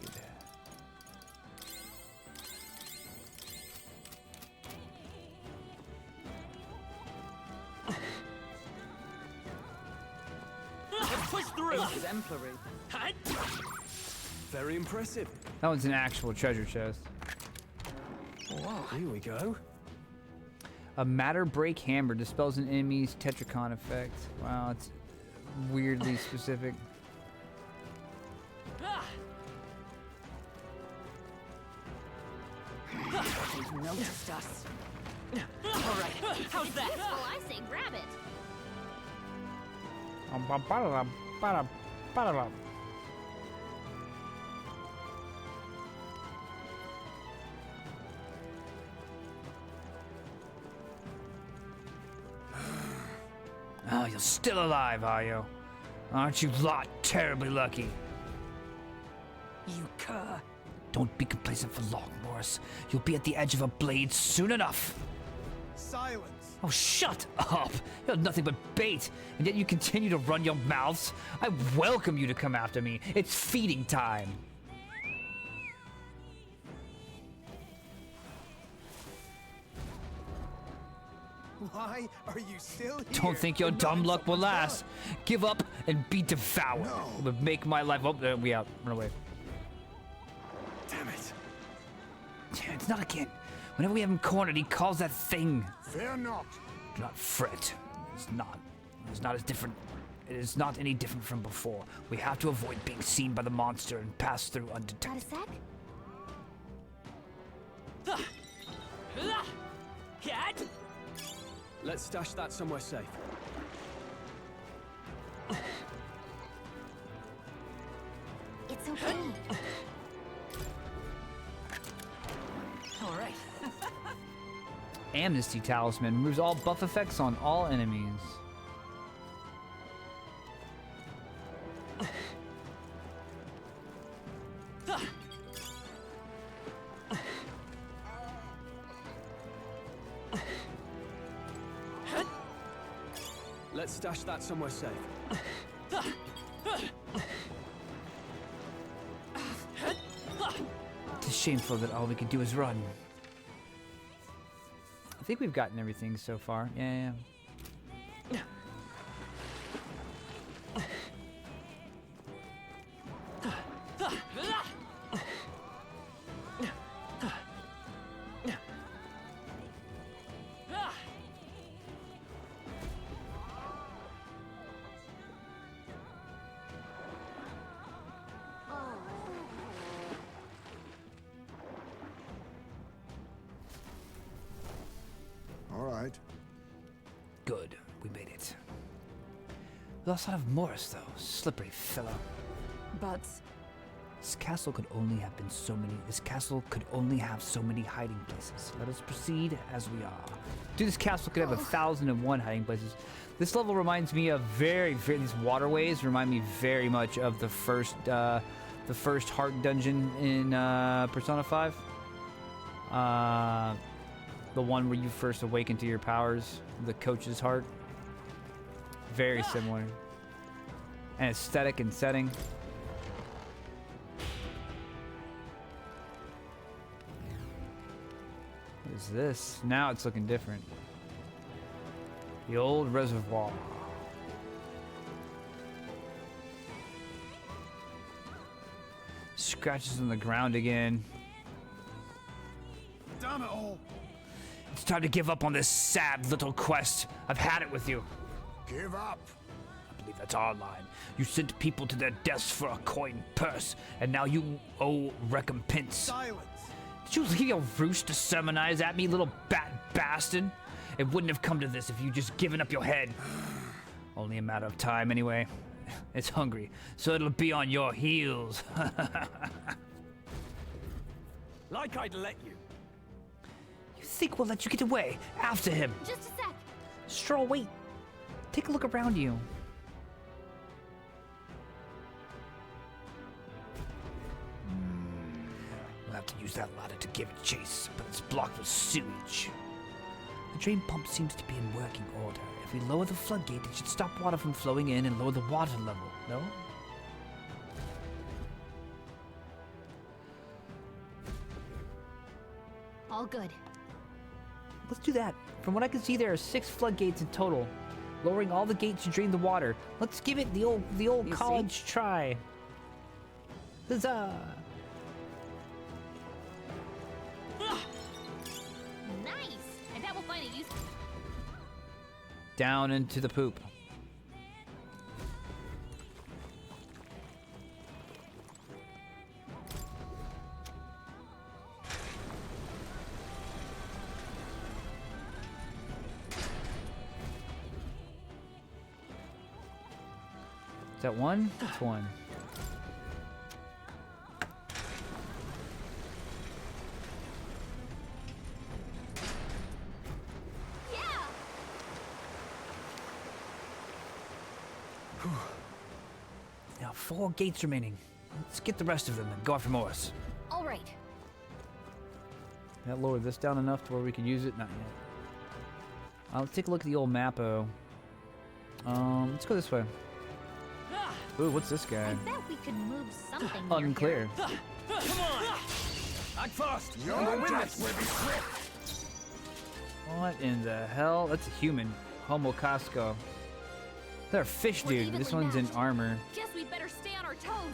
Push through! Exemplary. Very impressive. That one's an actual treasure chest. Wow, here we go. A Matter Break Hammer dispels an enemy's Tetracon effect. Wow, it's weirdly specific. They've noticed us. Alright, how's that? Well, I say grab it. Oh, you're still alive, are you? Aren't you lot terribly lucky? You cur. Don't be complacent for long, Morris. You'll be at the edge of a blade soon enough. Silence. Oh, shut up! You're nothing but bait, and yet you continue to run your mouths. I welcome you to come after me. It's feeding time. Why are you still here? Don't think your Knowing dumb luck will someone's last. Give up and be devoured. No. It would make my life. Oh, there we out. Run away. gone? Damn it. It's not again. Whenever we have him cornered, he calls that thing. Fear not. Do not fret. It's not. It's not as different. It is not any different from before. We have to avoid being seen by the monster and pass through Got a undetected. sec? Cat? Let's stash that somewhere safe. It's okay. Alright. Amnesty Talisman removes all buff effects on all enemies. Let's stash that somewhere safe. It's shameful that all we can do is run. I think we've gotten everything so far. Yeah. All right. Good. We made it. We lost sight of Morris, though. Slippery fellow. But This castle could only have been so many. This castle could only have so many hiding places. Let us proceed as we are. Dude, this castle could have 1,001 hiding places. This level reminds me of these waterways remind me very much of the first heart dungeon in Persona 5. The one where you first awaken to your powers, the coach's heart. Very similar. And aesthetic and setting. What is this? Now it's looking different. The old reservoir. Scratches on the ground again. Damn it all. It's time to give up on this sad little quest. I've had it with you. Give up. I believe that's our line. You sent people to their deaths for a coin purse, and now you owe recompense. Silence. Did you leave your roost to sermonize at me, little bat bastard? It wouldn't have come to this if you'd just given up your head. Only a matter of time, anyway. It's hungry, so it'll be on your heels. Like I'd let you. You think we'll let you get away? After him. Just a sec. Stroll, wait. Take a look around you. We'll have to use that ladder to give it chase, but it's blocked with sewage. The drain pump seems to be in working order. If we lower the floodgate, it should stop water from flowing in and lower the water level, no? All good. Let's do that. From what I can see, there are 6 floodgates in total. Lowering all the gates to drain the water. Let's give it the old You college try. Huzzah! Nice. I bet we'll find a use. Down into the poop. Is that one? That's one. Yeah. Now 4 gates remaining. Let's get the rest of them and go after Morris. All right. That lowered this down enough to where we could use it? Not yet. Let's take a look at the old map-o. Let's go this way. Ooh, what's this guy? I bet we could move something near Unclear. Come on! Act fast! Your death will be swift. What in the hell? That's a human. Homo Casco. They're a fish We're dude. This evenly one's in matched. armor. Guess we'd better stay on our toes.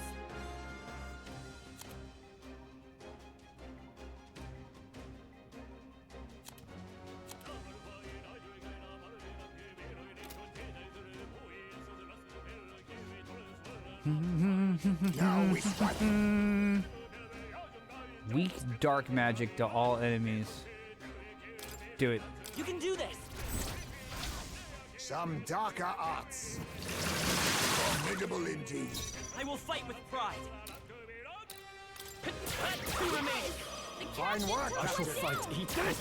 Now we strike. Weak dark magic to all enemies. Do it. You can do this! Some darker arts. Formidable indeed. I will fight with pride. Two remain. The Fine captain's work, one Captain. down. Eat this!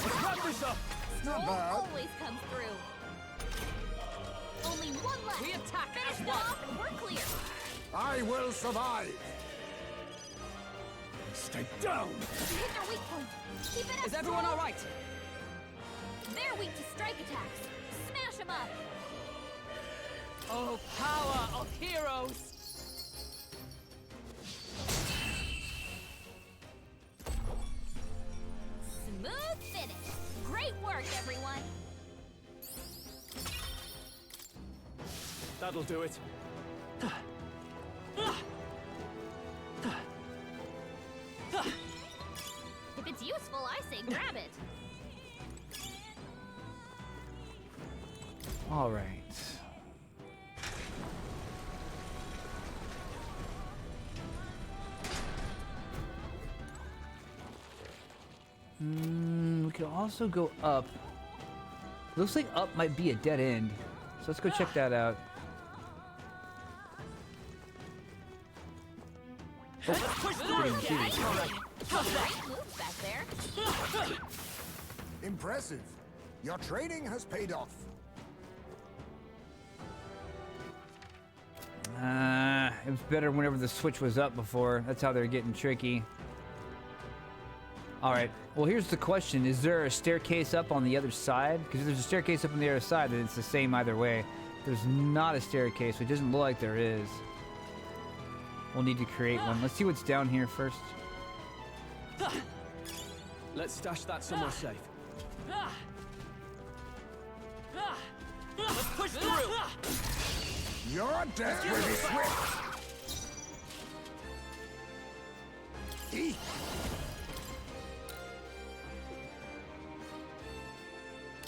Let's wrap this up! Not Stroll bad. always comes through. Only one left. We attack Finish as them one. off and we're clear. I will survive. Stay down! You hit their weak point. Keep it up. Is everyone Stroll. alright? They're weak to strike attacks. Smash them up. Oh, power of heroes! Smooth finish. Great work, everyone. That'll do it. If it's useful, I say grab it. All right. We could also go up. Looks like up might be a dead end. So let's go check that out. Let's push through! Great move back there. Impressive. Your training has paid off. It was better whenever the switch was up before. That's how they're getting tricky. All right. Well, here's the question. Is there a staircase up on the other side? Because if there's a staircase up on the other side, then it's the same either way. There's not a staircase. It doesn't look like there is. We'll need to create one. Let's see what's down here first. Let's stash that somewhere safe. Let's push through! Your death will be swift. Eat.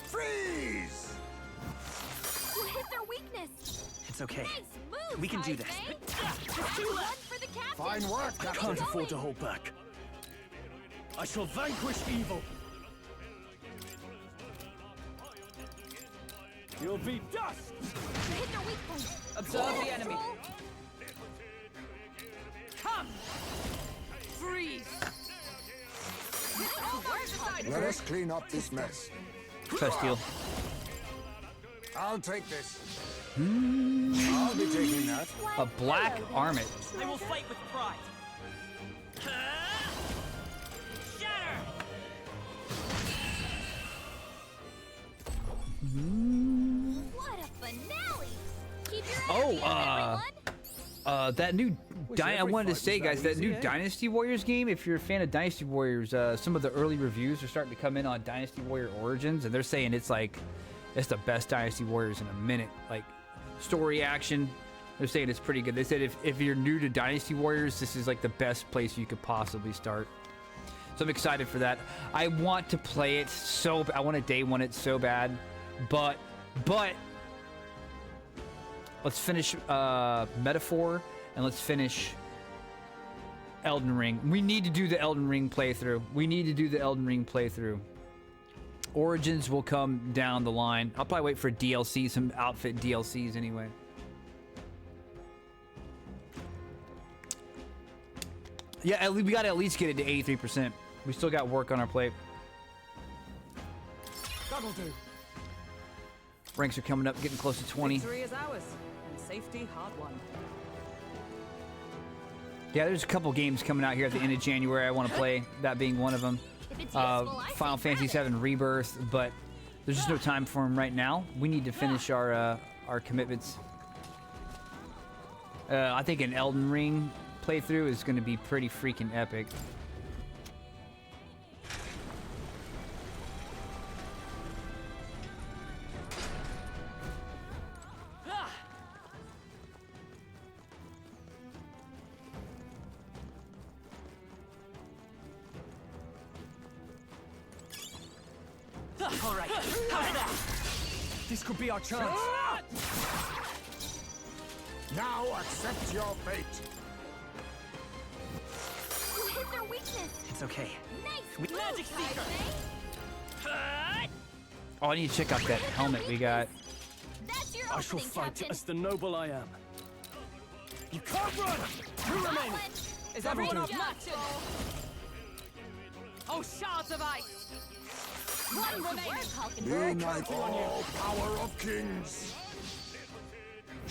Freeze! You hit their weakness. It's okay. Nice move. We can do High this. Fang. One for the captain. Fine work, Let's Captain. keep Can't afford to going. hold back. I shall vanquish evil. You'll be dust! You hit their weak point. Observe the enemy. Roll. Come! Freeze! Let us clean up this mess. Try steal. I'll take this. I'll be taking that. A black armlet. I will fight with pride. Shatter! What a finale. Keep your Oh, energy up, everyone. That new I every wanted to fight say, was that guys, that easy, new eh? Dynasty Warriors game, if you're a fan of Dynasty Warriors, some of the early reviews are starting to come in on Dynasty Warrior Origins, and they're saying it's the best Dynasty Warriors in a minute. Like, story action, they're saying it's pretty good. They said if you're new to Dynasty Warriors, this is like the best place you could possibly start. So I'm excited for that. I want to play it I want to day one it so bad, but let's finish Metaphor, and let's finish Elden Ring. We need to do the Elden Ring playthrough. Origins will come down the line. I'll probably wait for DLC, some outfit DLCs anyway. Yeah, we gotta at least get it to 83%. We still got work on our plate. That'll do. Ranks are coming up, getting close to 20. Victory is ours, and safety hard won. Yeah, there's a couple games coming out here at the end of January I want to play, that being one of them. If it's useful, I Final say Fantasy grab it. VII Rebirth, but there's just no time for them right now. We need to finish our commitments. I think an Elden Ring playthrough is going to be pretty freaking epic. All right, how's that? This could be our chance. Now accept your fate. You hit their weakness. It's okay. Nice With move, Magic Seeker. Kaise. Oh, I need to check out that helmet we got. That's your I shall opening, fight Captain. as the noble I am. You can't run! You That remain! one. Is everyone do. obnoxious? Oh, shards of ice! One Nice remaining. work, Hulkenberg. Unite all power of kings.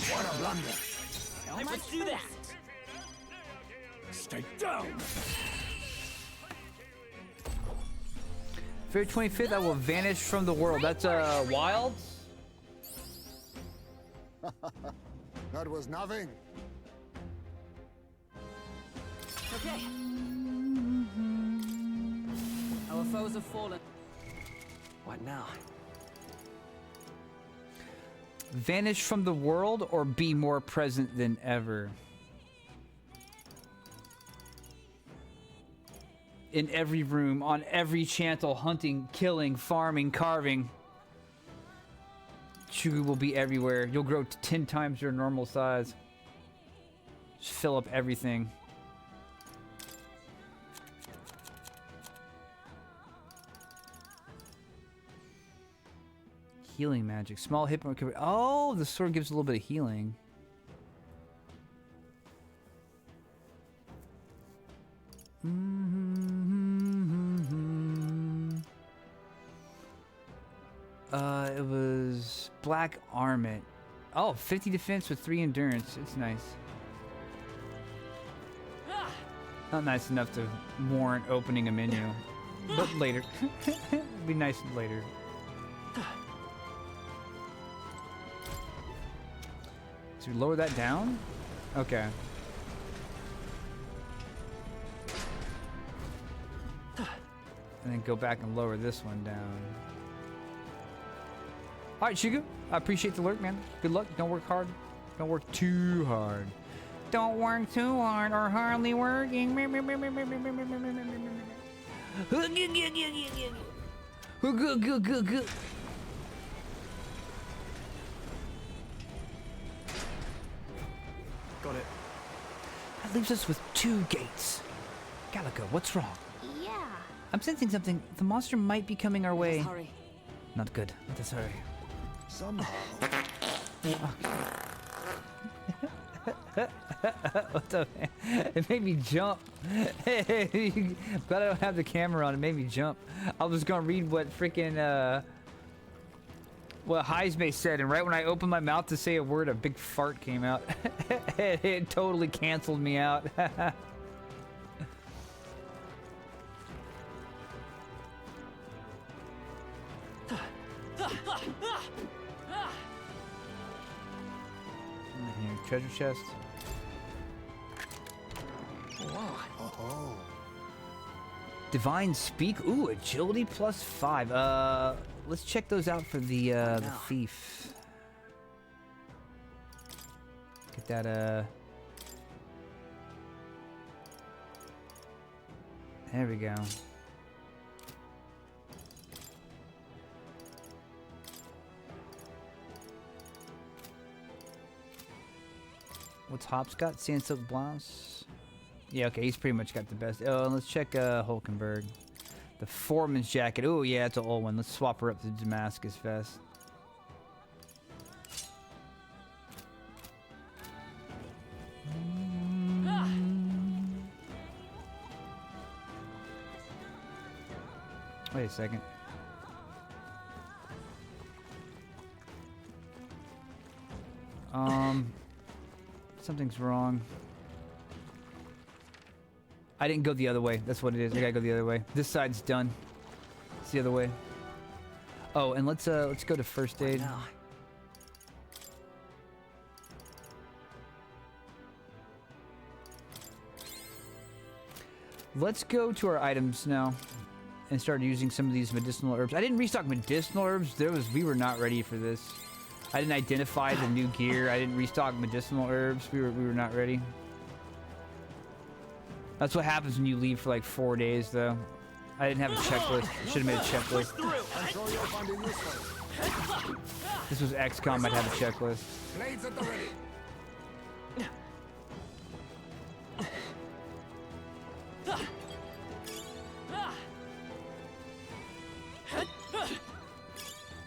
What a blunder. So much Let's do for this. that. Stay down! February 25th, I will vanish from the world. That's wild. That was nothing. Okay. Our foes have fallen. What now? Vanish from the world or be more present than ever. In every room, on every channel, hunting, killing, farming, carving. Shugu will be everywhere. You'll grow to 10 times your normal size. Just fill up everything. Healing magic. Small hit point recovery. Oh, the sword gives a little bit of healing. It was Black Armament. Oh, 50 defense with 3 endurance. It's nice. Not nice enough to warrant opening a menu. But later. It'll be nice later. So we lower that down? Okay. And then go back and lower this one down. Alright, Shugu. I appreciate the lurk, man. Good luck. Don't work hard. Don't work too hard. Don't work too hard or hardly working. Got it. That leaves us with 2 gates. Galago, what's wrong? Yeah. I'm sensing something. The monster might be coming our way. Let's hurry. Not good. Let us hurry. Somehow. What the man? It made me jump. Glad I don't have the camera on. It made me jump. I was gonna read what freaking what Heisme said, and right when I opened my mouth to say a word, a big fart came out. It totally canceled me out. Here, treasure chest. Oh. Divine Speak. Ooh, agility plus 5. Let's check those out for the thief. Get that there we go. What's Hops got? Sand silk blouse. Yeah, okay, he's pretty much got the best. Oh, and let's check Hulkenberg. The foreman's jacket. Oh, yeah, it's an old one. Let's swap her up to Damascus vest. Wait a second. Something's wrong. I didn't go the other way. That's what it is. I gotta go the other way. This side's done. It's the other way. Oh, and let's go to first aid. Now. Let's go to our items now and start using some of these medicinal herbs. I didn't restock medicinal herbs. We were not ready for this. I didn't identify the new gear. I didn't restock medicinal herbs. We were not ready. That's what happens when you leave for like 4 days, though. I didn't have a checklist. Should have made a checklist. I'm sure you'll find it useful. This was XCOM. I'd have a checklist. Blades at the ready.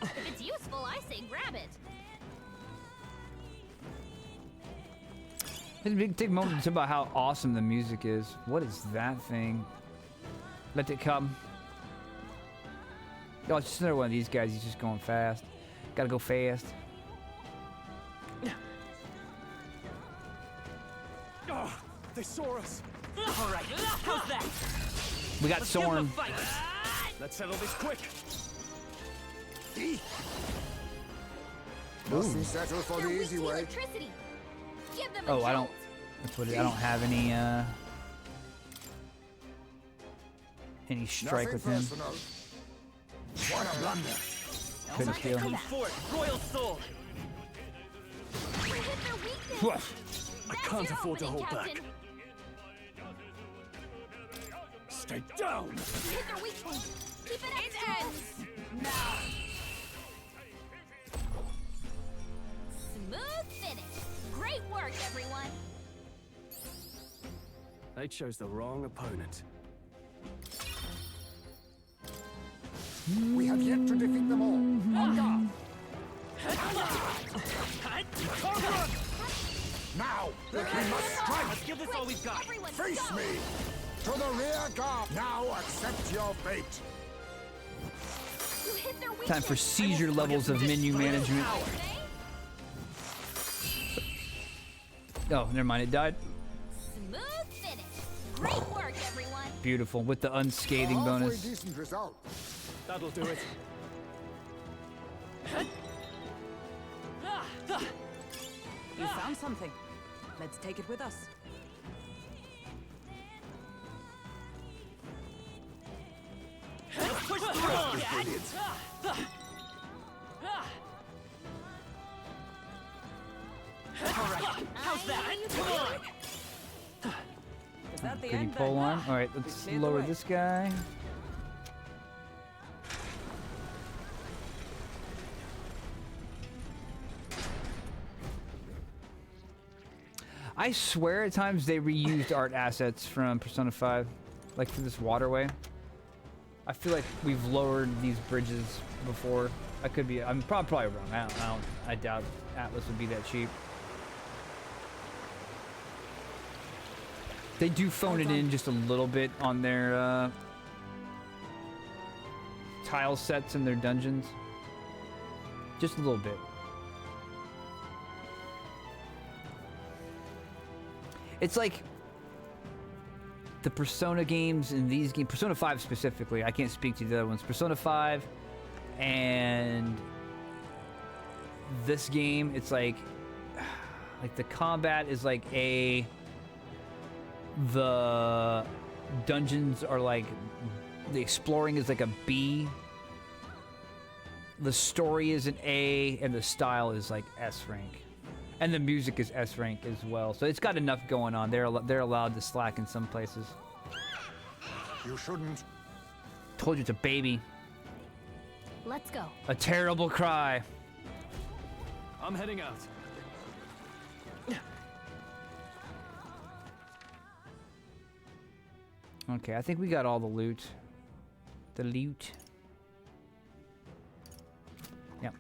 If it's useful, I say grab it. Take a moment to talk about how awesome the music is. What is that thing? Let it come. Oh, it's just another one of these guys. He's just going fast. Gotta go fast. Oh, they saw us. All right, how's that? We got Let's give 'em a Sorn. fight. Let's settle this quick. Mustn't settle for They're the weak easy to way. electricity. Give them a Oh, I don't. jolt. That's what it, I don't have any strike Nothing with him. personal. What a blunder. Couldn't kill him. Come forth, Royal Soul. You hit their weakness. I That's can't your afford to opening, hold back. Captain. Stay down. You hit their weak point. Keep it at now. Smooth finish. Great work, everyone. They chose the wrong opponent. We have yet to defeat them all. On guard. Now, we must strike. Let's give this all we've got. Everyone, Face go. me. To the rear guard. Now accept your fate. You hit their weakness. Time for seizure levels of menu management. Oh, never mind. It died. Smooth finish. Great work, everyone. Beautiful with the unscathing Halfway bonus. decent result. That'll do it. You found something. Let's take it with us. Let's push through. All right, how's that? Come on. Is that the Pretty end? pole then? arm. All right, let's cleared the lower way. this guy. I swear at times they reused art assets from Persona 5, like for this waterway. I feel like we've lowered these bridges before. I could be. I'm probably wrong. I doubt Atlas would be that cheap. They do phone it in just a little bit on their tile sets in their dungeons. Just a little bit. It's like the Persona games in these games, Persona 5 specifically, I can't speak to the other ones. Persona 5 and this game, it's like the combat is like the dungeons are like, the exploring is like a B, the story is an A, and the style is like S rank. And the music is S rank as well, so it's got enough going on. They're allowed to slack in some places. You shouldn't. Told you it's a baby. Let's go. A terrible cry. I'm heading out. Okay, I think we got all the loot. The loot. Yep.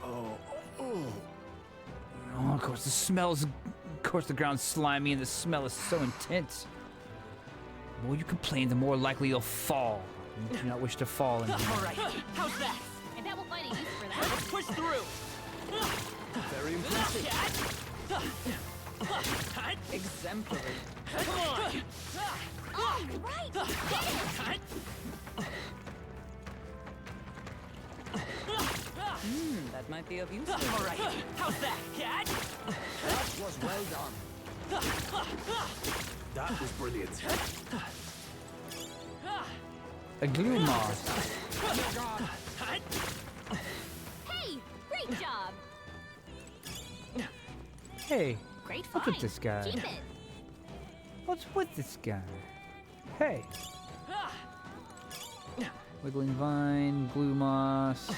Oh, of course, the smell's course the ground's slimy and the smell is so intense. The more you complain, the more likely you'll fall. You do not wish to fall in here. All right. How's that? I bet we'll find a use for that. Let's push through. Very impressive. Exemplary. All right. That might be of use. All right. How's that, cat? That was well done. That was brilliant. A glue moss. Hey, great job. Hey, Great what's find. with this guy? Keep it. What's with this guy? Hey. Wiggling vine, glue moss.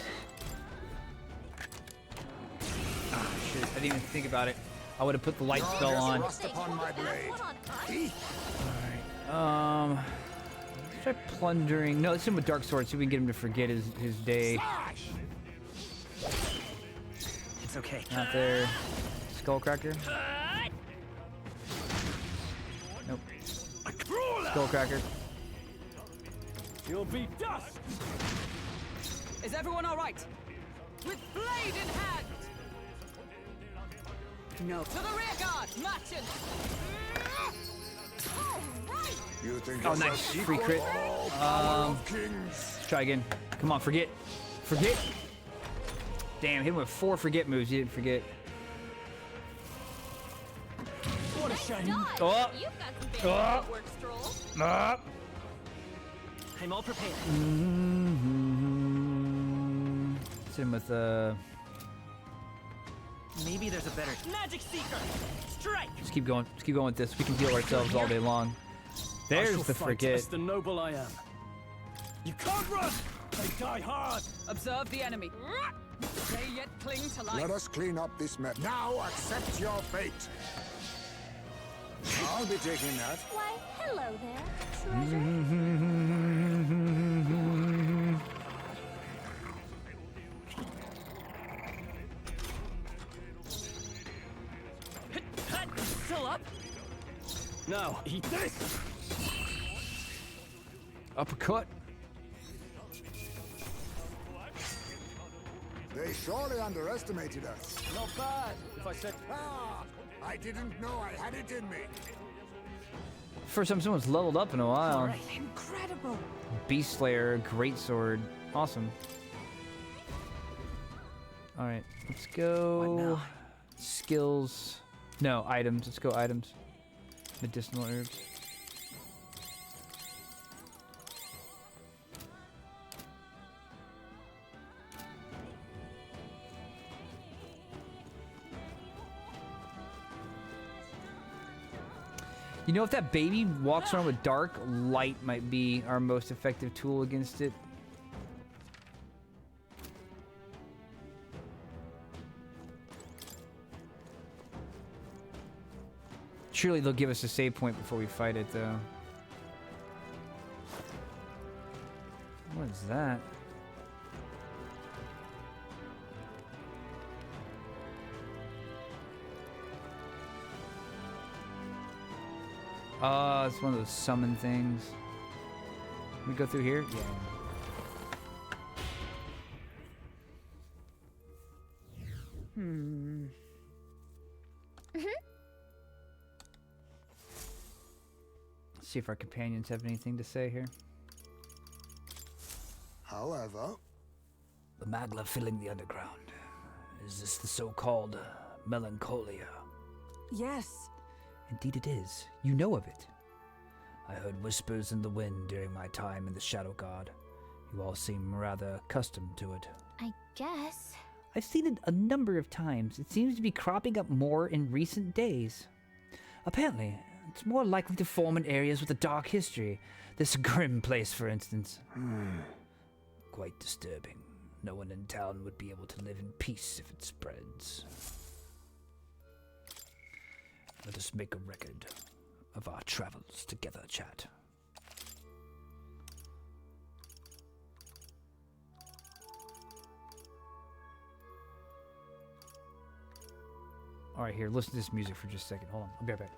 Ah, shit, I didn't even think about it. I would have put the light spell Just on. rust upon my blade. What on earth? Let's try plundering. No, let's hit him with dark sword so we can get him to forget his day. Slash! It's okay. Not there. Skullcracker. Nope. Skullcracker. You'll be dust! Is everyone all right? With blade in hand. No. To the rear guard, merchant. All right. You think Oh, it's nice. a Free secret? crit. Oh, power of kings. Let's try again. Come on, forget. Forget. Damn, hit him with 4 forget moves. He didn't forget. What a shame. Dodge. Oh. You've got some fancy work, Stroll. I'm all prepared. Let's hit him with Maybe there's a better magic seeker. Strike. Just keep going. Just keep going with this. We can heal ourselves all day long. I There's shall the fight forget. as the noble I am. You can't run! They die hard! Observe the enemy. They yet cling to life. Let us clean up this mess. Now accept your fate. I'll be taking that. Why, hello there, treasure. Still up? Now, eat this! Uppercut. They surely underestimated us. Not bad, if I said... Ah! I didn't know I had it in me. First time someone's leveled up in a while. Incredible. Beast Slayer, great sword. Awesome. Alright, let's go. Skills. No, items. Let's go items. Medicinal herbs. You know, if that baby walks around with dark, light might be our most effective tool against it. Surely they'll give us a save point before we fight it, though. What is that? Oh, it's one of those summon things. Can we go through here? Yeah. See if our companions have anything to say here. However, The magla filling the underground. Is this the so-called melancholia? Yes. Indeed it is. You know of it. I heard whispers in the wind during my time in the Shadow Guard. You all seem rather accustomed to it. I guess. I've seen it a number of times. It seems to be cropping up more in recent days. Apparently, it's more likely to form in areas with a dark history. This grim place, for instance. Quite disturbing. No one in town would be able to live in peace if it spreads. Let us make a record of our travels together, chat. All right, here. Listen to this music for just a second. Hold on. I'll be right back.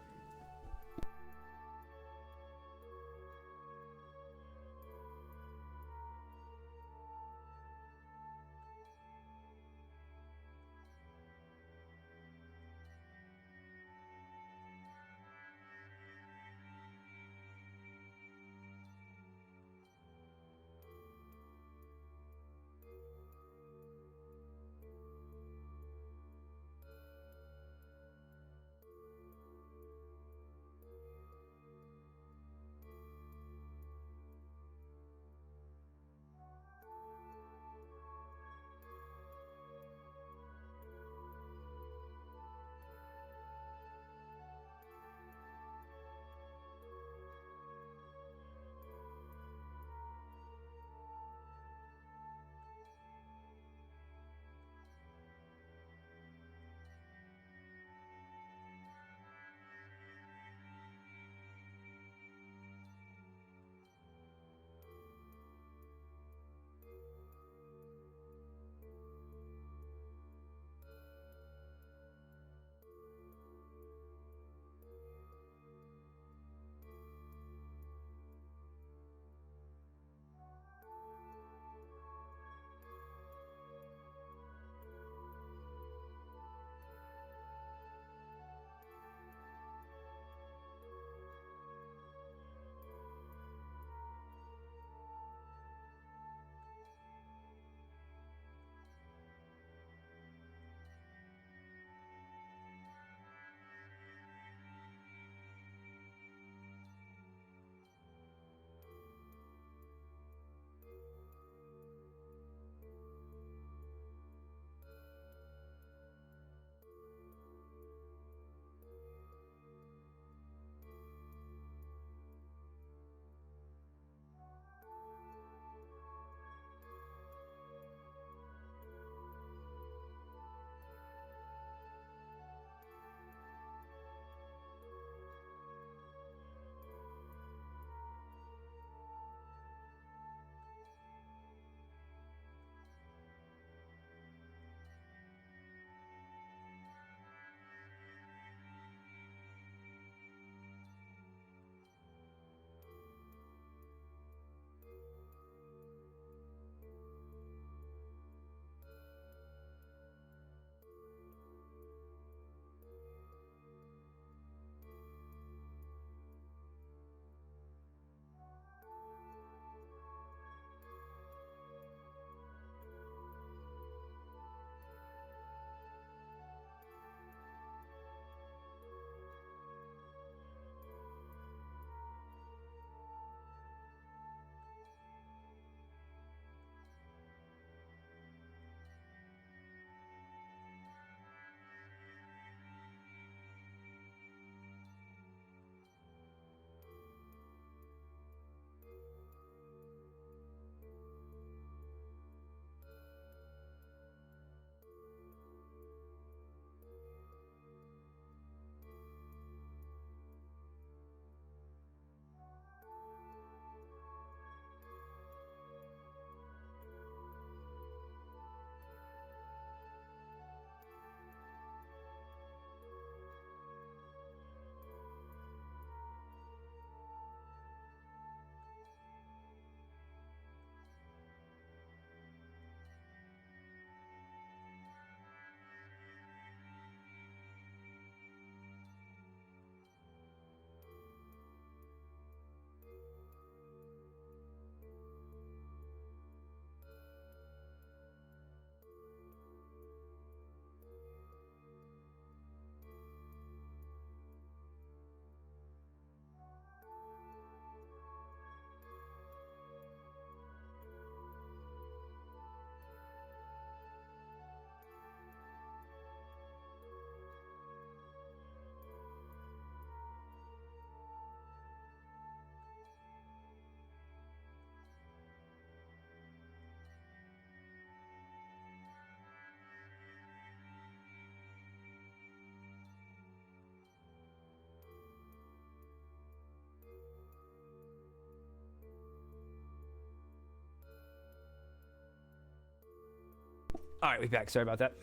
All right, we're back. Sorry about that.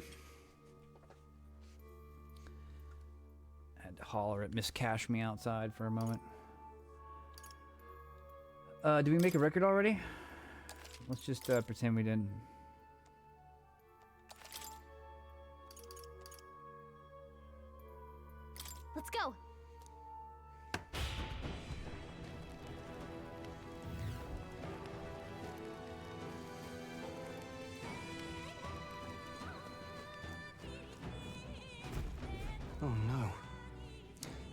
holler at Miss Cash Me outside for a moment. Did we make a record already? Let's just pretend we didn't. Let's go. Oh no.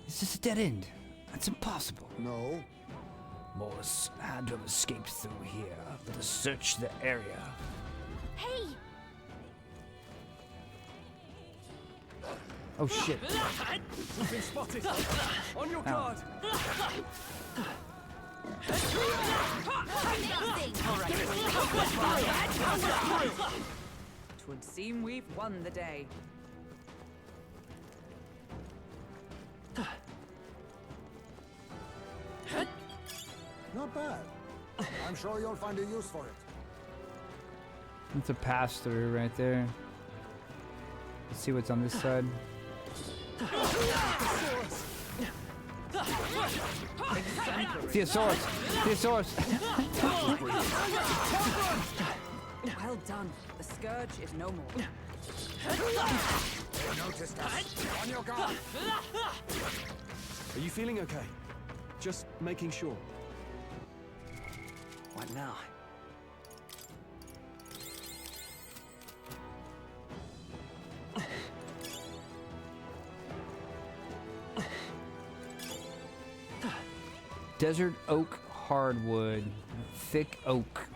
Is this a dead end? That's impossible. No. Morris had to have escaped through here. Let us search the area. Hey! Oh shit. You've been spotted. On your guard. Twould seem we've won the day. Not bad. I'm sure you'll find a use for it. It's a pass through right there. Let's see what's on this side. Theosaurus! Theosaurus! Well done. The scourge is no more. They noticed us. On your guard. Are you feeling okay? Just making sure. What now? Desert oak hardwood. Thick oak.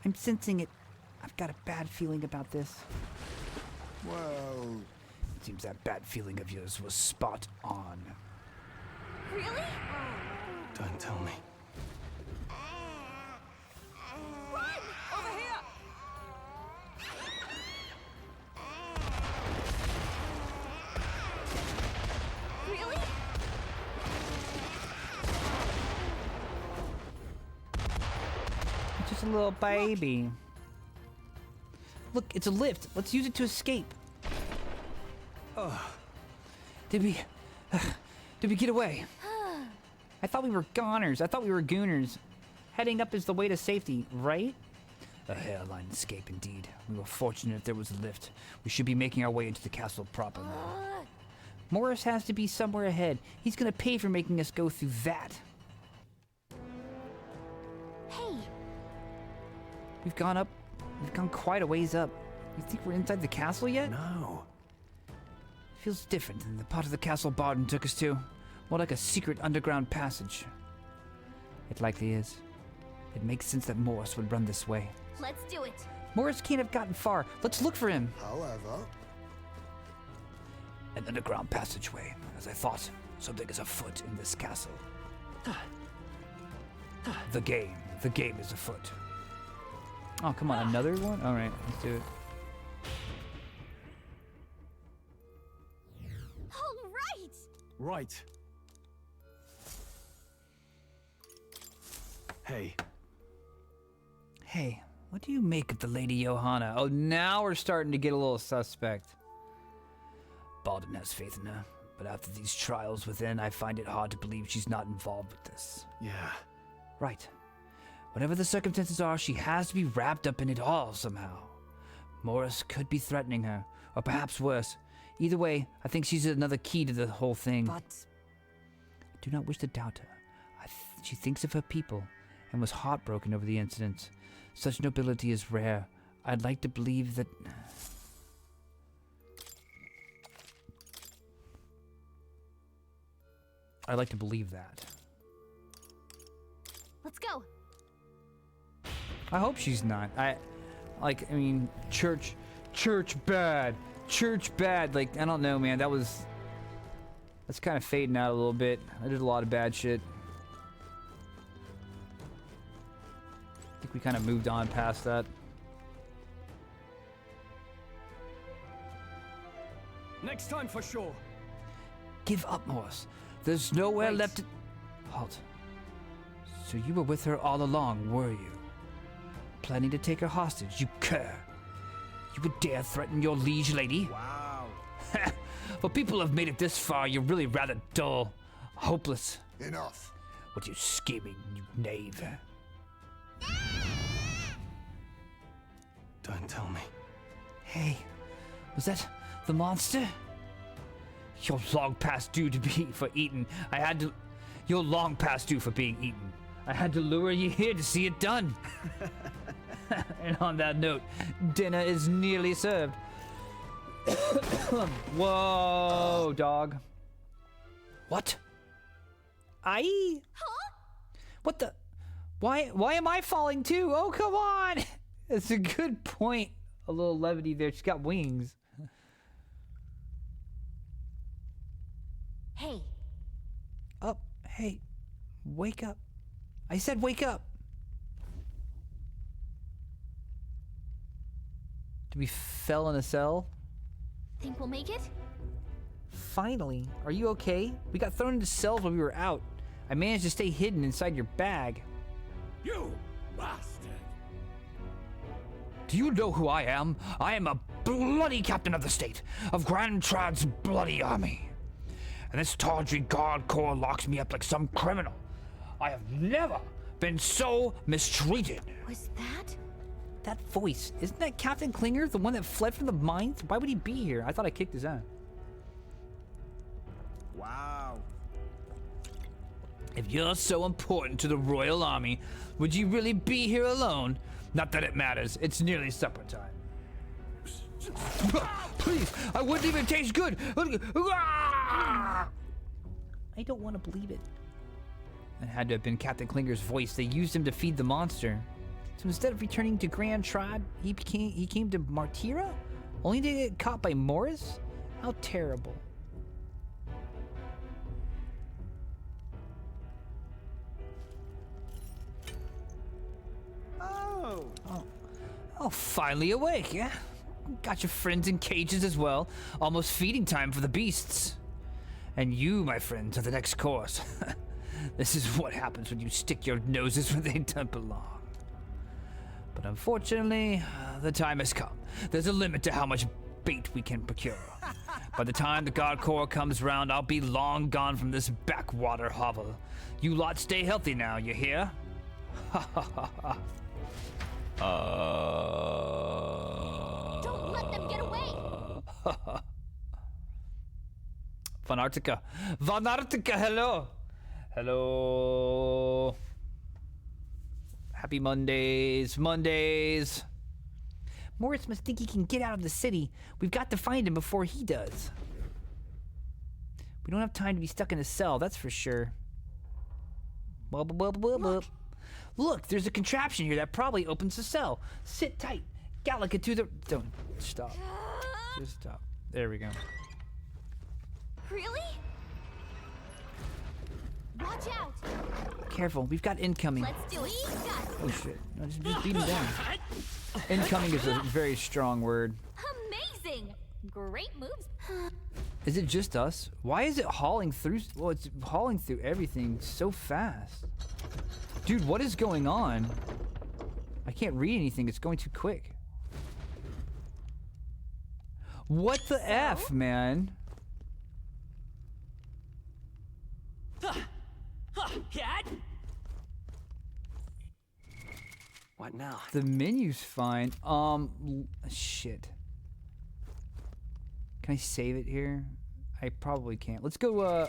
I'm sensing it. I've got a bad feeling about this. Well, It seems that bad feeling of yours was spot on. Really? Don't tell me. Run! Over here! Really? It's just a little baby. Look, it's a lift. Let's use it to escape. Did we get away? I thought we were goners. I thought we were gooners. Heading up is the way to safety, right? A hairline escape indeed. We were fortunate there was a lift. We should be making our way into the castle proper now. Morris has to be somewhere ahead. He's gonna pay for making us go through that. Hey! We've gone quite a ways up. You think we're inside the castle yet? No. Feels different than the part of the castle Barden took us to. More like a secret underground passage. It likely is. It makes sense that Morris would run this way. Let's do it! Morris can't have gotten far. Let's look for him. however, An underground passageway. As I thought, something is afoot in this castle. The game is afoot. Oh, come on, another one? All right, let's do it. All right! Right. Hey, Hey, what do you make of the Lady Johanna? Oh, now we're starting to get a little suspect. Barden has faith in her, but after these trials within, I find it hard to believe she's not involved with this. yeah. Right. Whatever the circumstances are, she has to be wrapped up in it all somehow. Morris could be threatening her, or perhaps worse. Either way, I think she's another key to the whole thing. But I do not wish to doubt her. She thinks of her people and was heartbroken over the incidents. Such nobility is rare. I'd like to believe that... I'd like to believe that. Let's go! I hope she's not. I mean, church bad. Like, I don't know, man. That's kind of fading out a little bit. I did a lot of bad shit. I think we kind of moved on past that. Next time for sure. Give up, Morris. There's nowhere Wait. left to... Halt. So you were with her all along, were you? Planning to take her hostage, you cur. You would dare threaten your liege lady? Wow. For people who have made it this far, you're really rather dull. Hopeless. Enough. What are you scheming, you knave? Don't tell me. Hey, was that the monster? You're long past due to be for eating. You're long past due for being eaten. I had to lure you here to see it done. And on that note, dinner is nearly served. Whoa, dog. What? Aye? Huh? What the? Why am I falling too? Oh, come on. It's a good point. A little levity there. She's got wings. Hey, Up. Hey, wake up. I said wake up. Did we fell in a cell? think we'll make it? Finally. Are you okay? We got thrown into cells while we were out. I managed to stay hidden inside your bag. You bastard! Do you know who I am? I am a bloody captain of the state, of Grand Trad's bloody army. And this tawdry guard corps locks me up like some criminal. I have never been so mistreated. Was that? That voice, isn't that Captain Klinger, the one that fled from the mines? Why would he be here? I thought I kicked his ass. Wow. If you're so important to the Royal Army, would you really be here alone? Not that it matters. It's nearly supper time. Please, I wouldn't even taste good. I don't want to believe it. It had to have been Captain Klinger's voice. They used him to feed the monster. So instead of returning to Grand Trad, he came to Martira? Only to get caught by Morris? How terrible. Oh, finally awake, yeah? Got your friends in cages as well. Almost feeding time for the beasts. And you, my friends, are the next course. This is what happens when you stick your noses where they don't belong. But unfortunately, the time has come. There's a limit to how much bait we can procure. By the time the guard corps comes round, I'll be long gone from this backwater hovel. You lot stay healthy now, you hear? Ha ha ha ha. Don't let them get away! Vanartica. Vanartica, hello! Hello. Happy Mondays. Mondays. Morris must think he can get out of the city. We've got to find him before he does. We don't have time to be stuck in a cell, that's for sure. Look, there's a contraption here that probably opens the cell. Sit tight. Gallica to the... Don't. Stop. Just stop. There we go. Really? Watch out! Careful, we've got incoming. Let's do it. Oh shit. No, just beat him down. Incoming is a very strong word. Amazing! Great moves. Is it just us? Why is it hauling through? Well, it's hauling through everything so fast. Dude, what is going on? I can't read anything. It's going too quick. What the F, man? What now? The menu's fine. Shit. Can I save it here? I probably can't. Let's go,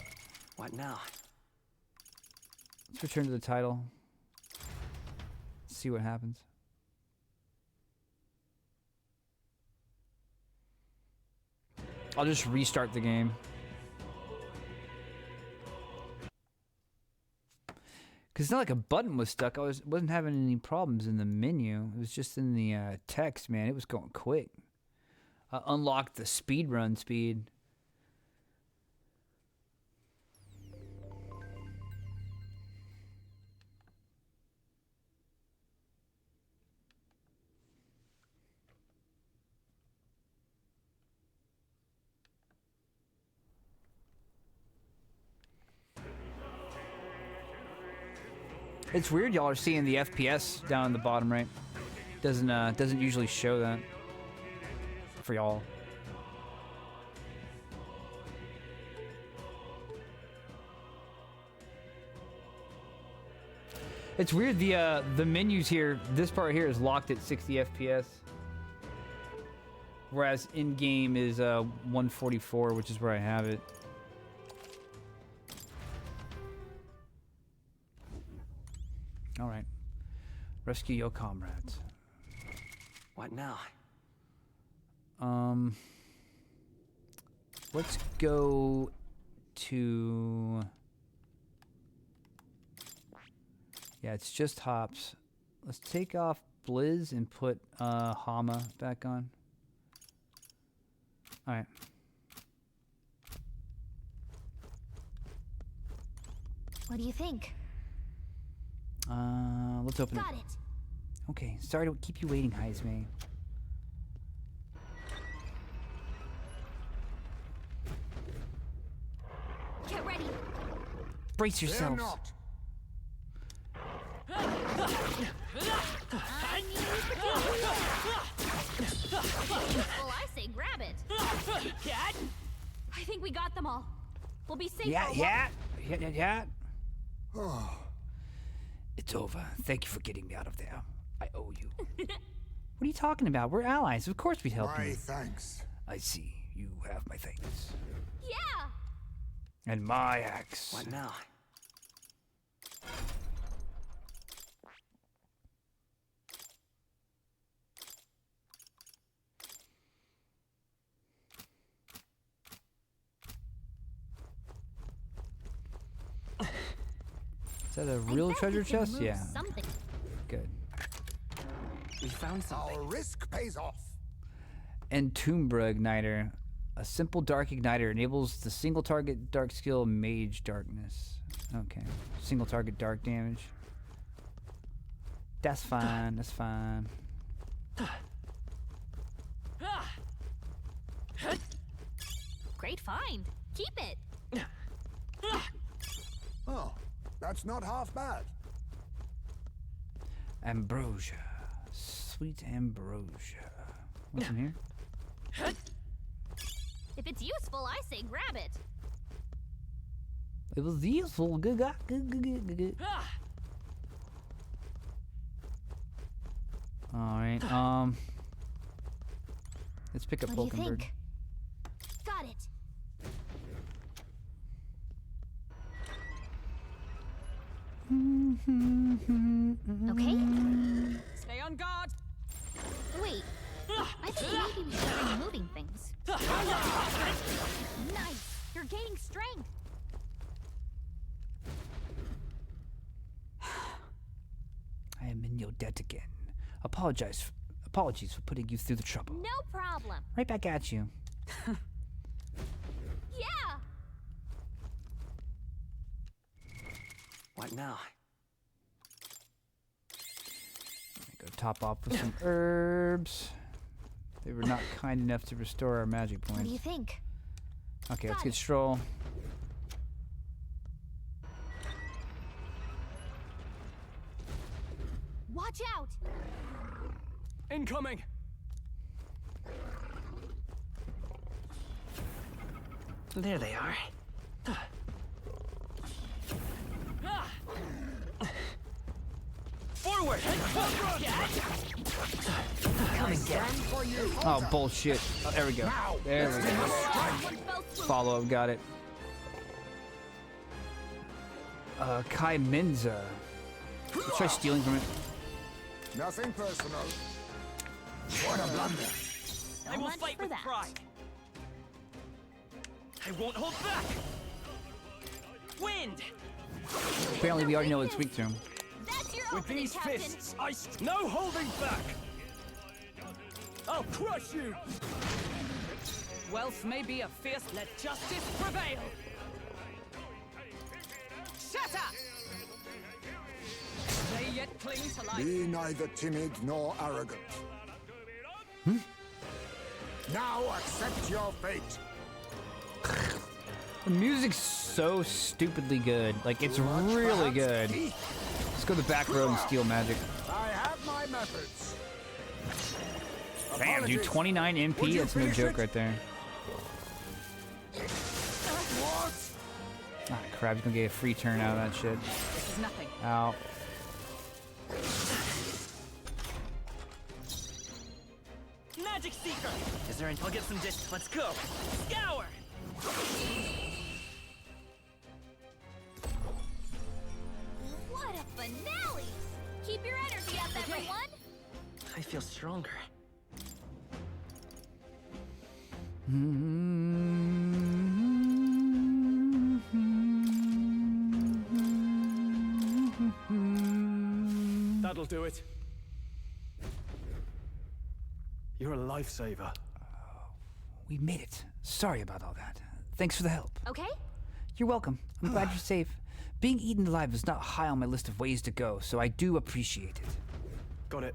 What now? let's return to the title. See what happens. I'll just restart the game. Cause it's not like a button was stuck. Wasn't having any problems in the menu. It was just in the text, man. It was going quick. I unlocked the speedrun speed. It's weird y'all are seeing the FPS down in the bottom right. Doesn't usually show that for y'all. It's weird, the menus here, this part here is locked at 60 FPS. Whereas in-game is 144, which is where I have it. Alright. Rescue your comrades. What now? Let's go to... Yeah, it's just hops. Let's take off Blizz and put Hama back on. Alright. What do you think? Let's open Got it. it. Okay, sorry to keep you waiting, Heisme. Get ready. Brace They're yourselves. not. I need Well, I say grab it. Cat? I think we got them all. We'll be safe. Yeah, for a yeah. Yeah, yeah, yeah. It's over. Thank you for getting me out of there. I owe you. What are you talking about? We're allies. Of course we'd help My you. thanks. I see. You have my thanks. Yeah. And my axe. What now? Is that a I real bet treasure we can chest? move Yeah. Something. Good. We found something. Our risk pays off. Entombra Igniter. A simple dark igniter enables the single target dark skill Mage Darkness. Okay. Single target dark damage. That's fine. That's fine. Great find. Keep it. Oh, that's not half bad. Ambrosia. Sweet ambrosia. What's in here? If it's useful, I say grab it. It was useful. Good, good, good, good, good. Alright, let's pick up What do you Bulkenberg. think? Got it. Okay. Stay on guard. Wait. I think maybe we should try moving things. Nice. You're gaining strength. I am in your debt again. Apologies for putting you through the trouble. No problem. Right back at you. Yeah. What now? Go top off with some herbs. They were not kind enough to restore our magic What do you points. think? Okay, let's Got get it. Stroll. Watch out. Incoming! There they are. Forward! Oh, bullshit. Oh, there we go. There we go. Follow up, got it. Kai Menza. Let's try stealing from it. Nothing personal. What a blunder. I will much fight for with that. pride. I won't hold back. Wind! Apparently, we already know it's weak to him. That's your With opening, these Captain. fists, no holding back. I'll crush you. Wealth may be a fierce, let justice prevail. Shatter! They yet cling to life. Be neither timid nor arrogant. Now accept your fate. The music's so stupidly good. Like, it's really good. Let's go the back road and steal magic. I have my methods. Damn, dude, 29 Would MP? you That's no finish joke it? right there. What? Ah, crap, he's gonna get a free turn out of that shit. This is nothing. Ow. Magic Seeker! Is there any? I'll get some dish. Let's go! Scour! What a finale! Keep your energy up, everyone! I feel stronger. That'll do it. You're a lifesaver. We made it. Sorry about all that. Thanks for the help. Okay? You're welcome. I'm glad you're safe. Being eaten alive is not high on my list of ways to go, so I do appreciate it. Got it.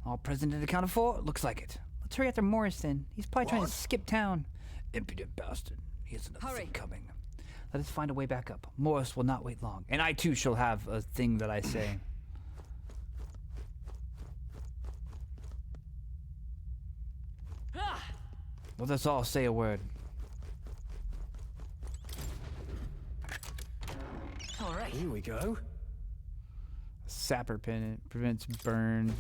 All present and accounted for? Looks like it. Let's hurry after Morrison. He's probably trying to skip town. Impudent bastard. He has another thing coming. Let us find a way back up. Morris will not wait long. And I too shall have a thing that I say. Let us all say a word. All right. Here we go. Sapper pin prevents burn.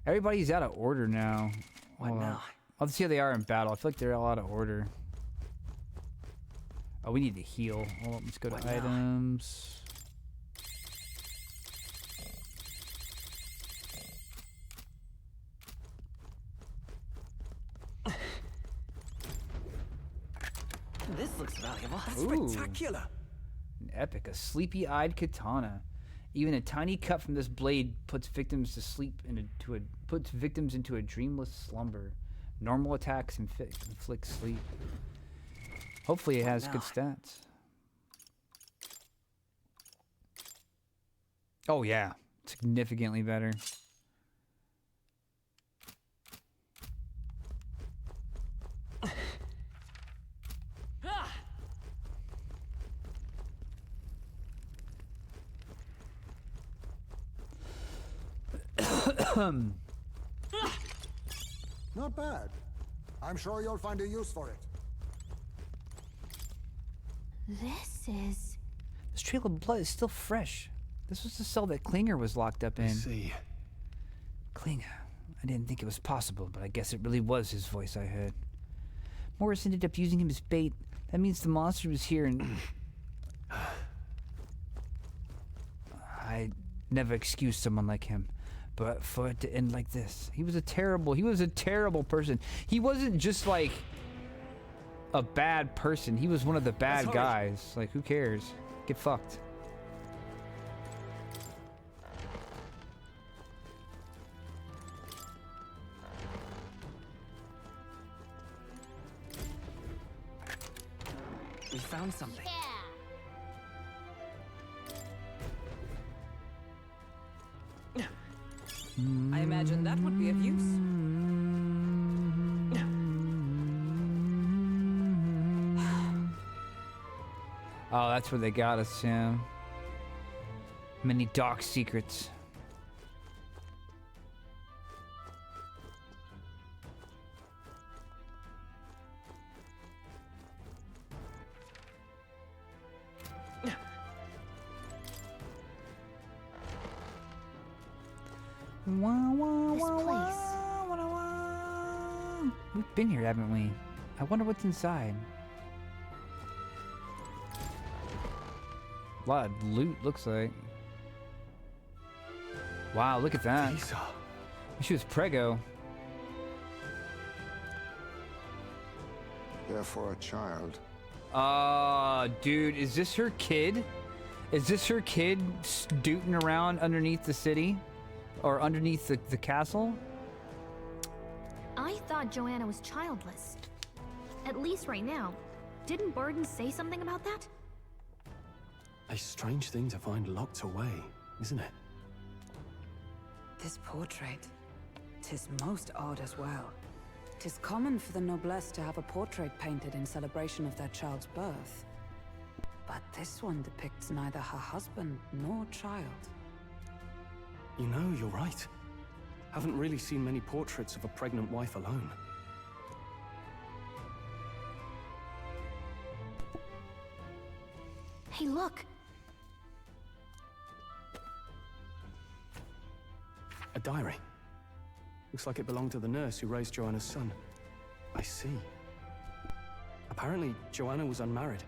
Everybody's out of order now. What Hold on. now? Let's see how they are in battle. I feel like they're all out of order. Oh, we need to heal. Hold on, let's go to What now? items. This looks valuable. Ooh. Spectacular. An epic, a sleepy-eyed katana. Even a tiny cut from this blade puts victims to sleep puts victims into a dreamless slumber. Normal attacks inflict sleep. Hopefully it has good stats. Oh yeah, significantly better. Not bad. I'm sure you'll find a use for it. This is... This trail of blood is still fresh. This was the cell that Klinger was locked up in. See. Klinger. I didn't think it was possible, but I guess it really was his voice I heard. Morris ended up using him as bait. That means the monster was here and... I never excused someone like him. But for it to end like this, he was a terrible person. He wasn't just like a bad person. He was one of the bad guys. Like, who cares? Get fucked. We found something. Yeah! I imagine that would be of use. Oh, that's where they got us, yeah. Many dark secrets. This place. We've been here, haven't we? I wonder what's inside. A lot of loot, looks like. Wow, look at that. Lisa. She was prego. Therefore, a child. Dude, is this her kid? Is this her kid scooting around underneath the city? Or underneath the castle? I thought Joanna was childless. At least right now. Didn't Burden say something about that? A strange thing to find locked away, isn't it? This portrait. 'Tis most odd as well. 'Tis common for the noblesse to have a portrait painted in celebration of their child's birth. But this one depicts neither her husband nor child. You know, you're right. Haven't really seen many portraits of a pregnant wife alone. Hey, look! A diary. Looks like it belonged to the nurse who raised Joanna's son. I see. Apparently, Joanna was unmarried,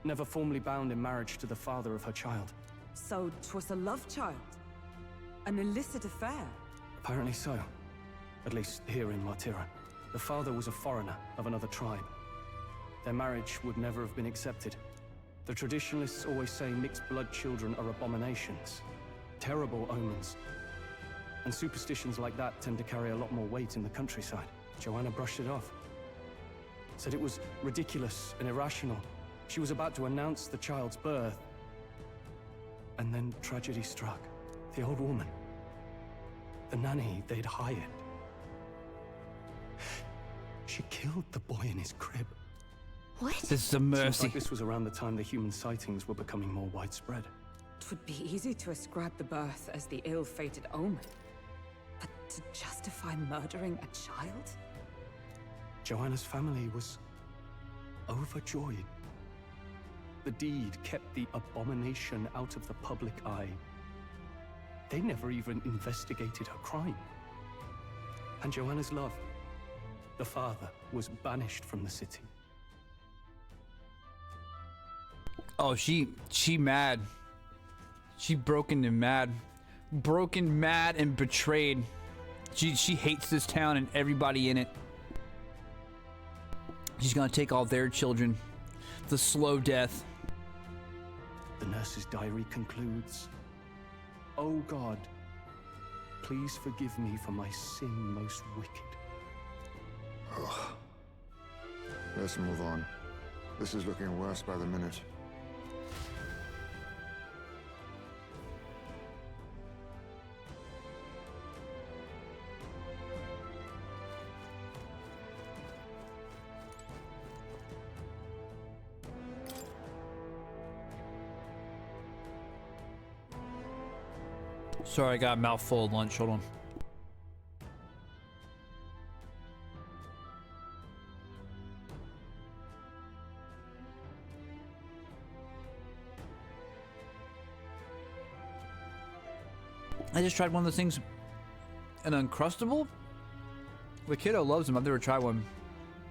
never formally bound in marriage to the father of her child. So 'twas a love child? An illicit affair? Apparently so. At least here in Martira. The father was a foreigner of another tribe. Their marriage would never have been accepted. The traditionalists always say mixed blood children are abominations. Terrible omens. And superstitions like that tend to carry a lot more weight in the countryside. Joanna brushed it off. Said it was ridiculous and irrational. She was about to announce the child's birth. And then tragedy struck. The old woman. The nanny they'd hired. She killed the boy in his crib. What? This is a mercy. Seems like this was around the time the human sightings were becoming more widespread. 'Twould be easy to ascribe the birth as the ill-fated omen. But to justify murdering a child? Joanna's family was overjoyed. The deed kept the abomination out of the public eye. They never even investigated her crime. And Joanna's love, the father, was banished from the city. Oh, she mad. She broken and mad. Broken, mad, and betrayed. She hates this town and everybody in it. She's gonna take all their children. The slow death. The nurse's diary concludes, "Oh God, please forgive me for my sin most wicked." Ugh. Let's move on. This is looking worse by the minute. Sorry, I got a mouthful of lunch. Hold on. I just tried one of those things. An Uncrustable? The kiddo loves them. I've never tried one.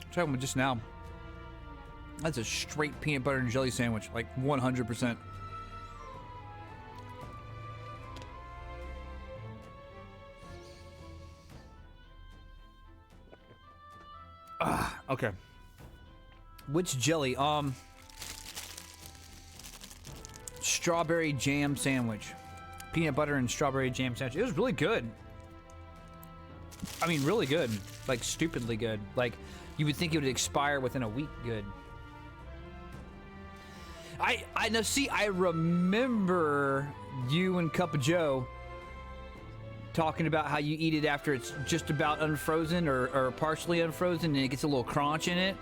I tried one just now. That's a straight peanut butter and jelly sandwich. Like 100%. Okay. Which jelly? Strawberry jam sandwich. Peanut butter and strawberry jam sandwich. It was really good. I mean, really good. Like, stupidly good. Like, you would think it would expire within a week good. I know, see, I remember you and Cup of Joe talking about how you eat it after it's just about unfrozen or partially unfrozen and it gets a little crunch in it.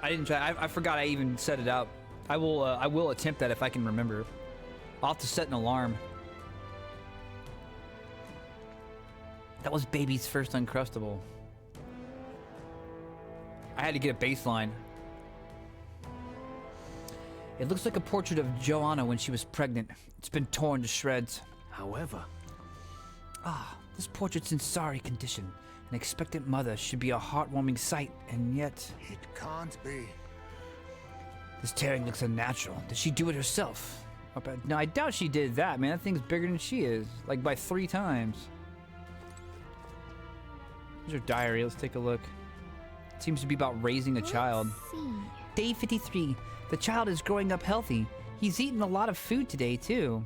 I didn't try. I forgot I even set it out. I will attempt that if I can remember. I'll have to set an alarm. That was baby's first Uncrustable. I had to get a baseline. It looks like a portrait of Joanna when she was pregnant. It's been torn to shreds. However, This portrait's in sorry condition. An expectant mother should be a heartwarming sight, and yet... It can't be. This tearing looks unnatural. Did she do it herself? No, I doubt she did that, man. That thing's bigger than she is. Like, by 3 times. Here's her diary. Let's take a look. It seems to be about raising a child. Let's see. Day 53. The child is growing up healthy. He's eaten a lot of food today, too.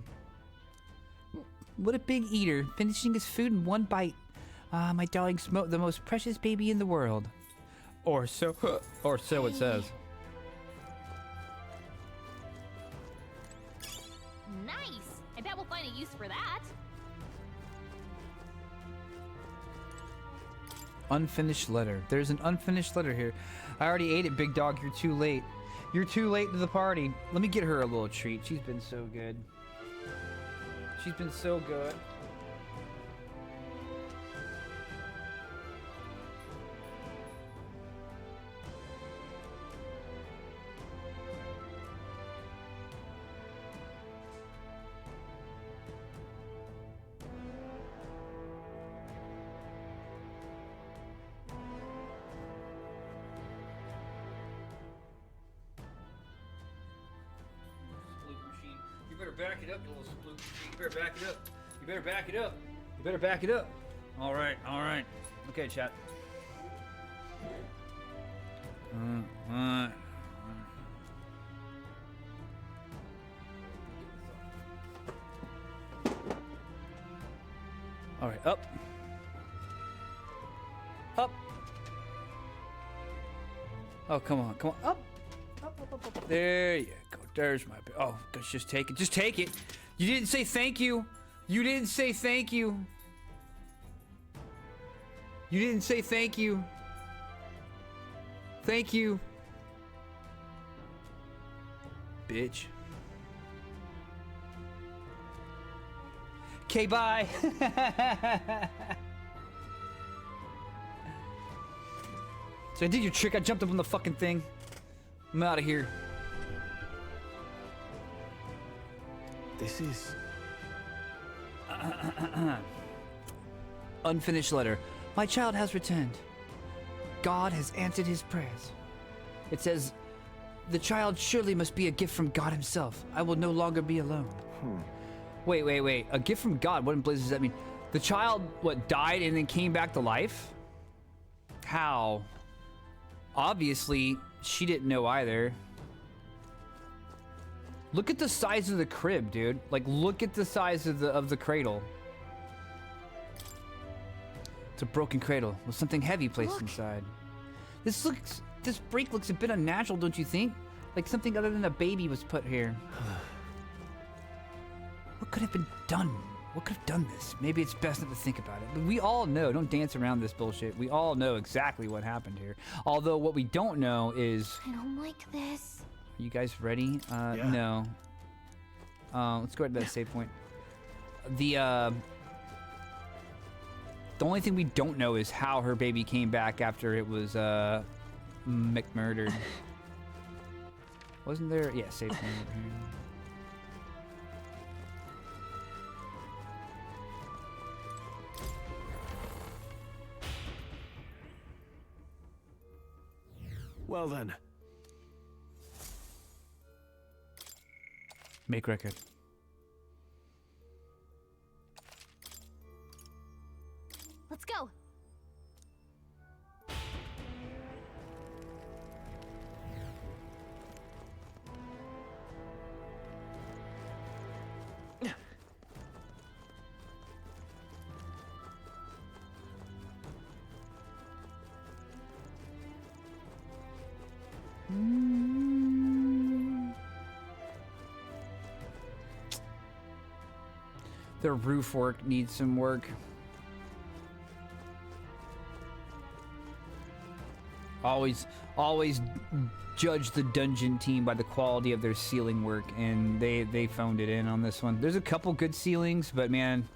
What a big eater, finishing his food in one bite. Ah, my darling Smoke, the most precious baby in the world. Or so it says. Nice! I bet we'll find a use for that. Unfinished letter. There's an unfinished letter here. I already ate it, big dog. You're too late. You're too late to the party. Let me get her a little treat. She's been so good. She's been so good. You better back it up, you little sploot machine. You better back it up. You better back it up. You better back it up. All right, all right. Okay, chat. All right, up. Up. Oh, come on, come on. Up. Up. There you go. There's my... Oh, gosh, just take it. Just take it. You didn't say thank you. You didn't say thank you. You didn't say thank you. Thank you. Bitch. Okay, bye. So I did your trick. I jumped up on the fucking thing. I'm out of here. This is... Unfinished letter. My child has returned. God has answered his prayers. It says, the child surely must be a gift from God himself. I will no longer be alone. Wait. A gift from God? What in blazes does that mean? The child, what, died and then came back to life? How? Obviously, she didn't know either. Look at the size of the crib, dude. Like, look at the size of the cradle. It's a broken cradle with something heavy placed inside. This break looks a bit unnatural, don't you think? Like something other than a baby was put here. What could have been done? What could have done this? Maybe it's best not to think about it. But we all know, don't dance around this bullshit. We all know exactly what happened here. Although what we don't know is... I don't like this. Are you guys ready? Yeah. No. Let's go to that save point. The only thing we don't know is how her baby came back after it was McMurdered. Wasn't there? Yeah, save point over here. Well then. Make record. Let's go. Their roof work needs some work. Always judge the dungeon team by the quality of their ceiling work, and they phoned it in on this one. There's a couple good ceilings, but man,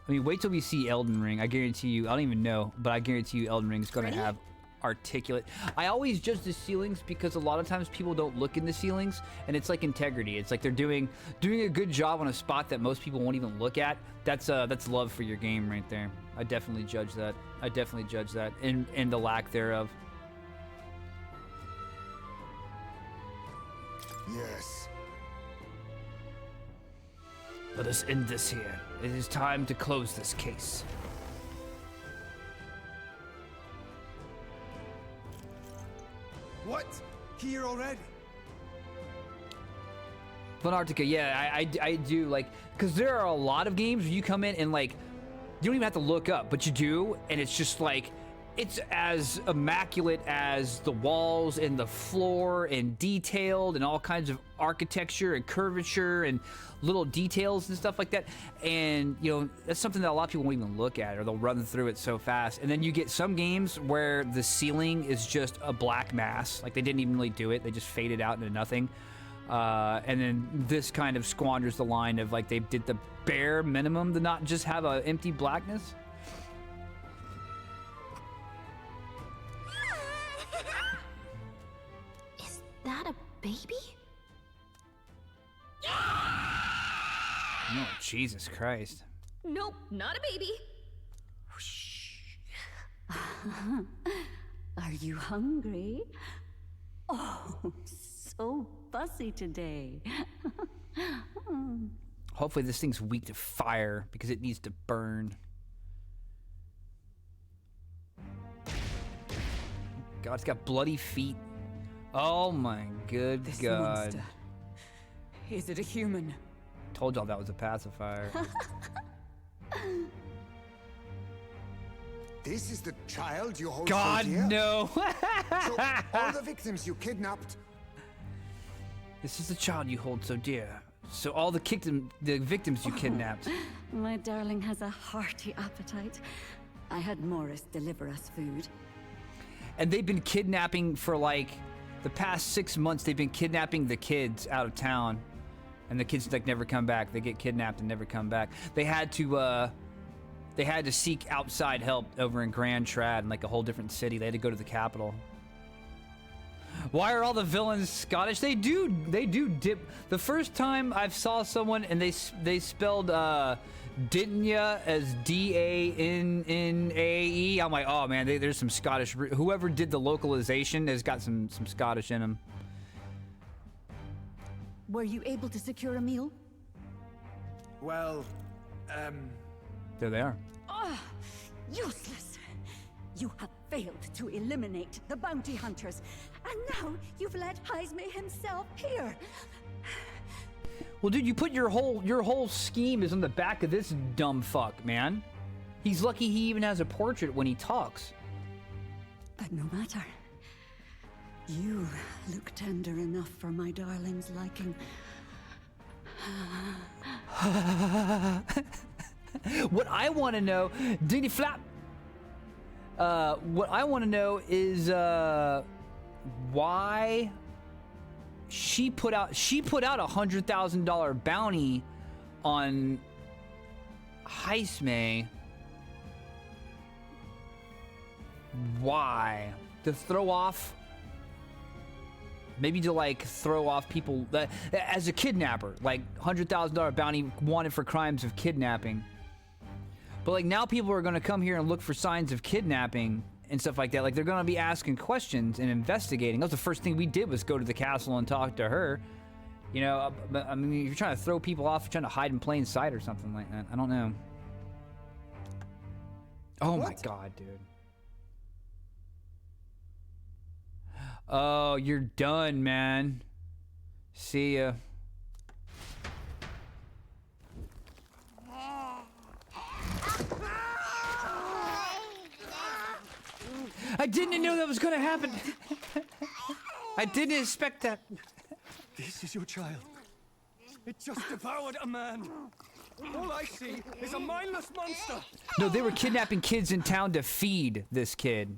I mean, wait till we see Elden Ring. I guarantee you, I don't even know, but I guarantee you Elden Ring is gonna have articulate. I always judge the ceilings because a lot of times people don't look in the ceilings, and it's like integrity. It's like they're doing a good job on a spot that most people won't even look at. That's love for your game right there. I definitely judge that. I definitely judge that, and the lack thereof. Yes. Let us end this here. It is time to close this case. What? Here already? Antarctica, yeah, I do, like, because there are a lot of games where you come in and, like, you don't even have to look up, but you do, and it's just like, it's as immaculate as the walls and the floor, and detailed, and all kinds of architecture and curvature and little details and stuff like that. And you know, that's something that a lot of people won't even look at, or they'll run through it so fast. And then you get some games where the ceiling is just a black mass, like they didn't even really do it, they just faded out into nothing. And then this kind of squanders the line of like they did the bare minimum to not just have an empty blackness. Is that a baby? Oh, Jesus Christ. Nope, not a baby. Are you hungry? Oh, so fussy today. Hopefully this thing's weak to fire because it needs to burn. God, it's got bloody feet. Oh my good This God. monster. Is it a human? Told y'all that was a pacifier. This is the child you hold God, so dear? no. So all the victims you kidnapped. This is the child you hold so dear. So all the victims you kidnapped. My darling has a hearty appetite. I had Morris deliver us food. And they've been kidnapping for like the past 6 months. They've been kidnapping the kids out of town, and the kids like never come back. They get kidnapped and never come back. They had to seek outside help over in Grand Trad, in like a whole different city. They had to go to the capital. Why are all the villains Scottish? They do dip. The first time I saw someone and they spelled Dintnya as D-A-N-N-A-E. I'm like, oh man, there's some Scottish. Whoever did the localization has got some Scottish in them. Were you able to secure a meal? Well, There they are. Ah, useless! You have failed to eliminate the bounty hunters, and now you've let Heisme himself here. Well, dude, you put your whole scheme is on the back of this dumb fuck, man. He's lucky he even has a portrait when he talks. But no matter. You look tender enough for my darling's liking. What I want to know, Dingy Flap. What I want to know is why she put out $100,000 bounty on Heisme. Why? To throw off? Maybe to like throw off people that, as a kidnapper, like $100,000 bounty wanted for crimes of kidnapping. But like now people are going to come here and look for signs of kidnapping and stuff like that. Like they're going to be asking questions and investigating. That was the first thing we did, was go to the castle and talk to her. You know, I mean, if you're trying to throw people off, you're trying to hide in plain sight or something like that. I don't know. Oh my God, dude. Oh, you're done, man. See ya. I didn't know that was gonna happen. I didn't expect that. this is your child. It just devoured a man. All I see is a mindless monster. No, they were kidnapping kids in town to feed this kid.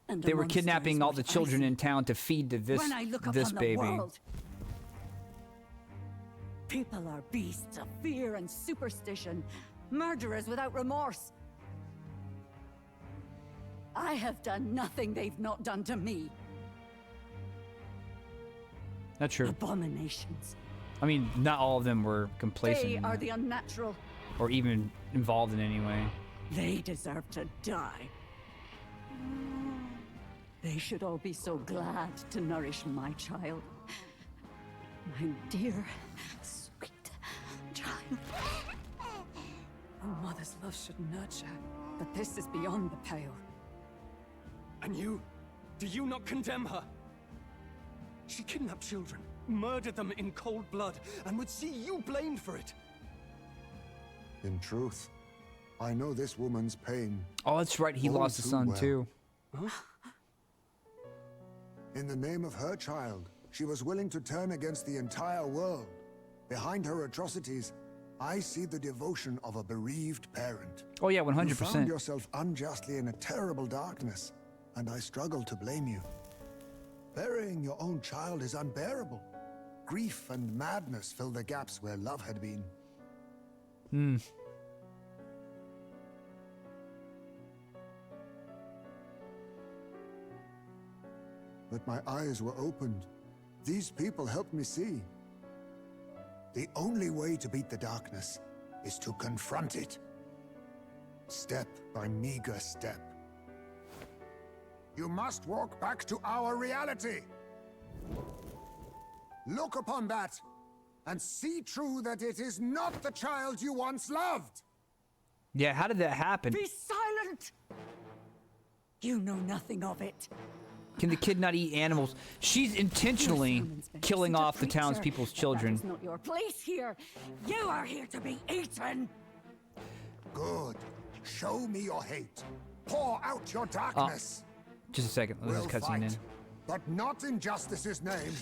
And They a were monster kidnapping is all what the I children see. in town to feed to this When I look this upon baby. The world, people are beasts of fear and superstition, murderers without remorse. I have done nothing they've not done to me. That's true. Abominations. I mean, not all of them were complacent They in are that, the unnatural. or even involved in any way. They deserve to die. They should all be so glad to nourish my child. My dear, sweet child. A mother's love should nurture, but this is beyond the pale. And you? Do you not condemn her? She kidnapped children, murdered them in cold blood, and would see you blamed for it. In truth, I know this woman's pain. Oh, that's right. He all lost a too son well. too. In the name of her child, she was willing to turn against the entire world. Behind her atrocities, I see the devotion of a bereaved parent. Oh yeah, You found 100%. yourself unjustly in a terrible darkness, and I struggle to blame you. Burying your own child is unbearable. Grief and madness fill the gaps where love had been. Hmm. But my eyes were opened. These people helped me see. The only way to beat the darkness is to confront it. Step by meager step. You must walk back to our reality. Look upon that and see true that it is not the child you once loved. Yeah, how did that happen? Be silent! You know nothing of it. Can the kid not eat animals? She's intentionally killing off the townspeople's children. That is not your place here. You are here to be eaten. Good. Show me your hate. Pour out your darkness. Just a second. Let's We'll cut scene in. fight, but not in justice's name.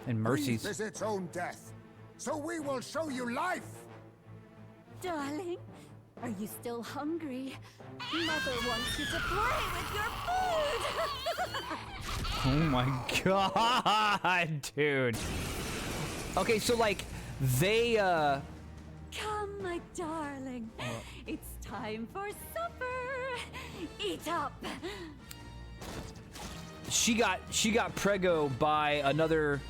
And mercies. Grief is its own death. So we will show you life. Darling, are you still hungry? Mother wants you to play with your food. Oh my god, dude. Okay, so like they Come, my darling. It's time for supper. Eat up. she got prego by another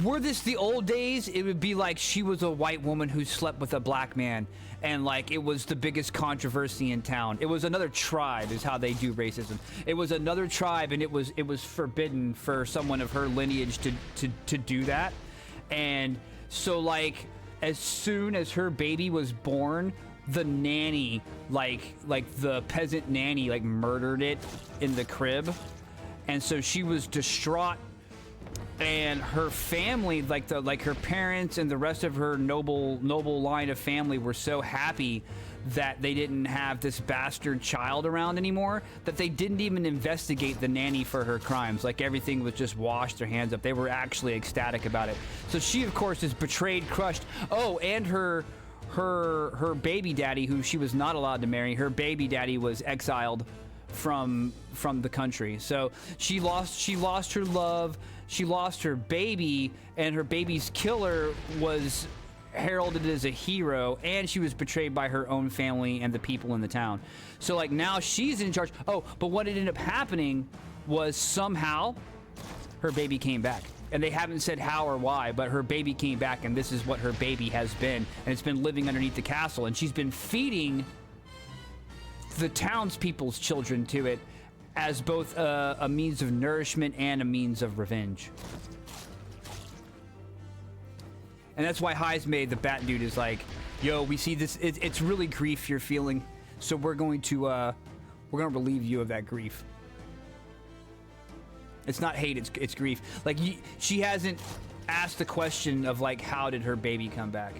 were this the old days, it would be like she was a white woman who slept with a black man, and like it was the biggest controversy in town. It was another tribe is how they do racism. It was another tribe, and it was forbidden for someone of her lineage to do that. And so like as soon as her baby was born, the nanny, like the peasant nanny, like murdered it in the crib. And so she was distraught, and her family, like her parents and the rest of her noble line of family, were so happy that they didn't have this bastard child around anymore that they didn't even investigate the nanny for her crimes. Like everything was just washed their hands up. They were actually ecstatic about it. So she, of course, is betrayed, crushed. Oh, and her baby daddy, who she was not allowed to marry, her baby daddy was exiled from the country. So she lost her love, she lost her baby, and her baby's killer was heralded as a hero, and she was betrayed by her own family and the people in the town. So like now she's in charge. Oh, but what ended up happening was somehow her baby came back. And they haven't said how or why, but her baby came back, and this is what her baby has been. And it's been living underneath the castle, and she's been feeding the townspeople's children to it as both a means of nourishment and a means of revenge. And that's why Heismay, the bat dude, is like, yo, we see this, it's really grief you're feeling, so we're going to relieve you of that grief. It's not hate, it's grief. Like, she hasn't asked the question of, like, how did her baby come back?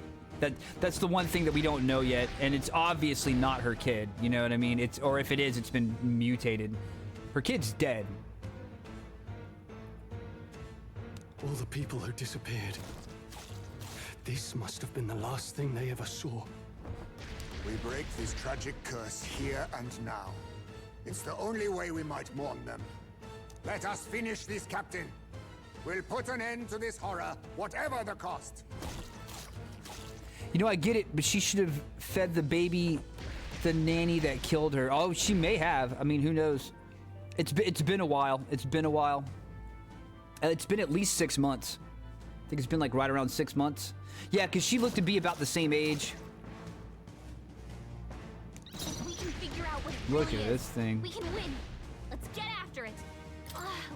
That's the one thing that we don't know yet, and it's obviously not her kid, you know what I mean? Or if it is, it's been mutated. Her kid's dead. All the people who disappeared. This must have been the last thing they ever saw. We break this tragic curse here and now. It's the only way we might mourn them. Let us finish this, Captain. We'll put an end to this horror, whatever the cost. You know, I get it, but she should have fed the baby the nanny that killed her. Oh, she may have. I mean, who knows? It's been a while. It's been a while. It's been at least 6 months. I think it's been like right around 6 months. Yeah, because she looked to be about the same age. We can figure out what it Look really at is. this thing. We can win. Let's get after it.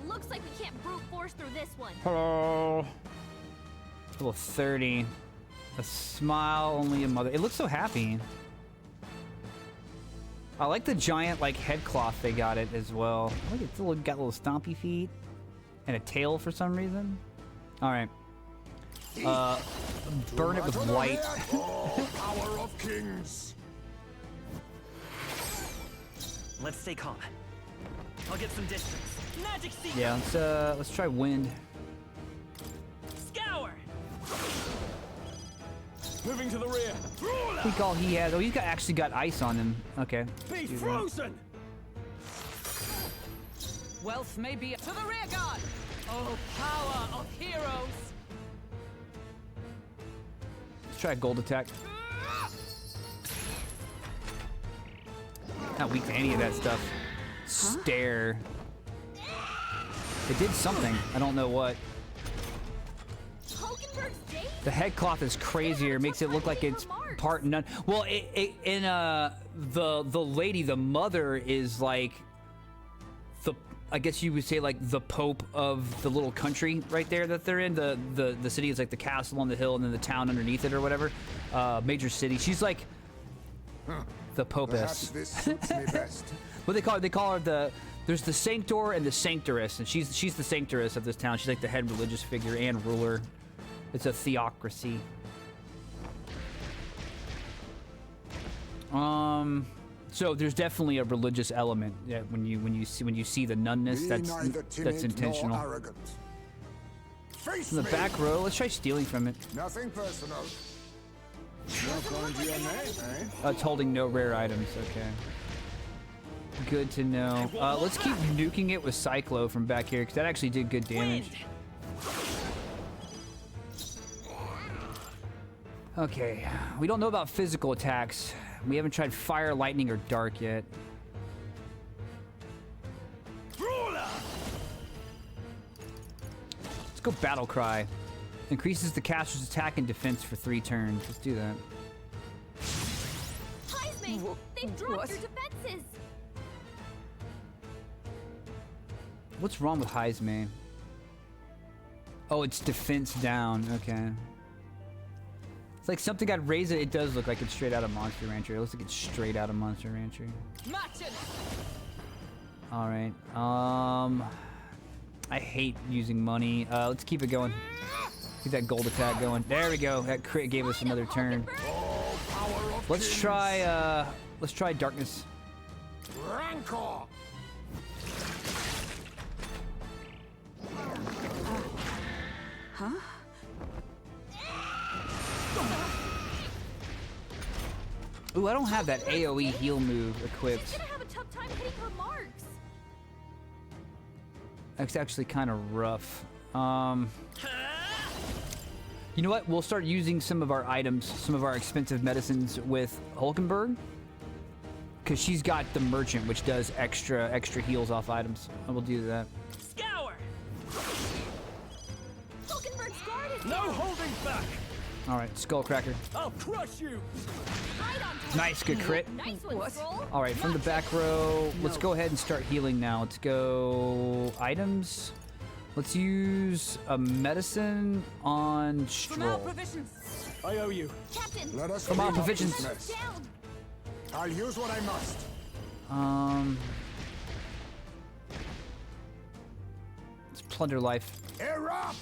Looks like we can't brute force through this one. Hello. Level 30. A smile, only a mother. It looks so happy. I like the giant, like, head cloth they got it as well. Look, it's got little stompy feet and a tail for some reason. All right. burn it with white. Oh, power of kings. Let's stay calm. I'll get some distance. Magic seeker. Yeah, let's try wind. Scour. Moving to the rear. I think all he has. Oh, he's actually got ice on him. Okay. Be frozen. Wealth may be to the rear guard. Oh, power of heroes. Let's try a gold attack. Not weak to any of that stuff. Stare. It did something. I don't know what. The head cloth is crazier. Makes it look like it's part none. Well, the lady, the mother, is like the. I guess you would say like the pope of the little country right there that they're in. The city is like the castle on the hill, and then the town underneath it or whatever. Major city. She's like the popess. Perhaps this suits me best. What they call her? They call her the. There's the Sanctor and the Sanctoress, and she's the Sanctoress of this town. She's like the head religious figure and ruler. It's a theocracy. So there's definitely a religious element when you see the nunness. That's intentional. In the back row, let's try stealing from it. Nothing personal. Not going to your name, eh? It's holding no rare items. Okay. Good to know. Let's keep nuking it with Cyclo from back here, because that actually did good damage. Okay, we don't know about physical attacks. We haven't tried fire, lightning, or dark yet. Let's go battle cry. Increases the caster's attack and defense for 3 turns. Let's do that. Heisme, they've dropped your defenses. What's wrong with Heisme? Oh, it's defense down. Okay. It's like something got raised. It does look like it's straight out of Monster Rancher. It looks like it's straight out of Monster Rancher. All right. I hate using money. Let's keep it going. Keep that gold attack going. There we go. That crit gave us another turn. Let's try darkness. Rancor. Huh? Ooh, I don't have that AoE heal move equipped. She's gonna have a tough time hitting her marks. That's actually kind of rough. You know what? We'll start using some of our items, some of our expensive medicines with Hulkenberg, because she's got the merchant, which does extra heals off items. And we'll do that. Scour. Hulkenberg's guard is No holding back. All right, Skullcracker. I'll crush you. Nice, good crit. Nice one, Scroll. All right, from the back row, let's go ahead and start healing now. Let's go items. Let's use a medicine on Stroll. I owe you. Captain. Let us Come on, clean up provisions. this mess. Down. I'll use what I must. Let's plunder life. Erupt!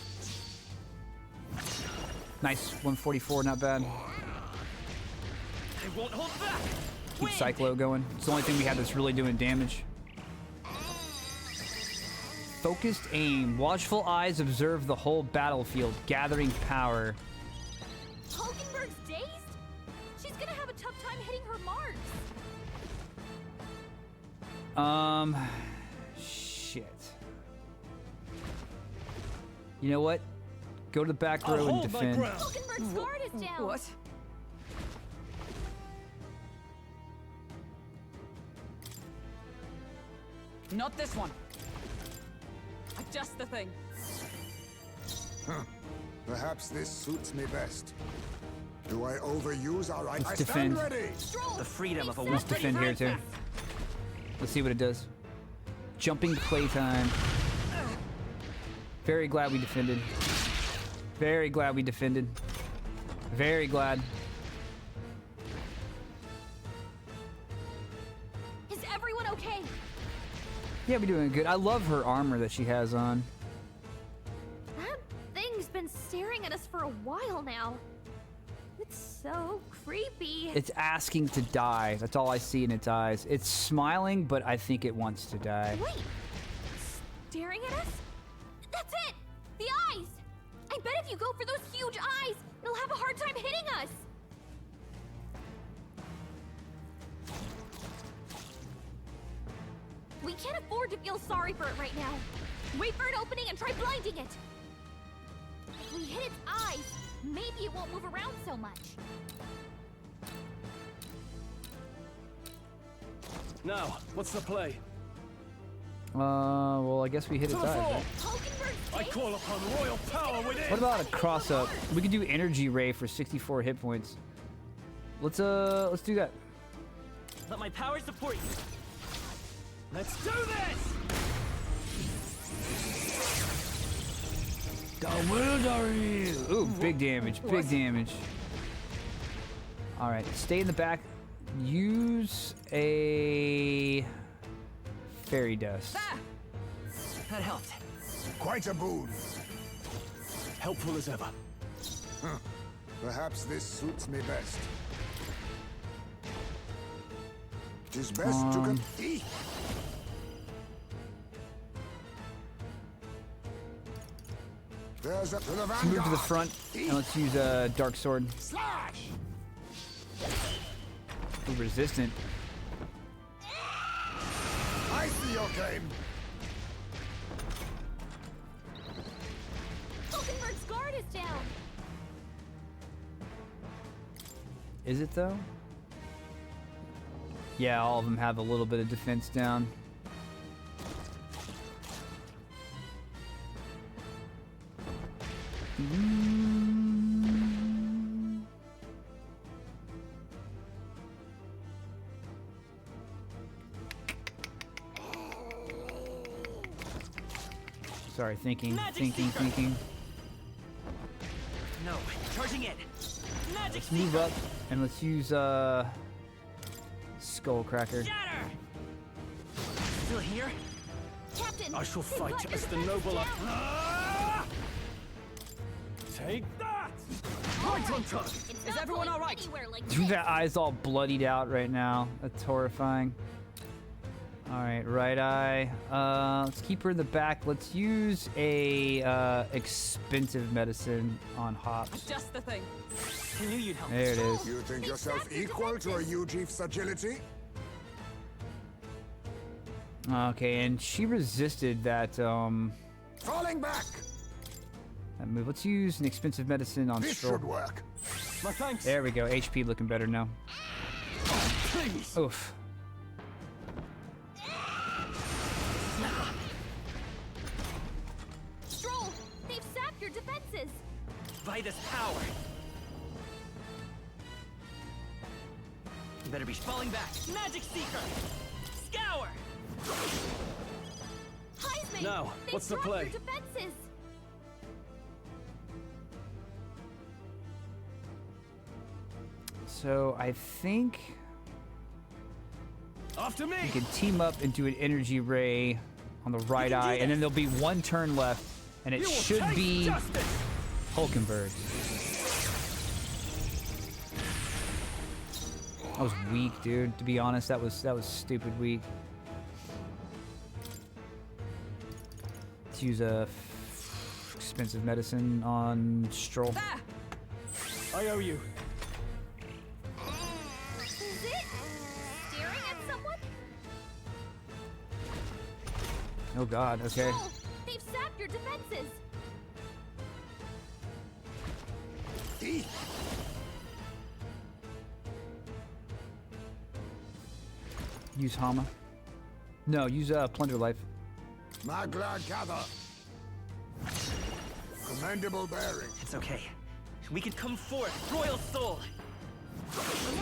Nice, 144, not bad. I won't hold back. Keep Cyclo going. It's the only thing we have that's really doing damage. Focused aim. Watchful eyes observe the whole battlefield, gathering power. Hulkenberg's dazed? She's gonna have a tough time hitting her marks. Shit. You know what? Go to the back row and defend. Hulkenberg's guard is down. What? Not this one. Adjust the thing. Huh. Perhaps this suits me best. Do I overuse our right? Let's I defend. stand ready. The freedom of a Let's defend here too. Let's see what it does. Jumping playtime. Very glad we defended. Very glad we defended. Very glad. Is everyone okay? Yeah, we're doing good. I love her armor that she has on. That thing's been staring at us for a while now. It's so creepy. It's asking to die. That's all I see in its eyes. It's smiling, but I think it wants to die. Wait, staring at us? That's it! The eyes! I bet if you go for those huge eyes, it'll have a hard time hitting us. We can't afford to feel sorry for it right now. Wait for an opening and try blinding it. If we hit its eyes, maybe it won't move around so much. Now, what's the play? Well, I guess we hit its eyes, right? I call upon royal power within. What about a cross-up? We could do energy ray for 64 hit points. Let's do that. Let my power support you. Let's do this! The world are you? Ooh, big damage, big damage. All right, stay in the back. Use a fairy dust. That helped. Quite a boon. Helpful as ever. Perhaps this suits me best. Tis best to eat. There's up to the Let's move to the front and let's use a dark sword. Slash! Ooh, resistant. I see your game. Hulkenberg's guard is down. Is it though? Yeah, all of them have a little bit of defense down. Sorry, thinking. No, charging in. Magic Let's move up and let's use Skullcracker. Shatter. Still here? Captain, I shall they fight brought as the your noble. defenses down. Take that! Right on target. Is everyone all right? Dude, that eye's all bloodied out right now. That's horrifying. All right, right eye. Let's keep her in the back. Let's use a expensive medicine on Hops. Just the thing. I knew you'd help. There it is. You think yourself equal to a Ujief's agility? Okay, and she resisted that Falling back! that move. Let's use an expensive medicine on This Stroll. should work. My thanks. There we go. HP looking better now. Please. Oof. Stroll, they've sapped your defenses. By this power. You better be falling back. Magic Seeker. Scour. Heisman, Now, they've what's the dropped play? your defenses. So I think After me. we can team up and do an energy ray on the right eye, and then there'll be one turn left, and it You will should taste be justice. Hulkenberg. That was weak, dude. To be honest, that was stupid weak. Let's use a expensive medicine on Stroll. I owe you. Is it staring at someone? Oh God. Okay. Stroll, they've sapped your defenses. Use Hama. No, use Plunder Life. Magla gather. Commendable bearing. It's okay. We can come forth, Royal Soul.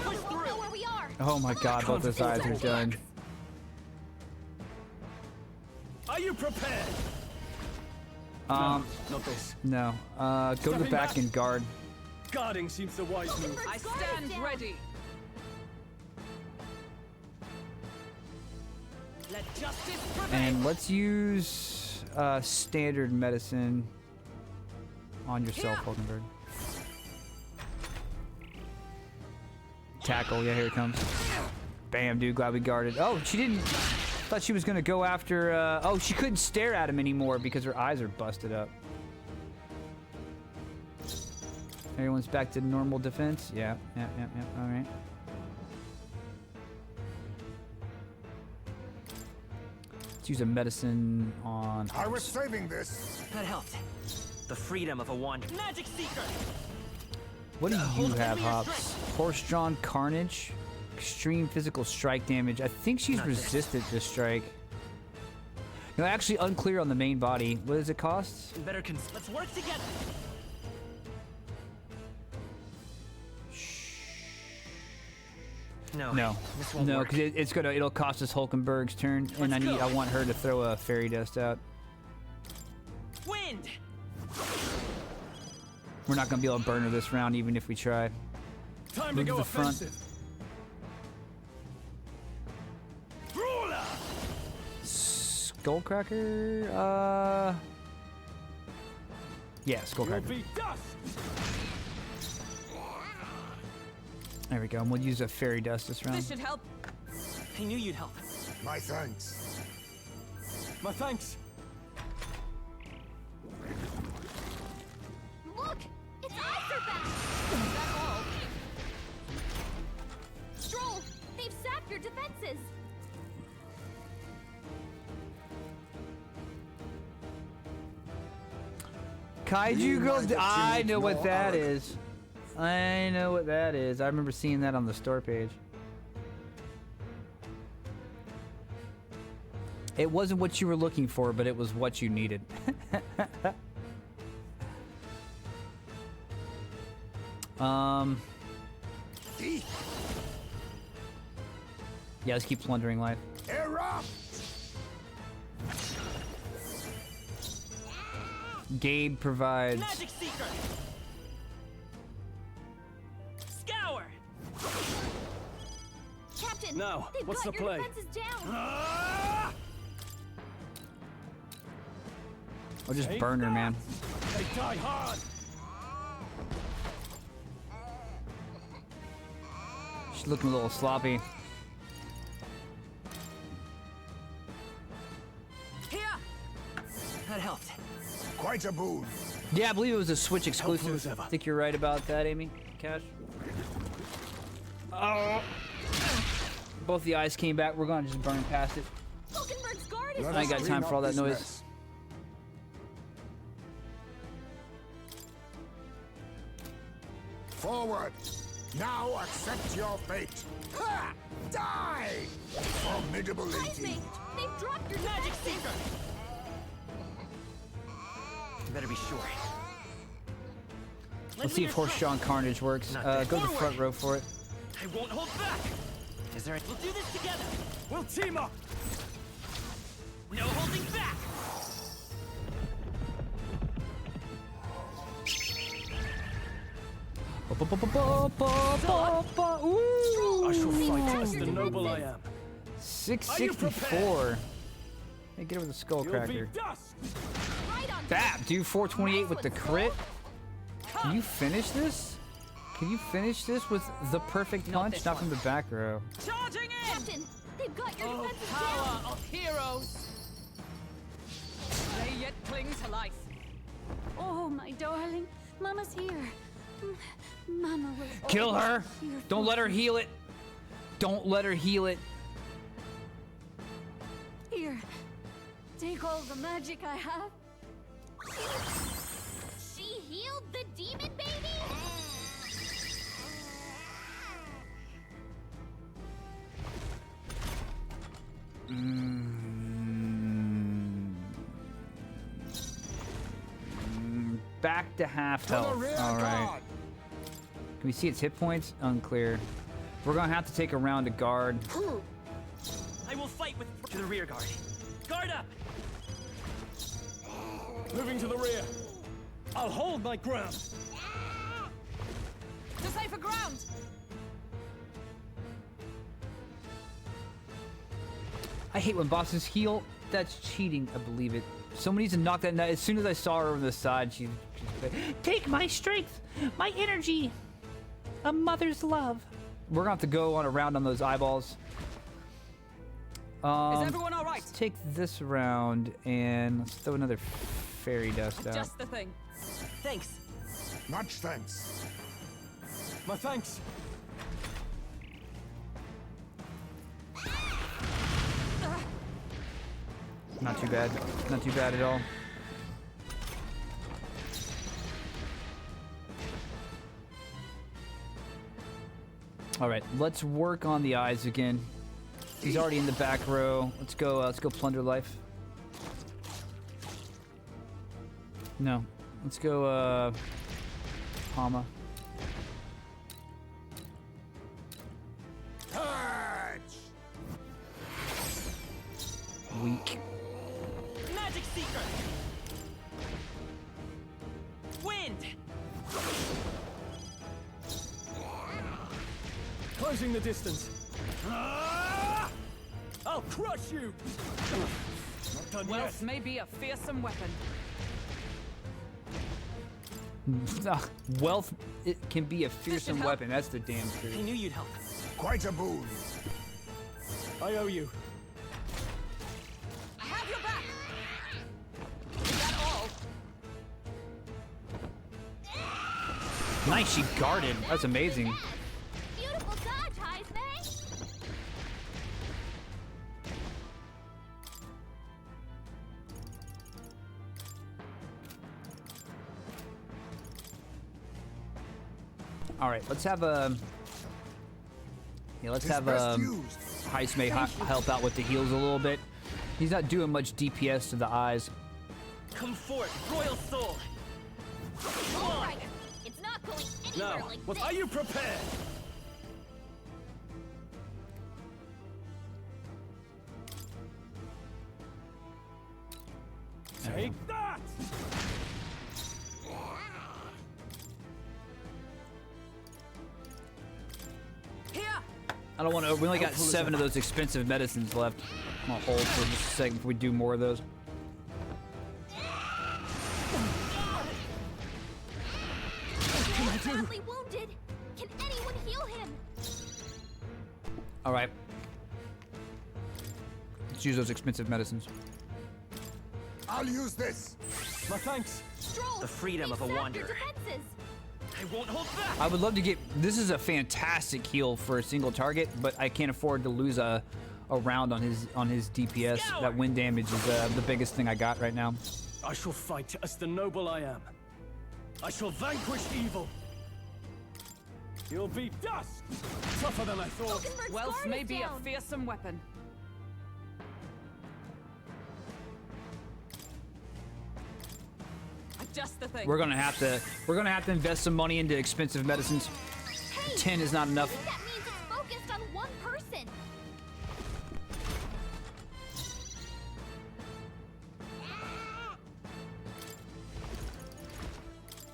Now we won't know where we are. Oh my God, both those eyes are done. Are you prepared? Not this. No. Go to the Stepping back back. and guard. Guarding seems the wise move. I stand ready. Let justice prevail. And let's use standard medicine On yourself, Hulkenberg. Tackle, yeah, here it comes. Bam, dude, glad we guarded. Oh, she didn't... Thought she was gonna go after, oh, she couldn't stare at him anymore because her eyes are busted up. Everyone's back to normal defense? Yeah, alright. Let's use a medicine on... I was saving this. That helped. The freedom of a wand. Magic Seeker! What do you have, Hops? Horse-drawn Carnage? Extreme physical strike damage. I think she's resistant to strike. No, actually unclear on the main body. What does it cost? Let's work together. No, because it'll cost us Hulkenberg's turn, and I want her to throw a fairy dust out. Wind. We're not gonna be able to burn her this round, even if we try. Time Move to go the front. offensive. Brawler. Skullcracker. Yeah, Skullcracker. Be dust. There we go. And we'll use a fairy dust this round. This should help. I knew you'd help. My thanks. My thanks. Look! Its eyes are back! Is that all? Stroll! They've sapped your defenses! Kaiju Girl. I know what that is. I know what that is. I remember seeing that on the store page. It wasn't what you were looking for, but it was what you needed. Yeah, let's keep plundering life. Erupt! Gabe provides. Magic Seeker. Scour. Captain! Now, they've what's got the your play? defenses down! Or just burn her, man. They die hard. She's looking a little sloppy. Here! That helped. Quite a boon. Yeah, I believe it was a Switch exclusive. as ever. I think you're right about that, Amy. Cash. Oh. Both the eyes came back. We're gonna just burn past it. Hulkenberg's guard is Let I ain't us got time clean for all up that this noise. mess. Forward! Now accept your fate! Ha! Die! Formidable Heisme! indeed! They've dropped your Magic defenses! Seeker. You better be sure. Let's see if Horse-drawn Carnage works. Go to the front row for it. I won't hold back. Is there? We'll do this together. We'll team up. No holding back. I shall fight as the noble I am. 664. Hey, get over the You'll be Skullcracker. dust. Right on Bap, do 428 with the crit. Can you finish this? Can you finish this with the perfect punch? Not from the back row. Charging in! Captain! They've got your Oh, defenses power down! of heroes! They yet cling to life. Oh, my darling. Mama's here. Mama will Kill her! here Don't for let her you. heal it. Don't let her heal it. Here. Take all the magic I have. She healed the demon baby? Back to half health. All right. Can we see its hit points? Unclear. We're gonna have to take a round to guard. I will fight with to the rear guard. Guard up. Moving to the rear. I'll hold my ground. To safer ground! I hate when bosses heal. That's cheating. I believe it. Someone needs to knock that nut. As soon as I saw her on the side, she's like, take my strength, my energy, a mother's love. We're gonna have to go on a round on those eyeballs. Is everyone all right? Let's take this round and let's throw another fairy dust out. Just the thing. Thanks. Much thanks. My thanks. Not too bad. Not too bad at all. All right, let's work on the eyes again. He's already in the back row. Let's go plunder life. No, let's go Hama. Weak. Magic Seeker! Wind! Closing the distance. Ah! I'll crush you! Not done Wealth may be a fearsome weapon. Wealth, it can be a fearsome weapon. That's the damn truth. I knew you'd help. Quite a boon. yet. I owe you. I have your back. Is that all? Nice, she guarded. That's amazing. Beautiful dodge, Heisme. All right, let's have a. Yeah, let's have Heisme help out with the heals a little bit. He's not doing much DPS to the eyes. Come forth, Royal Soul! All right. It's not going anywhere Now, like what this. are you prepared? Take that! Here. I don't want to. We only got 7 of those expensive medicines left. I'm gonna hold for just a second before we do more of those. He's badly wounded. Can anyone heal him? All right. Let's use those expensive medicines. I'll use this. My thanks. Stroll. The freedom they've of a sapped your wanderer. defenses. I won't hold back! I would love to get. This is a fantastic heal for a single target, but I can't afford to lose a round on his DPS. Scour! That wind damage is the biggest thing I got right now. I shall fight as the noble I am. I shall vanquish evil. You'll be dust. Tougher than I thought. Falkenberg's Wealth guard may is be a down. fearsome weapon. Just the thing. We're gonna have to invest some money into expensive medicines. Hey, 10 is not enough. that means it's focused on one person.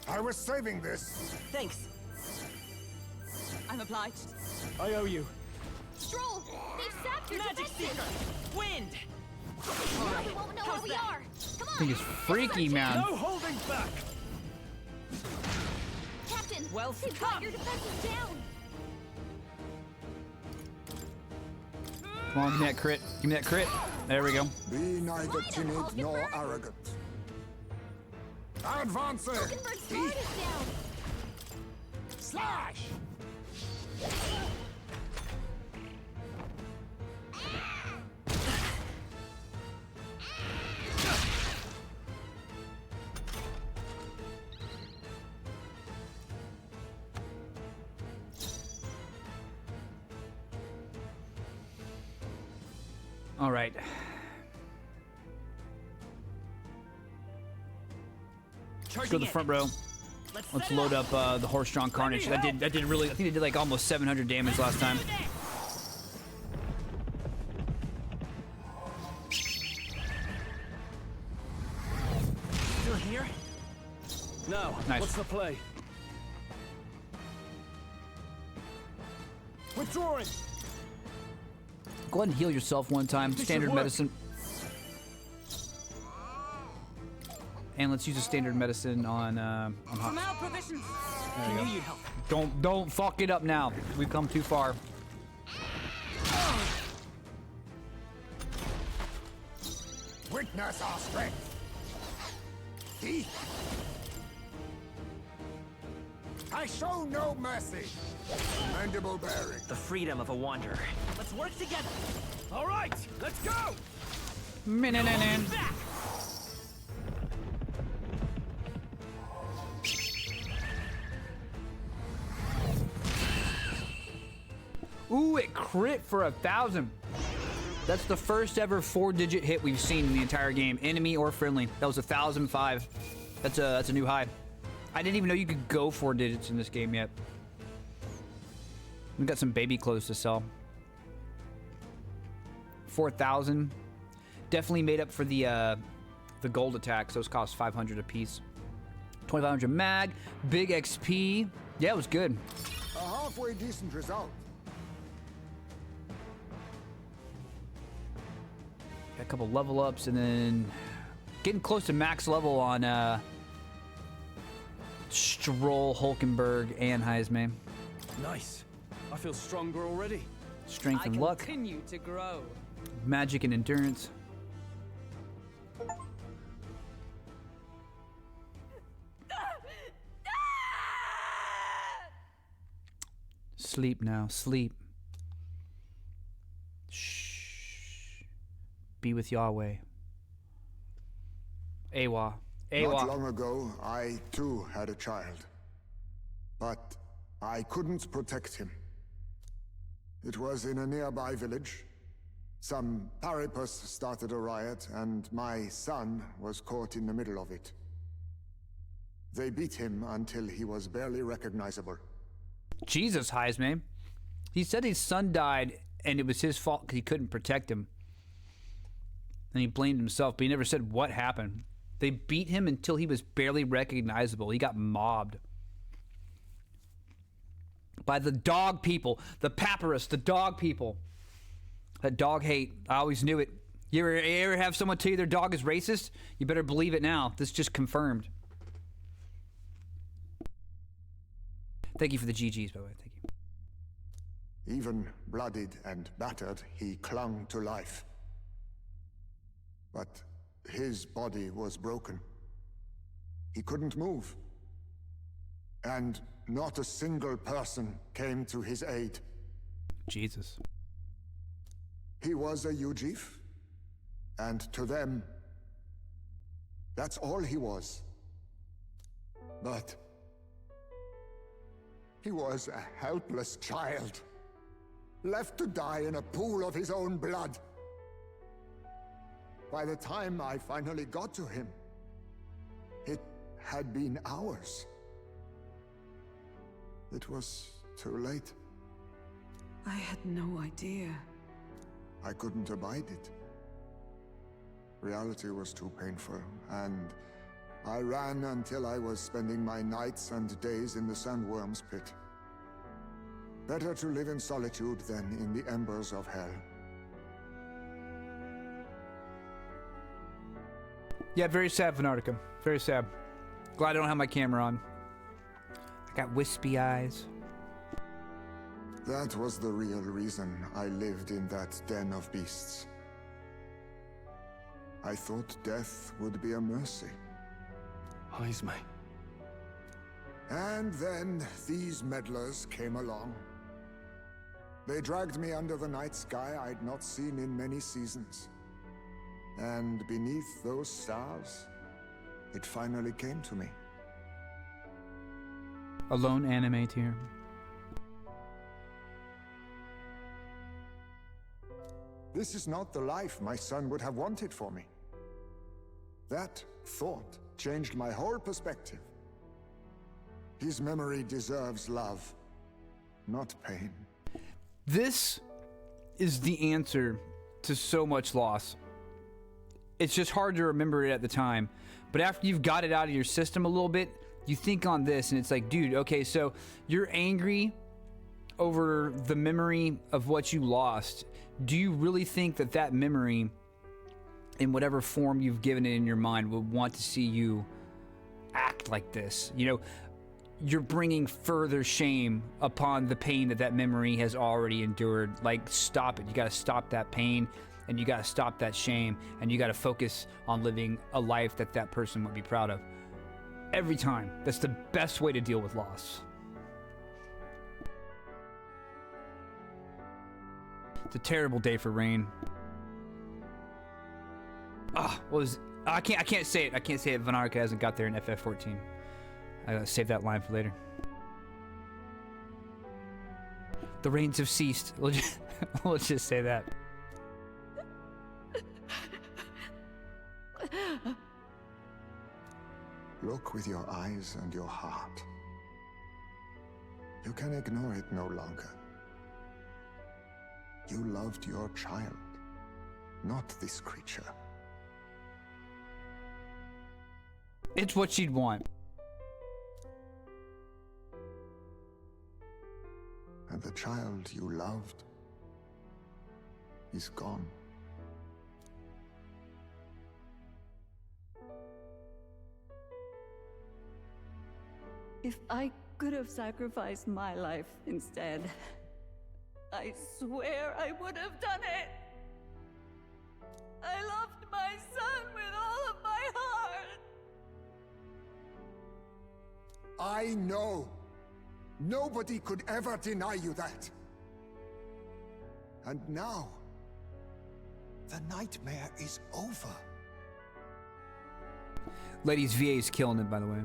I was saving this. Thanks. I'm obliged. I owe you. Stroll. They've sapped your Magic defenses. Seeker! Wind! Now they won't know where we are. Come on. I think it's freaky, man. No holding back. Captain, Wealth they've got your defenses down. Come on, give me that crit. Give me that crit. There we go. Be neither timid nor arrogant. Advancing. Falkenberg's guard is down. Slash. All right. Let's go to the front row. Let's load up the horse-drawn carnage. That did really. I think it did like almost 700 damage last time. Still here? Now, Nice. what's the play? Withdrawing. Go ahead and heal yourself one time. This Standard should work. medicine. And let's use a standard medicine on From our provisions. There you I go. knew you'd help. Don't fuck it up now. We've come too far. Witness our strength. See? I show no mercy. Mandible bearing. The freedom of a wanderer. Let's work together. All right, let's go! Min-in-in-in. Back! Ooh, it crit for 1,000. That's the first ever 4-digit hit we've seen in the entire game, enemy or friendly. That was 1,005. That's a new high. I didn't even know you could go 4 digits in this game yet. We got some baby clothes to sell. 4,000. Definitely made up for the gold attacks. Those cost 500 a piece. 2,500 mag, big XP. Yeah, it was good. A halfway decent result. Got a couple level ups and then getting close to max level on Stroll, Hulkenberg, and Heisman. Nice. I feel stronger already. Strength I and luck, continue to grow. magic and endurance. Sleep now, sleep. Shh. Be with Yahweh. Awa. Not long ago, I too had a child. But I couldn't protect him. It was in a nearby village. Some Paripus started a riot, and my son was caught in the middle of it. They beat him until he was barely recognizable. Jesus, Heisman. He said his son died and it was his fault because he couldn't protect him. And he blamed himself, but he never said what happened. They beat him until he was barely recognizable. He got mobbed. By the dog people. The papyrus, the dog people. That dog hate. I always knew it. You ever have someone tell you their dog is racist? You better believe it now. This just confirmed. Thank you for the GGs, by the way. Thank you. Even bloodied and battered, he clung to life. But his body was broken. He couldn't move. And not a single person came to his aid. Jesus. He was a Ujif, and to them, that's all he was. But he was a helpless child, left to die in a pool of his own blood. By the time I finally got to him, it had been hours. It was too late. I had no idea. I couldn't abide it. Reality was too painful, and I ran until I was spending my nights and days in the sandworm's pit. Better to live in solitude than in the embers of hell. Yeah, very sad, Fanartica. Very sad. Glad I don't have my camera on. I got wispy eyes. That was the real reason I lived in that den of beasts. I thought death would be a mercy. Heisme. And then these meddlers came along. They dragged me under the night sky I'd not seen in many seasons. And beneath those stars, it finally came to me. A lone anime tier. This is not the life my son would have wanted for me. That thought changed my whole perspective. His memory deserves love, not pain. This is the answer to so much loss. It's just hard to remember it at the time. But after you've got it out of your system a little bit, you think on this and it's like, dude, okay, so you're angry over the memory of what you lost. Do you really think that that memory in whatever form you've given it in your mind, would want to see you act like this. You know, you're bringing further shame upon the pain that that memory has already endured. Like, stop it. You got to stop that pain, and you got to stop that shame, and you got to focus on living a life that that person would be proud of. Every time. That's the best way to deal with loss. It's a terrible day for Rain. I can't say it. I can't say it. Vanarka hasn't got there in FF14. I gotta save that line for later. The rains have ceased. Let's just say that. Look with your eyes and your heart. You can ignore it no longer. You loved your child, not this creature. It's what she'd want. And the child you loved is gone. If I could have sacrificed my life instead, I swear I would have done it. I loved my son with all of my heart. I know. Nobody could ever deny you that. And now, the nightmare is over. Ladies, VA is killing it, by the way.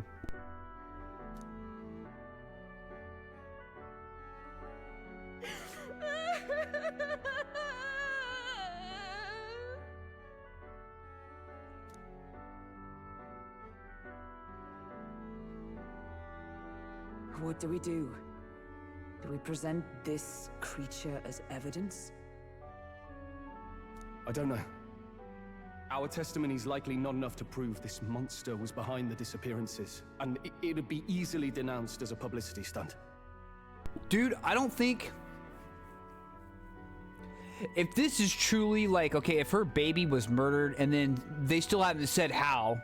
What do we do? Do we present this creature as evidence? I don't know. Our testimony's likely not enough to prove this monster was behind the disappearances, and it'd be easily denounced as a publicity stunt. Dude, I don't think... If this is truly like, okay, if her baby was murdered and then they still haven't said how,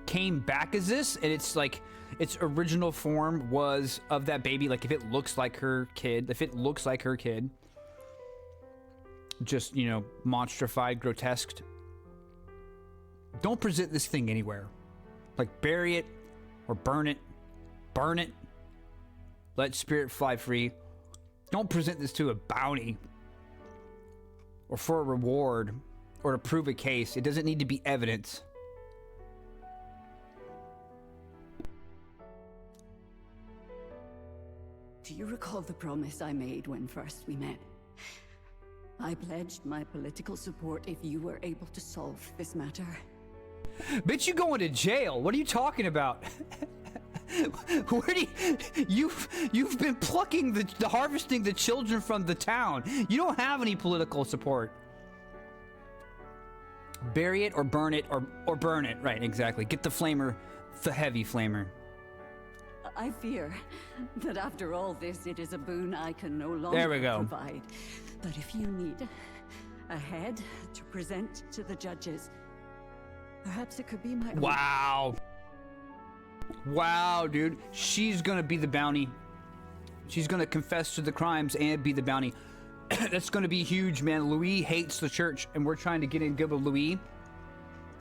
came back as this, and it's like its original form was of that baby, like if it looks like her kid, just, you know, monstrified, grotesque, don't present this thing anywhere. Like, bury it or burn it, let spirit fly free. Don't present this to a bounty or for a reward or to prove a case. It doesn't need to be evidence. Do you recall the promise I made when first we met? I pledged my political support if you were able to solve this matter. Bitch, you going to jail. What are you talking about? Where do you've been plucking the harvesting the children from the town. You don't have any political support. Bury it or burn it or burn it. Right, exactly. Get the flamer, the heavy flamer. I fear that after all this, it is a boon I can no longer There we go. provide. But if you need a head to present to the judges, perhaps it could be my own. Wow. Wow, dude. She's gonna be the bounty. She's gonna confess to the crimes and be the bounty. That's gonna be huge, man. Louis hates the church, and we're trying to get in good with Louis.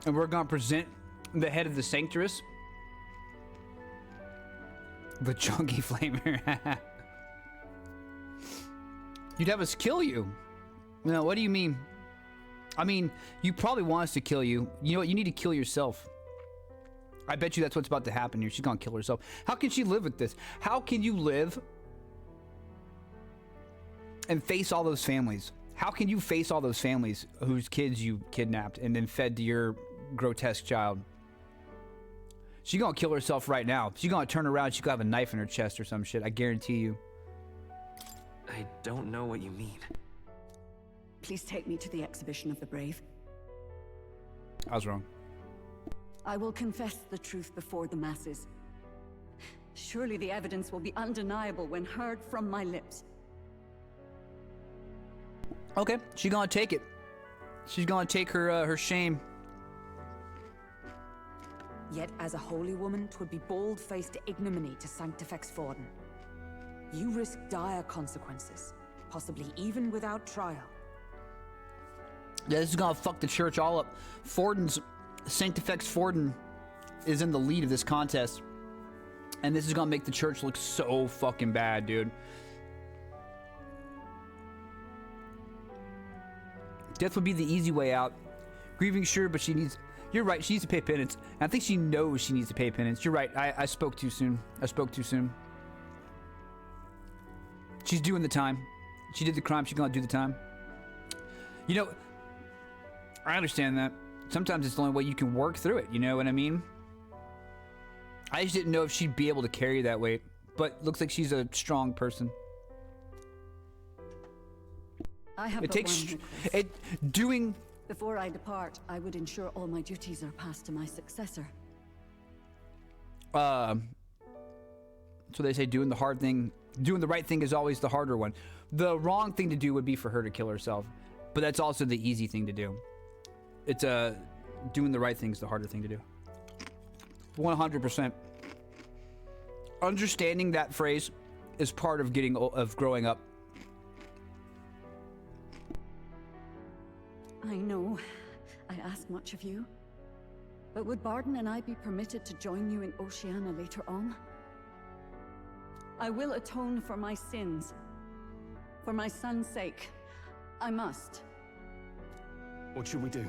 And we're gonna present the head of the Sanctorus. The chunky flamer. You'd have us kill you. No, what do you mean? I mean, you probably want us to kill you. You know what? You need to kill yourself. I bet you that's what's about to happen here. She's gonna kill herself. How can she live with this? How can you live and face all those families? How can you face all those families whose kids you kidnapped and then fed to your grotesque child? She's gonna kill herself right now. She's gonna turn around. She's gonna have a knife in her chest or some shit. I guarantee you. I don't know what you mean. Please take me to the exhibition of the brave. I was wrong. I will confess the truth before the masses. Surely the evidence will be undeniable when heard from my lips. Okay, she gonna take it. She's gonna take her shame. Yet as a holy woman, 'twould be bold-faced ignominy to sanctifex Forden. You risk dire consequences, possibly even without trial. Yeah, this is gonna fuck the church all up. Sanctifex Forden is in the lead of this contest. And this is gonna make the church look so fucking bad, dude. Death would be the easy way out. Grieving, sure, but she needs... You're right, she needs to pay penance. And I think she knows she needs to pay penance. You're right, I spoke too soon. I spoke too soon. She's doing the time. She did the crime, she's gonna do the time. You know, I understand that. Sometimes it's the only way you can work through it, you know what I mean? I just didn't know if she'd be able to carry that weight. But looks like she's a strong person. I have It takes... doing... Before I depart, I would ensure all my duties are passed to my successor. So they say doing the hard thing, doing the right thing is always the harder one. The wrong thing to do would be for her to kill herself, but that's also the easy thing to do. It's doing the right thing is the harder thing to do. 100%. Understanding that phrase is part of growing up. I know. I ask much of you. But would Barden and I be permitted to join you in Oceania later on? I will atone for my sins. For my son's sake. I must. What should we do?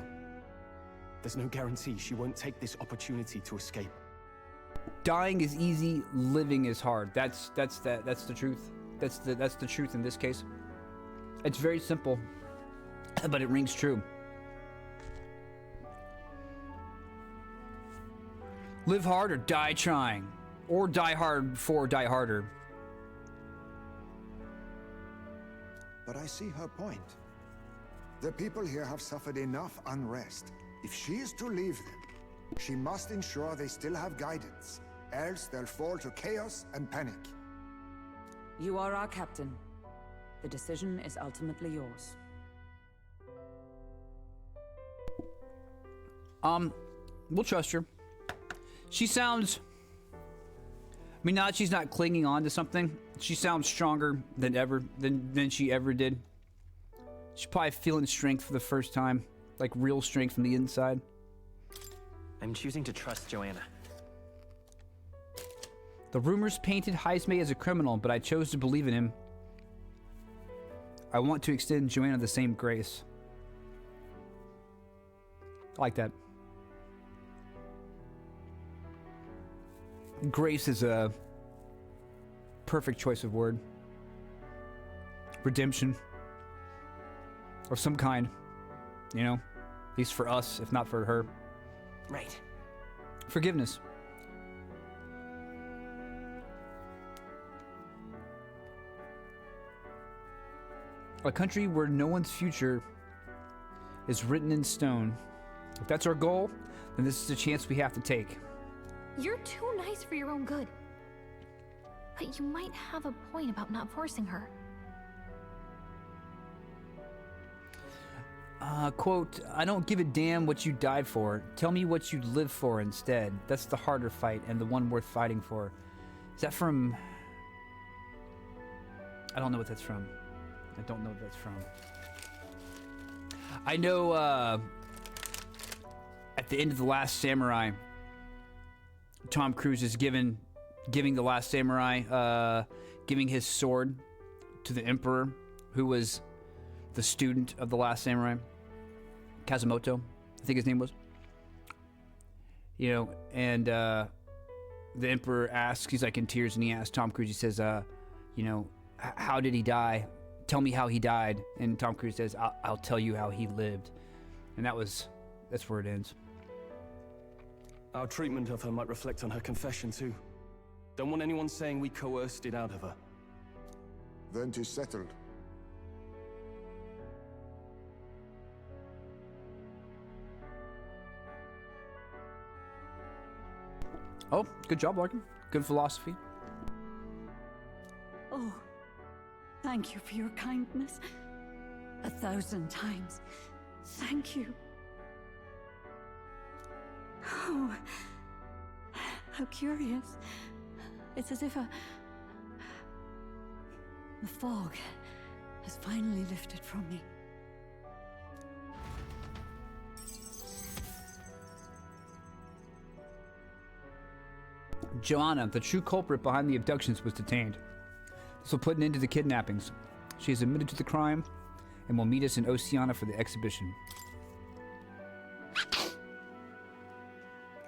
There's no guarantee she won't take this opportunity to escape. Dying is easy, living is hard. That's the truth. That's the truth in this case. It's very simple, but it rings true. Live hard or die trying. Or die hard for die harder. But I see her point. The people here have suffered enough unrest. If she is to leave them, she must ensure they still have guidance. Else they'll fall to chaos and panic. You are our captain. The decision is ultimately yours. We'll trust her. She sounds... I mean, now that she's not clinging on to something, she sounds stronger than ever, than she ever did. She's probably feeling strength for the first time. Like real strength from the inside. I'm choosing to trust Joanna. The rumors painted Heismay as a criminal, but I chose to believe in him. I want to extend Joanna the same grace. I like that. Grace is a perfect choice of word. Redemption. Of some kind. You know? At least for us, if not for her. Right. Forgiveness. A country where no one's future is written in stone. If that's our goal, then this is a chance we have to take. You're too nice for your own good. But you might have a point about not forcing her. Quote, I don't give a damn what you died for. Tell me what you'd live for instead. That's the harder fight and the one worth fighting for. Is that from... I don't know what that's from. I don't know what that's from. I know, at the end of The Last Samurai, Tom Cruise is giving The Last Samurai, giving his sword to the Emperor, who was the student of The Last Samurai. Kazumoto, I think his name was. You know, and the Emperor asks, he's like in tears, and he asks Tom Cruise, he says, you know, how did he die? Tell me how he died. And Tom Cruise says, I'll tell you how he lived. And that's where it ends. Our treatment of her might reflect on her confession too. Don't want anyone saying we coerced it out of her. Then 'tis settled. Oh, good job, Larkin. Good philosophy. Oh, thank you for your kindness. 1,000 times. Thank you. Oh, how curious. It's as if the fog has finally lifted from me. Joanna, the true culprit behind the abductions, was detained. This will put an end to the kidnappings. She is admitted to the crime and will meet us in Oceana for the exhibition.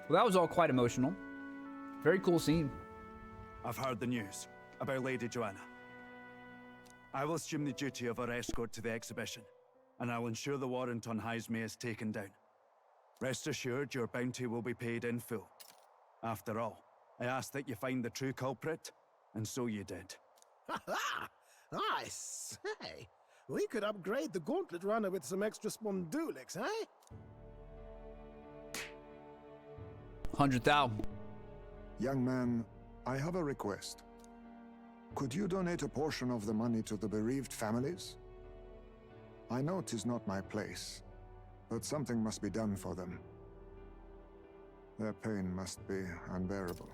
Well, that was all quite emotional. Very cool scene. I've heard the news about Lady Joanna. I will assume the duty of her escort to the exhibition, and I'll ensure the warrant on Hyzme is taken down. Rest assured, your bounty will be paid in full. After all, I asked that you find the true culprit, and so you did. Ha ha! I say, we could upgrade the gauntlet runner with some extra spondulix, eh? 100,000. Young man, I have a request. Could you donate a portion of the money to the bereaved families? I know 'tis not my place, but something must be done for them. Their pain must be unbearable.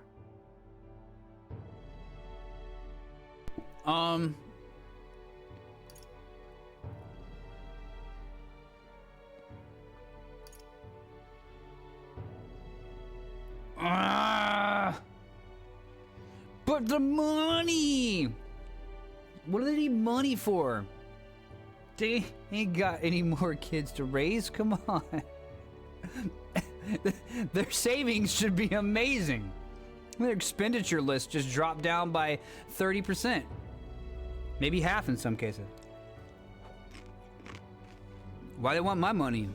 But the money! What do they need money for? They ain't got any more kids to raise? Come on. Their savings should be amazing. Their expenditure list just dropped down by 30%. Maybe half in some cases. Why they want my money?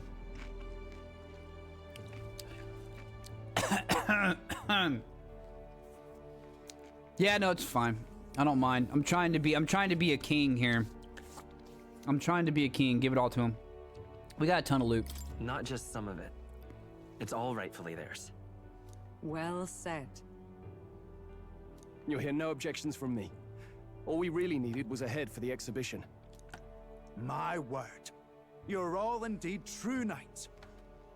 Yeah, no, it's fine. I don't mind. I'm trying to be a king here. I'm trying to be a king. Give it all to him. We got a ton of loot. Not just some of it. It's all rightfully theirs. Well said. You'll hear no objections from me. All we really needed was a head for the exhibition. My word. You're all indeed true knights.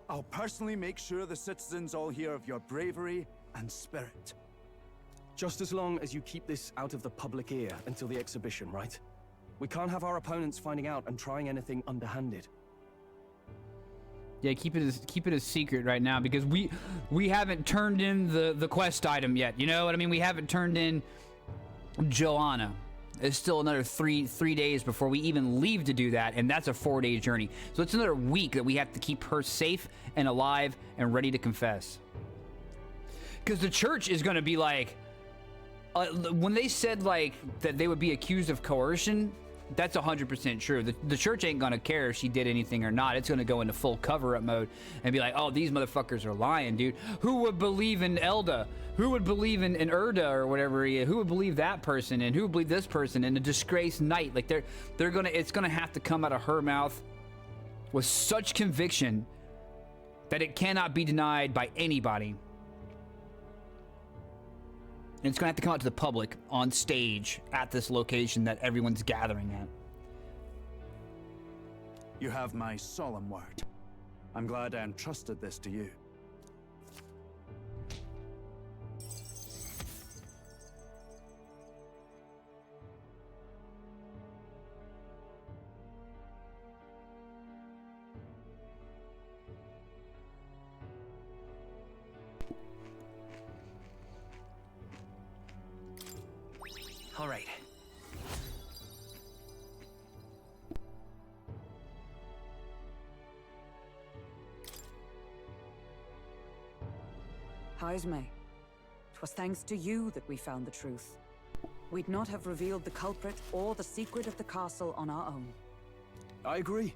I'll personally make sure the citizens all hear of your bravery and spirit. Just as long as you keep this out of the public ear until the exhibition, right? We can't have our opponents finding out and trying anything underhanded. Yeah, keep it a secret right now because we haven't turned in the quest item yet. You know what I mean? We haven't turned in Joanna. It's still another three days before we even leave to do that, and that's a 4-day journey. So it's another week that we have to keep her safe and alive and ready to confess. Because the church is going to be like, when they said like that they would be accused of coercion, that's 100% true. The church ain't gonna care if she did anything or not. It's gonna go into full cover-up mode and be like, oh, these motherfuckers are lying, dude. Who would believe in Elda? Who would believe in Erda or whatever he is? Who would believe that person? And who would believe this person? And a disgraced knight? Like it's gonna have to come out of her mouth with such conviction that it cannot be denied by anybody. And it's going to have to come out to the public on stage at this location that everyone's gathering at. You have my solemn word. I'm glad I entrusted this to you. All right. Hyzme, 'twas thanks to you that we found the truth. We'd not have revealed the culprit or the secret of the castle on our own. I agree.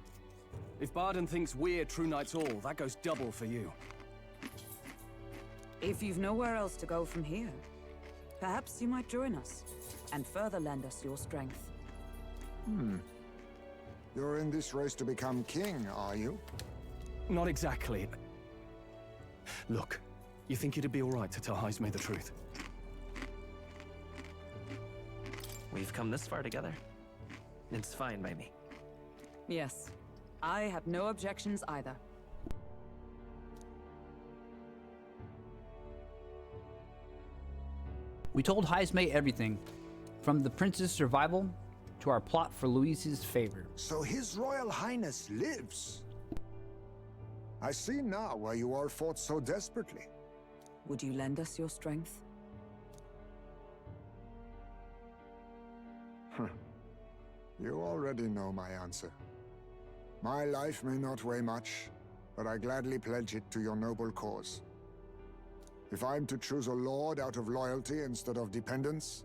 If Barden thinks we're true knights all, that goes double for you. If you've nowhere else to go from here, perhaps you might join us and further lend us your strength. You're in this race to become king, are you? Not exactly. Look, you think it'd be all right to tell Hyzme the truth? We've come this far together. It's fine by me. Yes, I have no objections either. We told Heismay everything, from the prince's survival to our plot for Louise's favor. So His Royal Highness lives. I see now why you all fought so desperately. Would you lend us your strength? You already know my answer. My life may not weigh much, but I gladly pledge it to your noble cause. If I'm to choose a lord out of loyalty instead of dependence,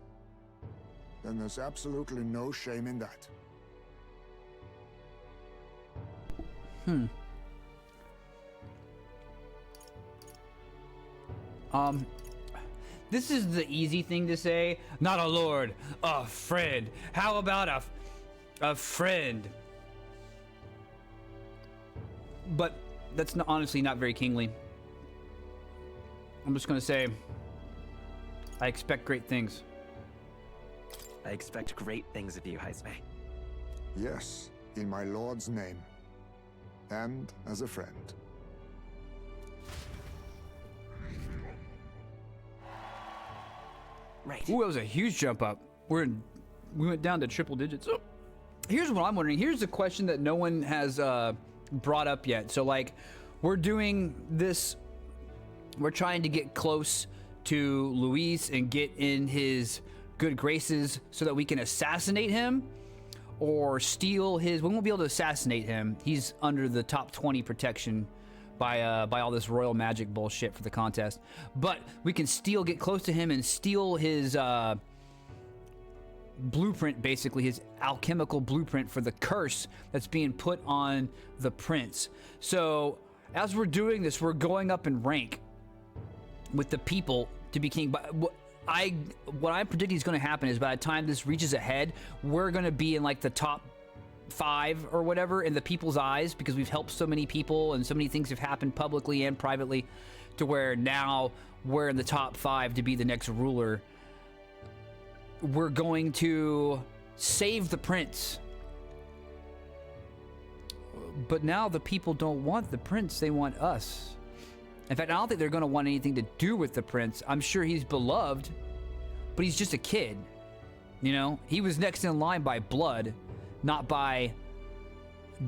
then there's absolutely no shame in that. This is the easy thing to say. Not a lord, a friend. How about a friend? But that's honestly not very kingly. I'm just gonna say, I expect great things. I expect great things of you, Heismay. Yes, in my lord's name. And as a friend. Right. Ooh, that was a huge jump up. We went down to triple digits. Oh. Here's what I'm wondering. Here's a question that no one has brought up yet. So, like, we're doing this. We're trying to get close to Luis and get in his good graces so that we can assassinate him or steal his. We won't be able to assassinate him. He's under the top 20 protection by all this royal magic bullshit for the contest. But we can get close to him and steal his blueprint, basically his alchemical blueprint for the curse that's being put on the prince. So as we're doing this, we're going up in rank with the people to be king. But what I predict is going to happen is by the time this reaches a head, we're going to be in like the top 5 or whatever in the people's eyes, because we've helped so many people and so many things have happened publicly and privately, to where now we're in the top 5 to be the next ruler. We're going to save the prince. But now the people don't want the prince, they want us. In fact, I don't think they're going to want anything to do with the prince. I'm sure he's beloved, but he's just a kid. You know, he was next in line by blood, not by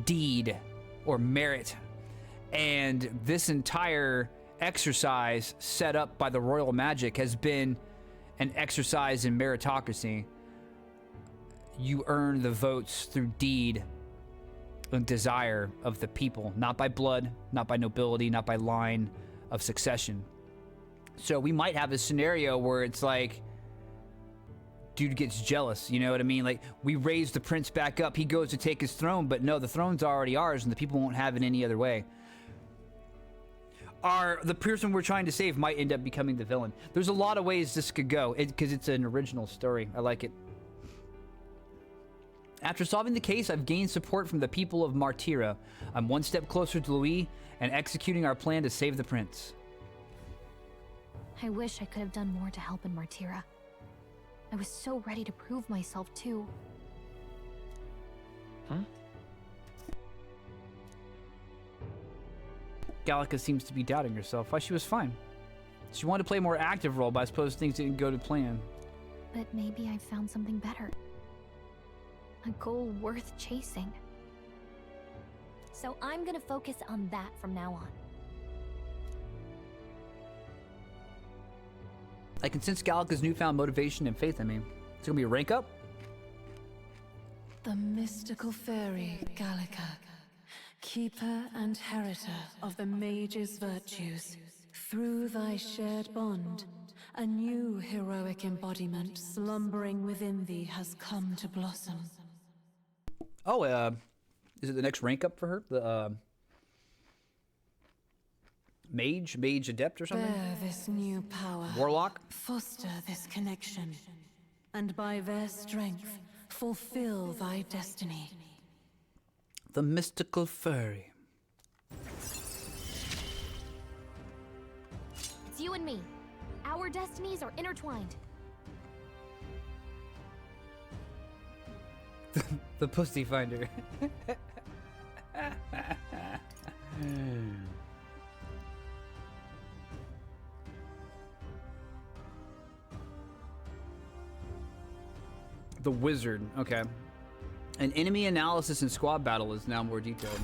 deed or merit. And this entire exercise set up by the royal magic has been an exercise in meritocracy. You earn the votes through deed and desire of the people, not by blood, not by nobility, not by line of succession. So we might have a scenario where it's like, dude gets jealous, you know what I mean? Like, we raise the prince back up, he goes to take his throne, but no, the throne's already ours and the people won't have it any other way. The person we're trying to save might end up becoming the villain. There's a lot of ways this could go, because it's an original story. I like it. After solving the case, I've gained support from the people of Martira. I'm one step closer to Louis and executing our plan to save the prince. I wish I could have done more to help in Martira. I was so ready to prove myself, too. Huh? Gallica seems to be doubting herself. Why, she was fine. She wanted to play a more active role, but I suppose things didn't go to plan. But maybe I found something better. A goal worth chasing. So I'm gonna focus on that from now on. I can sense Gallica's newfound motivation and faith in me. It's gonna be a rank up? The mystical fairy, Gallica, keeper and heritor of the mage's virtues. Through thy shared bond, a new heroic embodiment slumbering within thee has come to blossom. Oh, is it the next rank up for her? The mage adept or something? Bear this new power. Warlock? Foster this connection. And by their strength, fulfill thy destiny. The mystical fairy. It's you and me. Our destinies are intertwined. The pussy finder. The wizard. Okay. An enemy analysis and squad battle is now more detailed.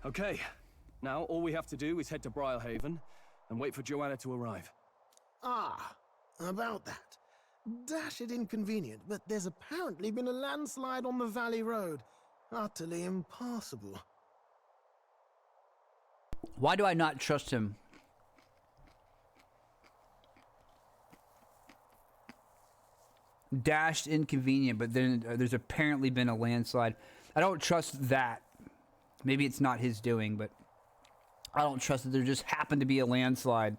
Okay, now all we have to do is head to Briarhaven and wait for Joanna to arrive. Ah, about that. Dash it inconvenient, but there's apparently been a landslide on the Valley Road. Utterly impassable. Why do I not trust him? Dashed inconvenient, but then there's apparently been a landslide. I don't trust that. Maybe it's not his doing, but I don't trust that there just happened to be a landslide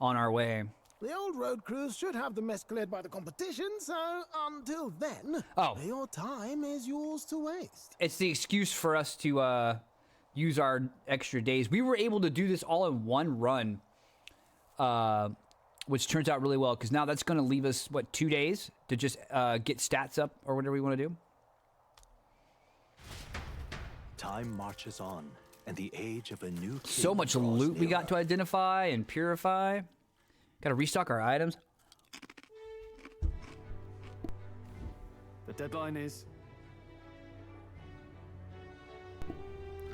on our way. The old road crews should have the mess cleared by the competition, so until then, your time is yours to waste. It's the excuse for us to use our extra days. We were able to do this all in one run, which turns out really well, because now that's going to leave us, what, 2 days to just get stats up or whatever we want to do? Time marches on, and the age of a new king So much loot we got to identify and purify. Got to restock our items. The deadline is...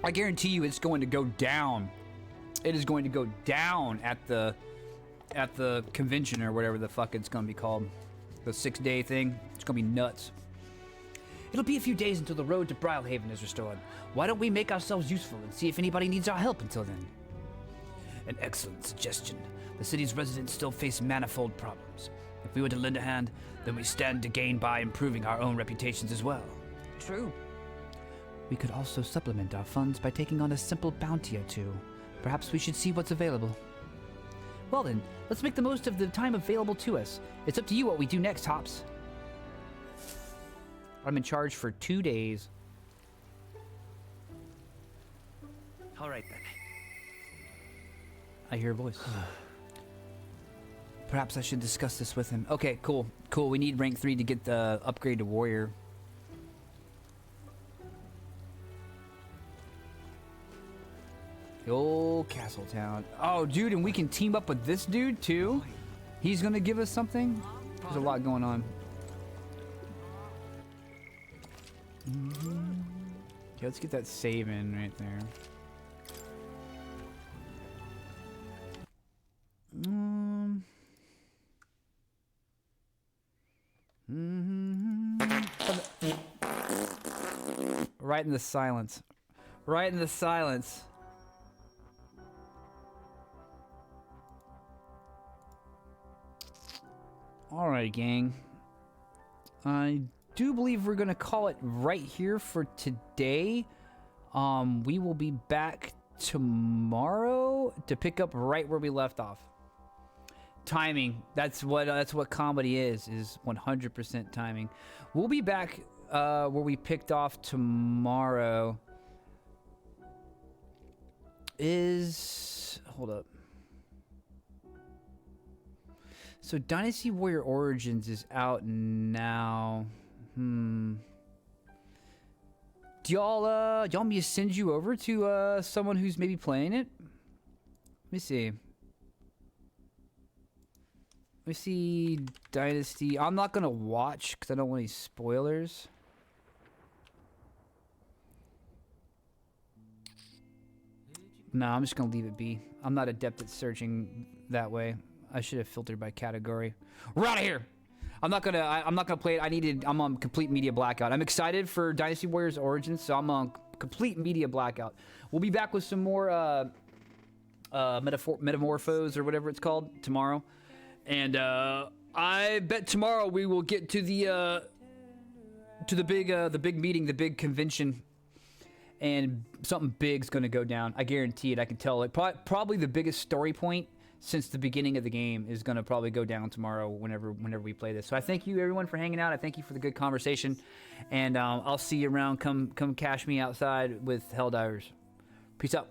I guarantee you it's going to go down. It is going to go down at the convention or whatever the fuck it's going to be called. The 6-day thing. It's going to be nuts. It'll be a few days until the road to Briarhaven is restored. Why don't we make ourselves useful and see if anybody needs our help until then? An excellent suggestion. The city's residents still face manifold problems. If we were to lend a hand, then we stand to gain by improving our own reputations as well. True. We could also supplement our funds by taking on a simple bounty or two. Perhaps we should see what's available. Well then, let's make the most of the time available to us. It's up to you what we do next, Hops. I'm in charge for 2 days. All right then. I hear a voice. Perhaps I should discuss this with him. Okay, cool. Cool, we need rank 3 to get the upgrade to warrior. The old castle town. Oh, dude, and we can team up with this dude, too? He's gonna give us something? There's a lot going on. Okay, let's get that save in right there. Right in the silence. Right in the silence. Alright, gang. I do believe we're gonna call it right here for today. We will be back tomorrow to pick up right where we left off. Timing. That's what comedy is 100% timing. We'll be back where we picked off tomorrow. Hold up. So Dynasty Warrior Origins is out now. Do y'all want me to send you over to someone who's maybe playing it? Let me see. Let me see Dynasty. I'm not gonna watch because I don't want any spoilers. No, I'm just gonna leave it be. I'm not adept at searching that way. I should have filtered by category. We're out of here. I'm not gonna play it. I'm on complete media blackout. I'm excited for Dynasty Warriors Origins, so I'm on complete media blackout. We'll be back with some more metamorphos or whatever it's called tomorrow, and I bet tomorrow we will get to the big meeting, the big convention, and something big's gonna go down. I guarantee it. I can tell it. Probably the biggest story point since the beginning of the game is going to probably go down tomorrow whenever we play this. So I thank you everyone for hanging out. I thank you for the good conversation, and I'll see you around. Come cash me outside with Helldivers. Peace out.